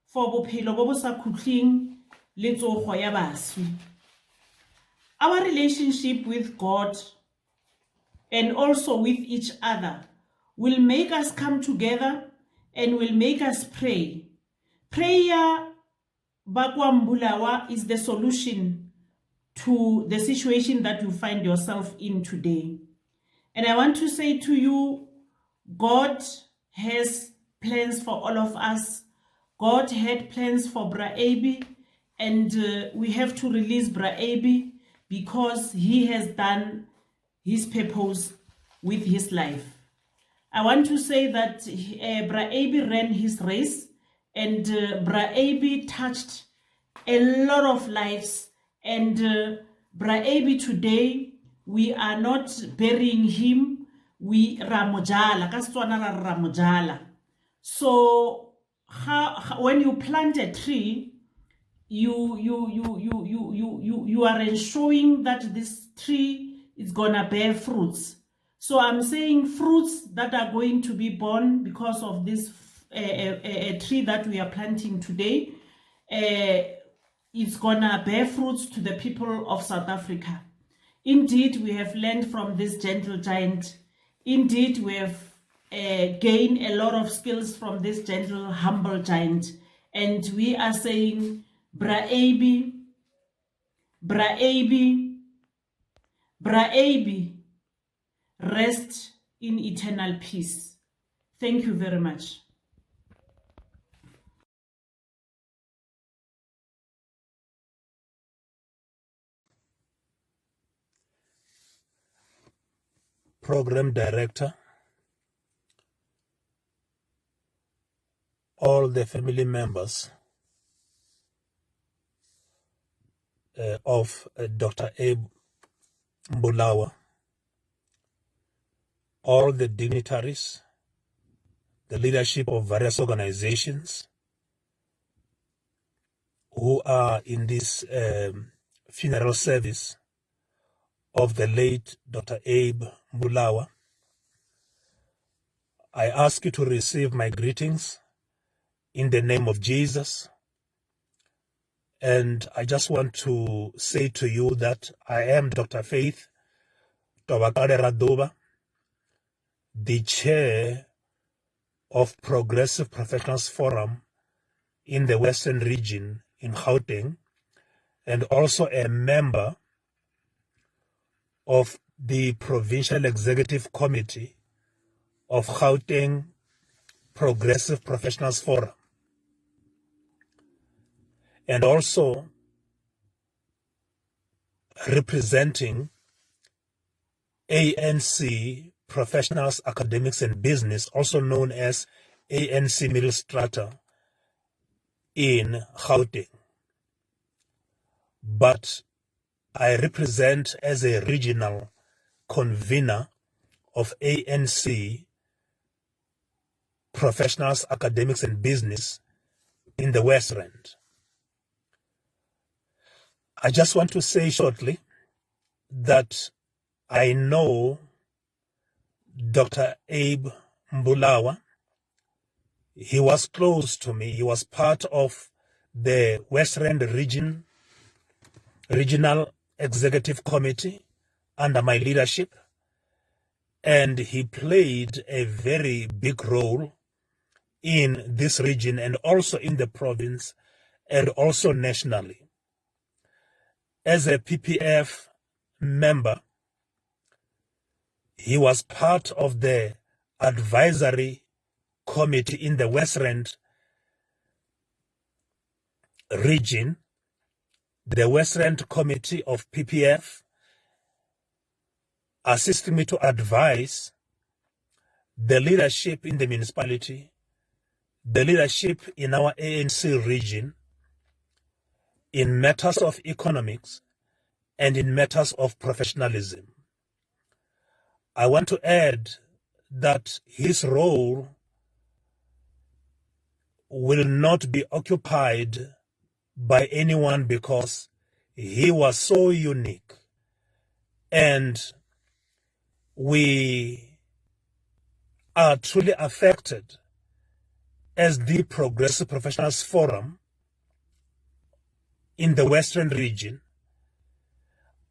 for bophelo bo bo sa khutling le tsogo ya baswi. Our relationship with God and also with each other will make us come together and will make us pray. Prayer, Bakwa Mbulawa, is the solution to the situation that you find yourself in today. And I want to say to you, God has plans for all of us. God had plans for Bra Abe, and we have to release Bra Abe because he has done his purpose with his life. I want to say that Bra Abe ran his race, and Bra Abe touched a lot of lives, and Bra Abe today, we are not burying him, we ramojala, kastswana ramojala. So when you plant a tree, you are ensuring that this tree is gonna bear fruits. So I'm saying fruits that are going to be born because of this a tree that we are planting today. It's gonna bear fruits to the people of South Africa. Indeed, we have learned from this gentle giant. Indeed, we have gained a lot of skills from this gentle, humble giant. And we are saying, Bra Abe, Bra Abe, Bra Abe, rest in eternal peace. Thank you very much. Program Director, all the family members of Dr. Abe Mbulawa, all the dignitaries, the leadership of various organizations who are in this funeral service of the late Dr. Abe Mbulawa. I ask you to receive my greetings in the name of Jesus. And I just want to say to you that I am Dr. Faith Tobakare Radoba, the chair of Progressive Professionals Forum in the Western region in Gauteng, and also a member of the Provincial Executive Committee of Gauteng Progressive Professionals Forum, and also representing ANC Professionals, Academics and Business, also known as ANC Middle Strata in Gauteng. But I represent as a regional convener of ANC Professionals, Academics and Business in the West Rand. I just want to say shortly that I know Dr. Abe Mbulawa. He was close to me. He was part of the West Rand Regional Executive Committee under my leadership, and he played a very big role in this region and also in the province and also nationally. As a PPF member, he was part of the advisory committee in the West Rand region, the West Rand Committee of PPF, assisting me to advise the leadership in the municipality, the leadership in our ANC region, in matters of economics and in matters of professionalism. I want to add that his role will not be occupied by anyone because he was so unique. And we are truly affected as the Progressive Professionals Forum in the Western region.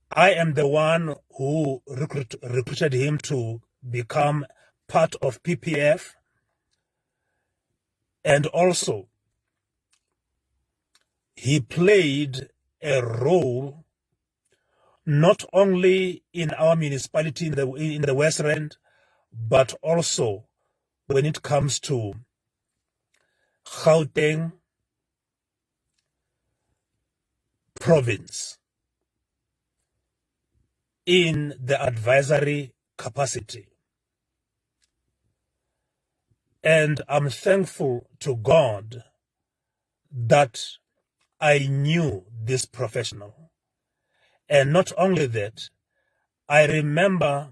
I am the one who recruited him to become part of PPF, and also he played a role not only in our municipality in the West End, but also when it comes to Gauteng province in the advisory capacity. And I'm thankful to God that I knew this professional. And not only that, I remember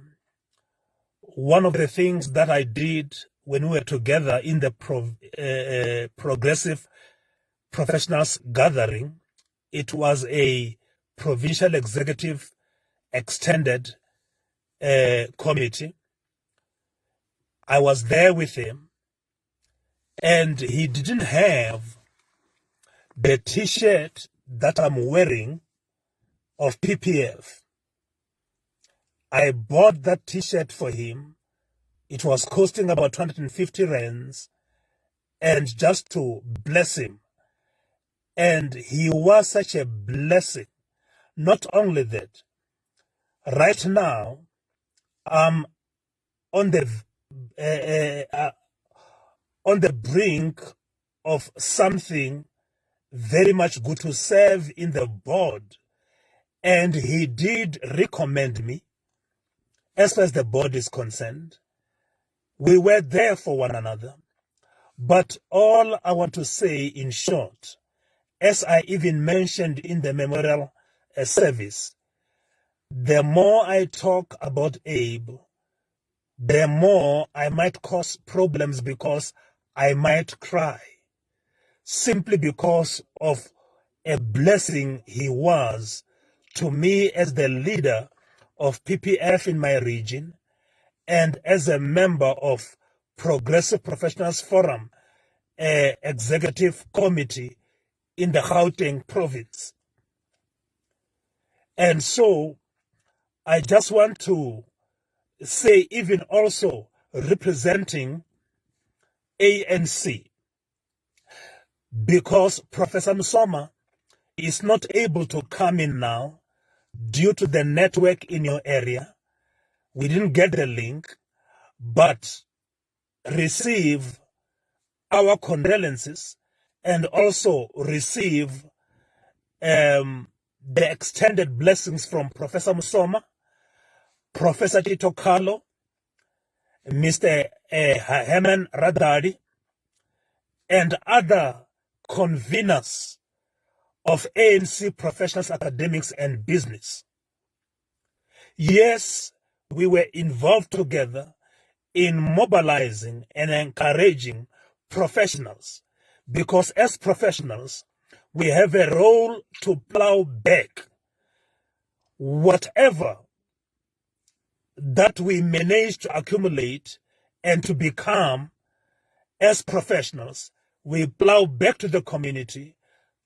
one of the things that I did when we were together in the Progressive Professionals Gathering. It was a provincial executive extended committee. I was there with him, and he didn't have the t-shirt that I'm wearing of PPF. I bought that t-shirt for him. It was costing about 250 rands, and just to bless him. And he was such a blessing. Not only that, right now, I'm on the brink of something very much good to serve in the board. And he did recommend me as far as the board is concerned. We were there for one another. But all I want to say in short, as I even mentioned in the memorial service, the more I talk about Abe, the more I might cause problems because I might cry, simply because of a blessing he was to me as the leader of PPF in my region and as a member of Progressive Professionals Forum, executive committee in the Gauteng province. And so I just want to say, even also representing ANC, because Professor Msoma is not able to come in now due to the network in your area. We didn't get the link, but receive our condolences and also receive the extended blessings from Professor Msoma, Professor Tito Carlo, Mr. Herman Radadi, and other conveners of ANC professionals, academics, and business. Yes, we were involved together in mobilizing and encouraging professionals, because as professionals, we have a role to plow back whatever that we manage to accumulate and to become as professionals. We plow back to the community,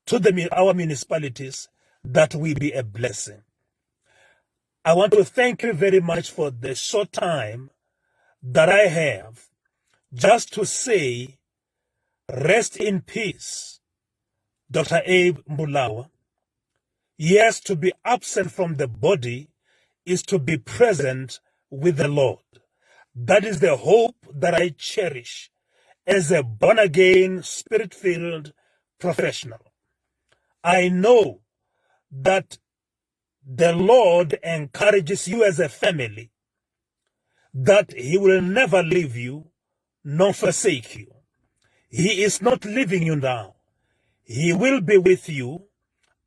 to our municipalities, that we be a blessing. I want to thank you very much for the short time that I have just to say, rest in peace, Dr. Abe Mbulawa. Yes, to be absent from the body is to be present with the Lord. That is the hope that I cherish as a born-again, spirit-filled professional. I know that the Lord encourages you as a family, that He will never leave you nor forsake you. He is not leaving you now. He will be with you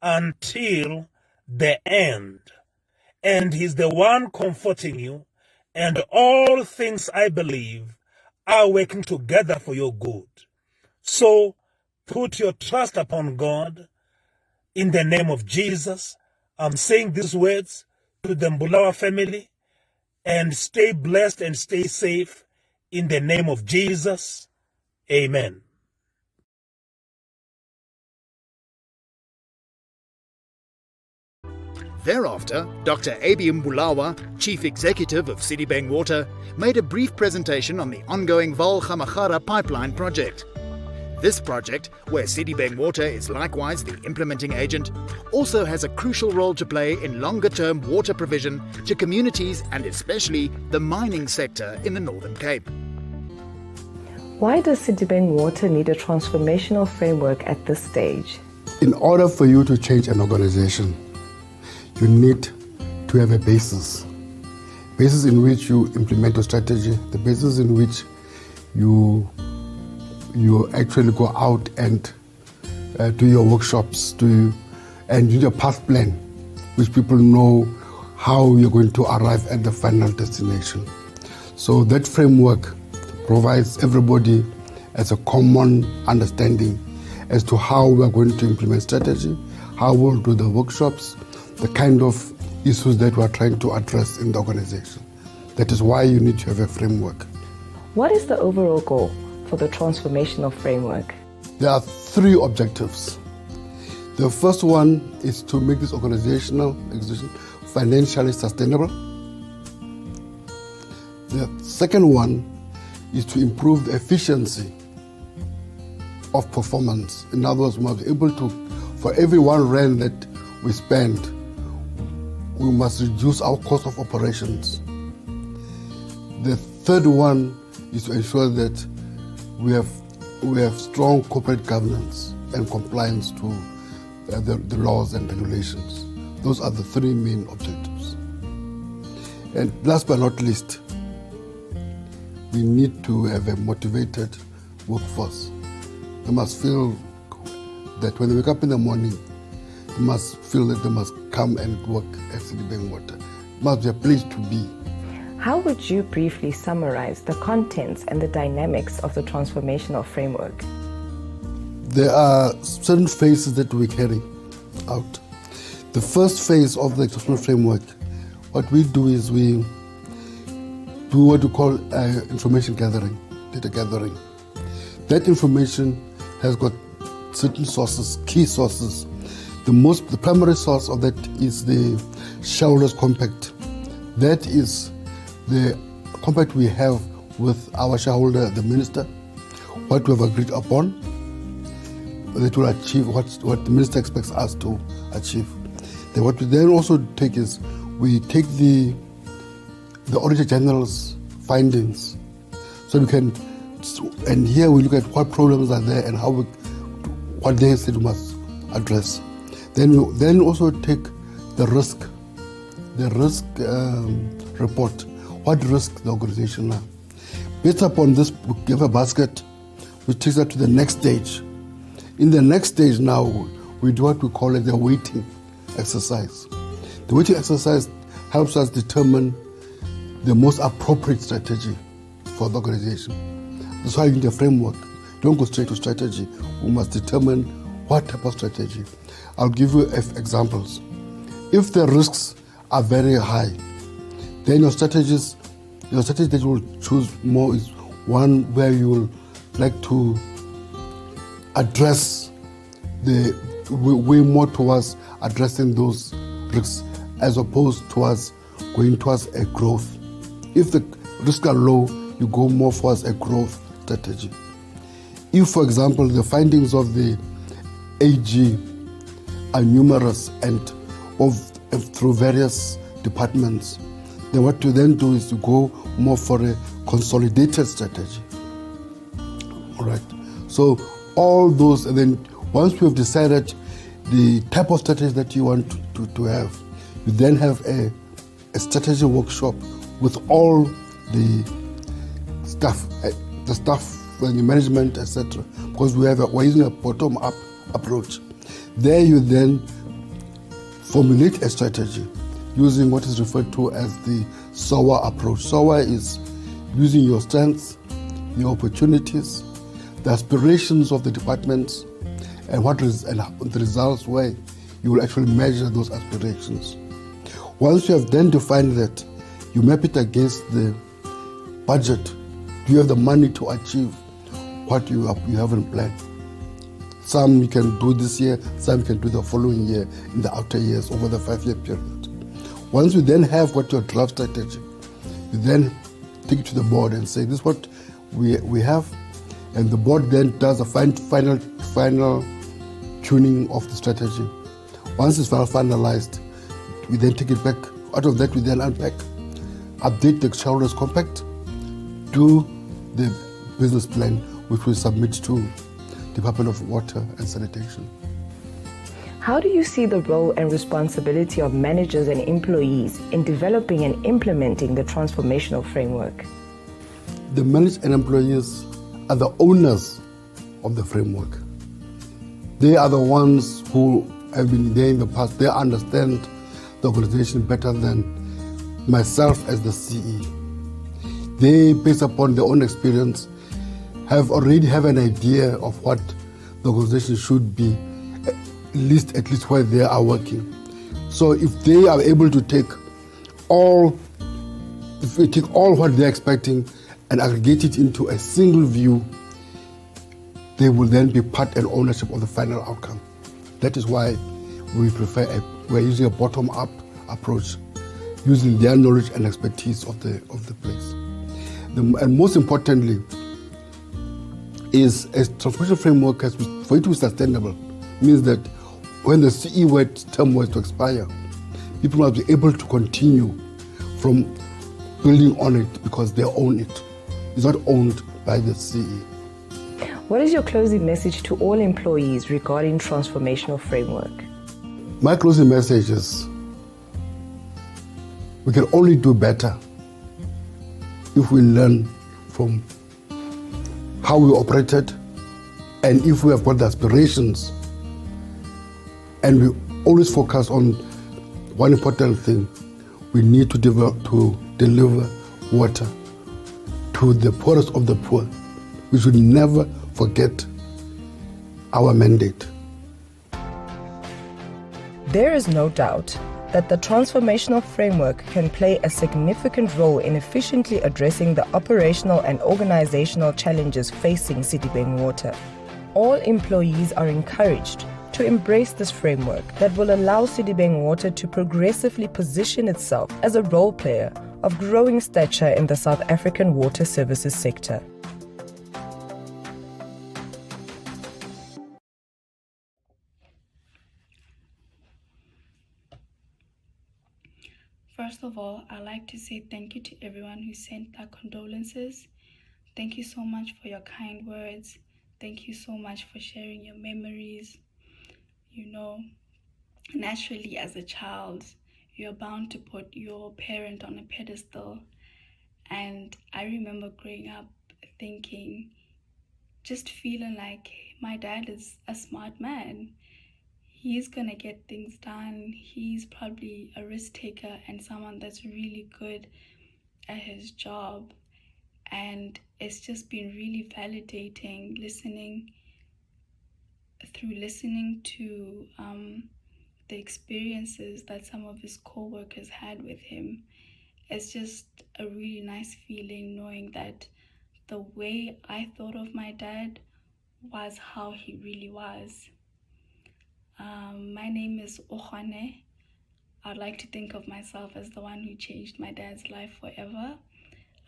until the end. And He's the one comforting you And all things, I believe, are working together for your good. So put your trust upon God in the name of Jesus. I'm saying these words to the Mbulawa family, and stay blessed and stay safe in the name of Jesus. Amen. Thereafter, Dr. Abe Mbulawa, Chief Executive of Citibank Water, made a brief presentation on the ongoing Vaal Gamagara pipeline project. This project, where Citibank Water is likewise the implementing agent, also has a crucial role to play in longer-term water provision to communities and especially the mining sector in the Northern Cape. Why does Citibank Water need a transformational framework at this stage? In order for you to change an organization, you need to have a basis in which you implement a strategy, the basis in which you actually go out and do your workshops, and do your path plan, which people know how you're going to arrive at the final destination. So that framework provides everybody as a common understanding as to how we're going to implement strategy, how we'll do the workshops, the kind of issues that we're trying to address in the organization. That is why you need to have a framework. What is the overall goal for the transformational framework? There are three objectives. The first one is to make this organizational financially sustainable. The second one is to improve the efficiency of performance. In other words, we must be able to, for every 1 rand that we spend, we must reduce our cost of operations. The third one is to ensure that we have strong corporate governance and compliance to the laws and regulations. Those are the three main objectives. And last but not least, we need to have a motivated workforce. They must feel that when they wake up in the morning, they must feel that they must come and work at Citibank Water. It must be a place to be. How would you briefly summarize the contents and the dynamics of the transformational framework? There are certain phases that we carry out. The first phase of the transformational framework, what we do is we do what we call information gathering, data gathering. That information has got certain sources, key sources. The primary source of that is the shareholders' compact. That is the compact we have with our shareholder, the minister, what we have agreed upon, that will achieve what the minister expects us to achieve. Then what we then also take is we take the Auditor General's findings, so we can, and here we look at what problems are there and what they said we must address. Then also take the risk report. What risk the organization are. Based upon this, we give a basket which takes us to the next stage. In the next stage now, we do what we call the weighting exercise. The weighting exercise helps us determine the most appropriate strategy for the organization. That's why you need a framework. Don't go straight to strategy. We must determine what type of strategy. I'll give you examples. If the risks are very high, then your strategy that you will choose more is one where you will like to address way more towards addressing those risks as opposed towards going towards a growth. If the risks are low, you go more towards a growth strategy. If, for example, the findings of the AG are numerous and through various departments, then what you then do is you go more for a consolidated strategy. All right. So all those, and then once we have decided the type of strategy that you want to have, you then have a strategy workshop with all the staff, and the management, etc. Because we're using a bottom-up approach. There you then formulate a strategy using what is referred to as the SOA approach. SOA is using your strengths, your opportunities, the aspirations of the departments, and the results where you will actually measure those aspirations. Once you have then defined that, you map it against the budget. Do you have the money to achieve what you have in plan? Some you can do this year, some you can do the following year, in the outer years, over the 5-year period. Once you then have what your draft strategy, you then take it to the board and say, this is what we have, and the board then does a final tuning of the strategy. Once it's finalized, we then take it back. Out of that, we then unpack, update the shareholders' compact, do the business plan, which we submit to Department of Water and Sanitation. How do you see the role and responsibility of managers and employees in developing and implementing the transformational framework? The managers and employees are the owners of the framework. They are the ones who have been there in the past. They understand the organization better than myself as the CE. They, based upon their own experience, already have an idea of what the organization should be, at least where they are working. So if they are able to take all what they're expecting and aggregate it into a single view, they will then be part and ownership of the final outcome. That is why we're using a bottom-up approach, using their knowledge and expertise of the place. And most importantly, is a transformation framework for it to be sustainable, means that when the CE term was to expire, people must be able to continue from building on it because they own it. It's not owned by the CE. What is your closing message to all employees regarding transformational framework? My closing message is, we can only do better if we learn from how we operated, and if we have got the aspirations, and we always focus on one important thing: we need to deliver water to the poorest of the poor. We should never forget our mandate. There is no doubt that the transformational framework can play a significant role in efficiently addressing the operational and organizational challenges facing Citibank Water. All employees are encouraged to embrace this framework that will allow Citibank Water to progressively position itself as a role player of growing stature in the South African water services sector. First of all, I'd like to say thank you to everyone who sent their condolences. Thank you so much for your kind words. Thank you so much for sharing your memories. You know, naturally as a child, you're bound to put your parent on a pedestal. And I remember growing up thinking, just feeling like my dad is a smart man. He's gonna get things done. He's probably a risk taker and someone that's really good at his job. And it's just been really validating listening to the experiences that some of his co-workers had with him. It's just a really nice feeling knowing that the way I thought of my dad was how he really was. My name is Ohane. I'd like to think of myself as the one who changed my dad's life forever.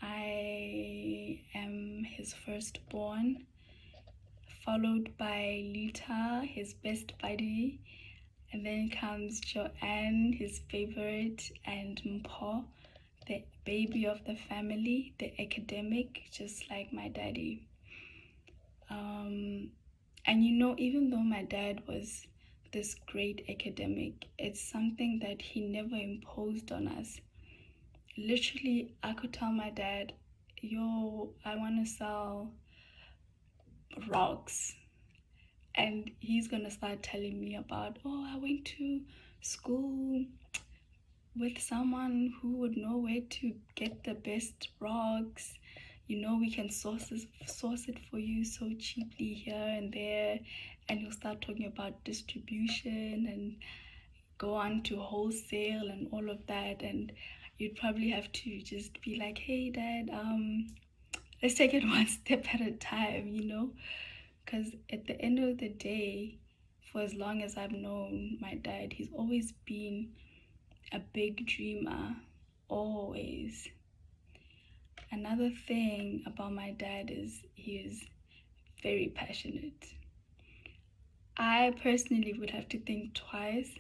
I am his firstborn, followed by Lita, his best buddy, and then comes Joanne, his favorite, and Mpho, the baby of the family, the academic, just like my daddy. And you know, even though my dad was this great academic, it's something that he never imposed on us. Literally, I could tell my dad, yo, I want to sell rocks. And he's going to start telling me about, oh, I went to school with someone who would know where to get the best rocks. We can source it for you so cheaply here and there, and you'll start talking about distribution and go on to wholesale and all of that, and you'd probably have to just be like, hey Dad, let's take it one step at a time, because at the end of the day, for as long as I've known my dad, he's always been a big dreamer, always. Another thing about my dad is he is very passionate. I personally would have to think twice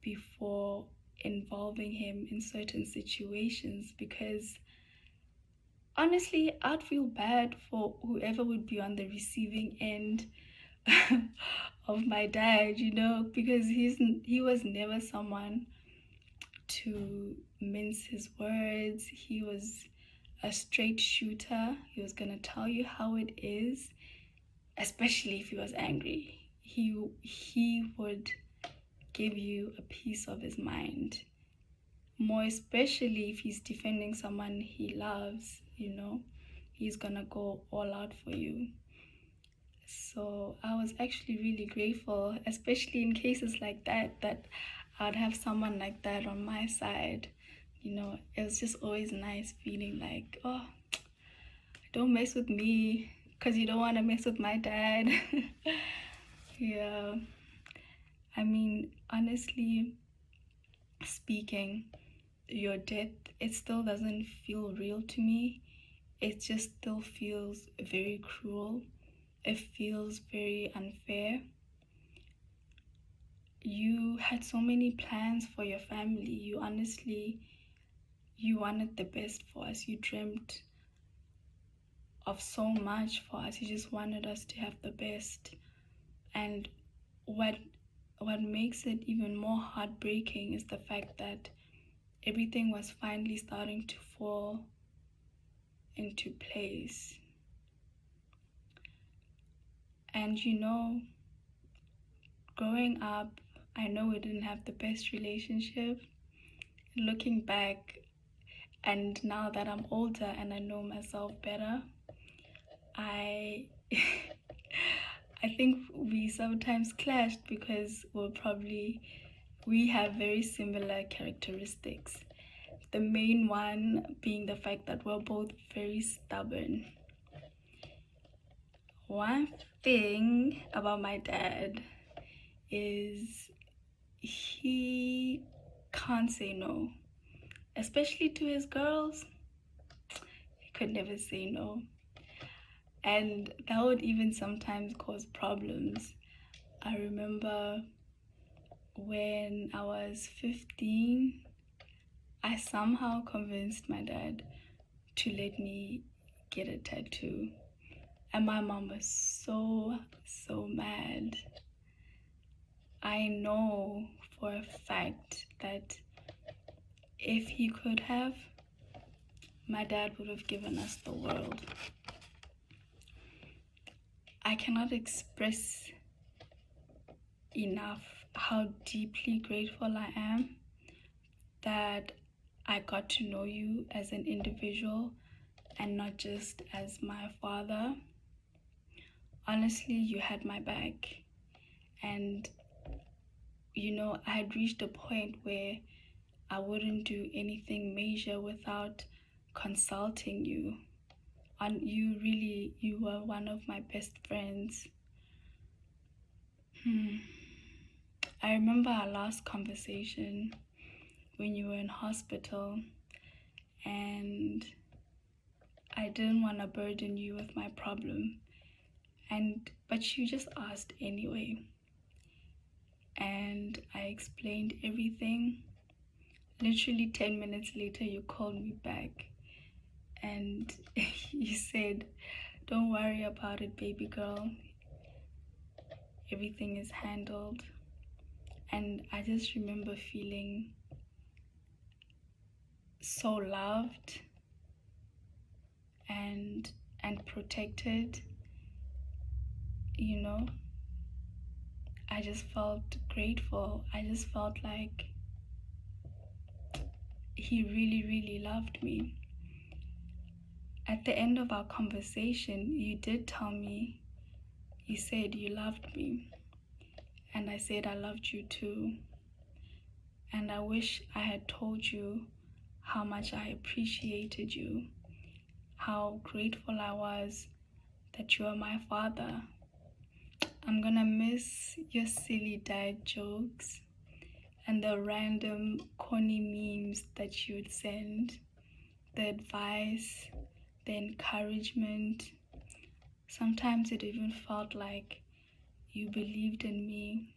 before involving him in certain situations, because honestly, I'd feel bad for whoever would be on the receiving end of my dad, because he was never someone to mince his words. He was a straight shooter. He was gonna tell you how it is, especially if he was angry. He would give you a piece of his mind, more especially if he's defending someone he loves. He's gonna go all out for you. So I was actually really grateful, especially in cases like that I'd have someone like that on my side. It was just always nice feeling like, oh, don't mess with me because you don't want to mess with my dad. Yeah. I mean, honestly speaking, your death, it still doesn't feel real to me. It just still feels very cruel. It feels very unfair. You had so many plans for your family. You wanted the best for us. You dreamt of so much for us. You just wanted us to have the best. And what makes it even more heartbreaking is the fact that everything was finally starting to fall into place. And growing up, I know we didn't have the best relationship. Looking back, and now that I'm older and I know myself better, I think we sometimes clashed because we have very similar characteristics. The main one being the fact that we're both very stubborn. One thing about my dad is he can't say no, especially to his girls. He could never say no, and that would even sometimes cause problems. I remember when I was 15, I somehow convinced my dad to let me get a tattoo, and my mom was so mad. I know for a fact that if he could have, my dad would have given us the world. I cannot express enough how deeply grateful I am that I got to know you as an individual and not just as my father. Honestly, you had my back, and I had reached a point where I wouldn't do anything major without consulting you. And you were one of my best friends. I remember our last conversation when you were in hospital, and I didn't want to burden you with my problem, but you just asked anyway. And I explained everything. Literally 10 minutes later, you called me back and you said, "Don't worry about it, baby girl. Everything is handled." And I just remember feeling so loved and protected. I just felt grateful. I just felt like he really, really loved me. At the end of our conversation, you did tell me, you said you loved me. And I said I loved you too. And I wish I had told you how much I appreciated you, how grateful I was that you are my father. I'm gonna miss your silly dad jokes and the random corny memes that you would send, the advice, the encouragement. Sometimes it even felt like you believed in me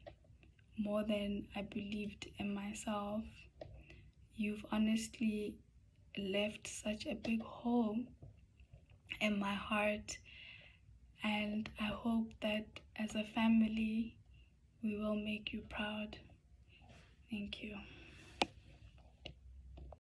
more than I believed in myself. You've honestly left such a big hole in my heart, and I hope that as a family we will make you proud. Thank you.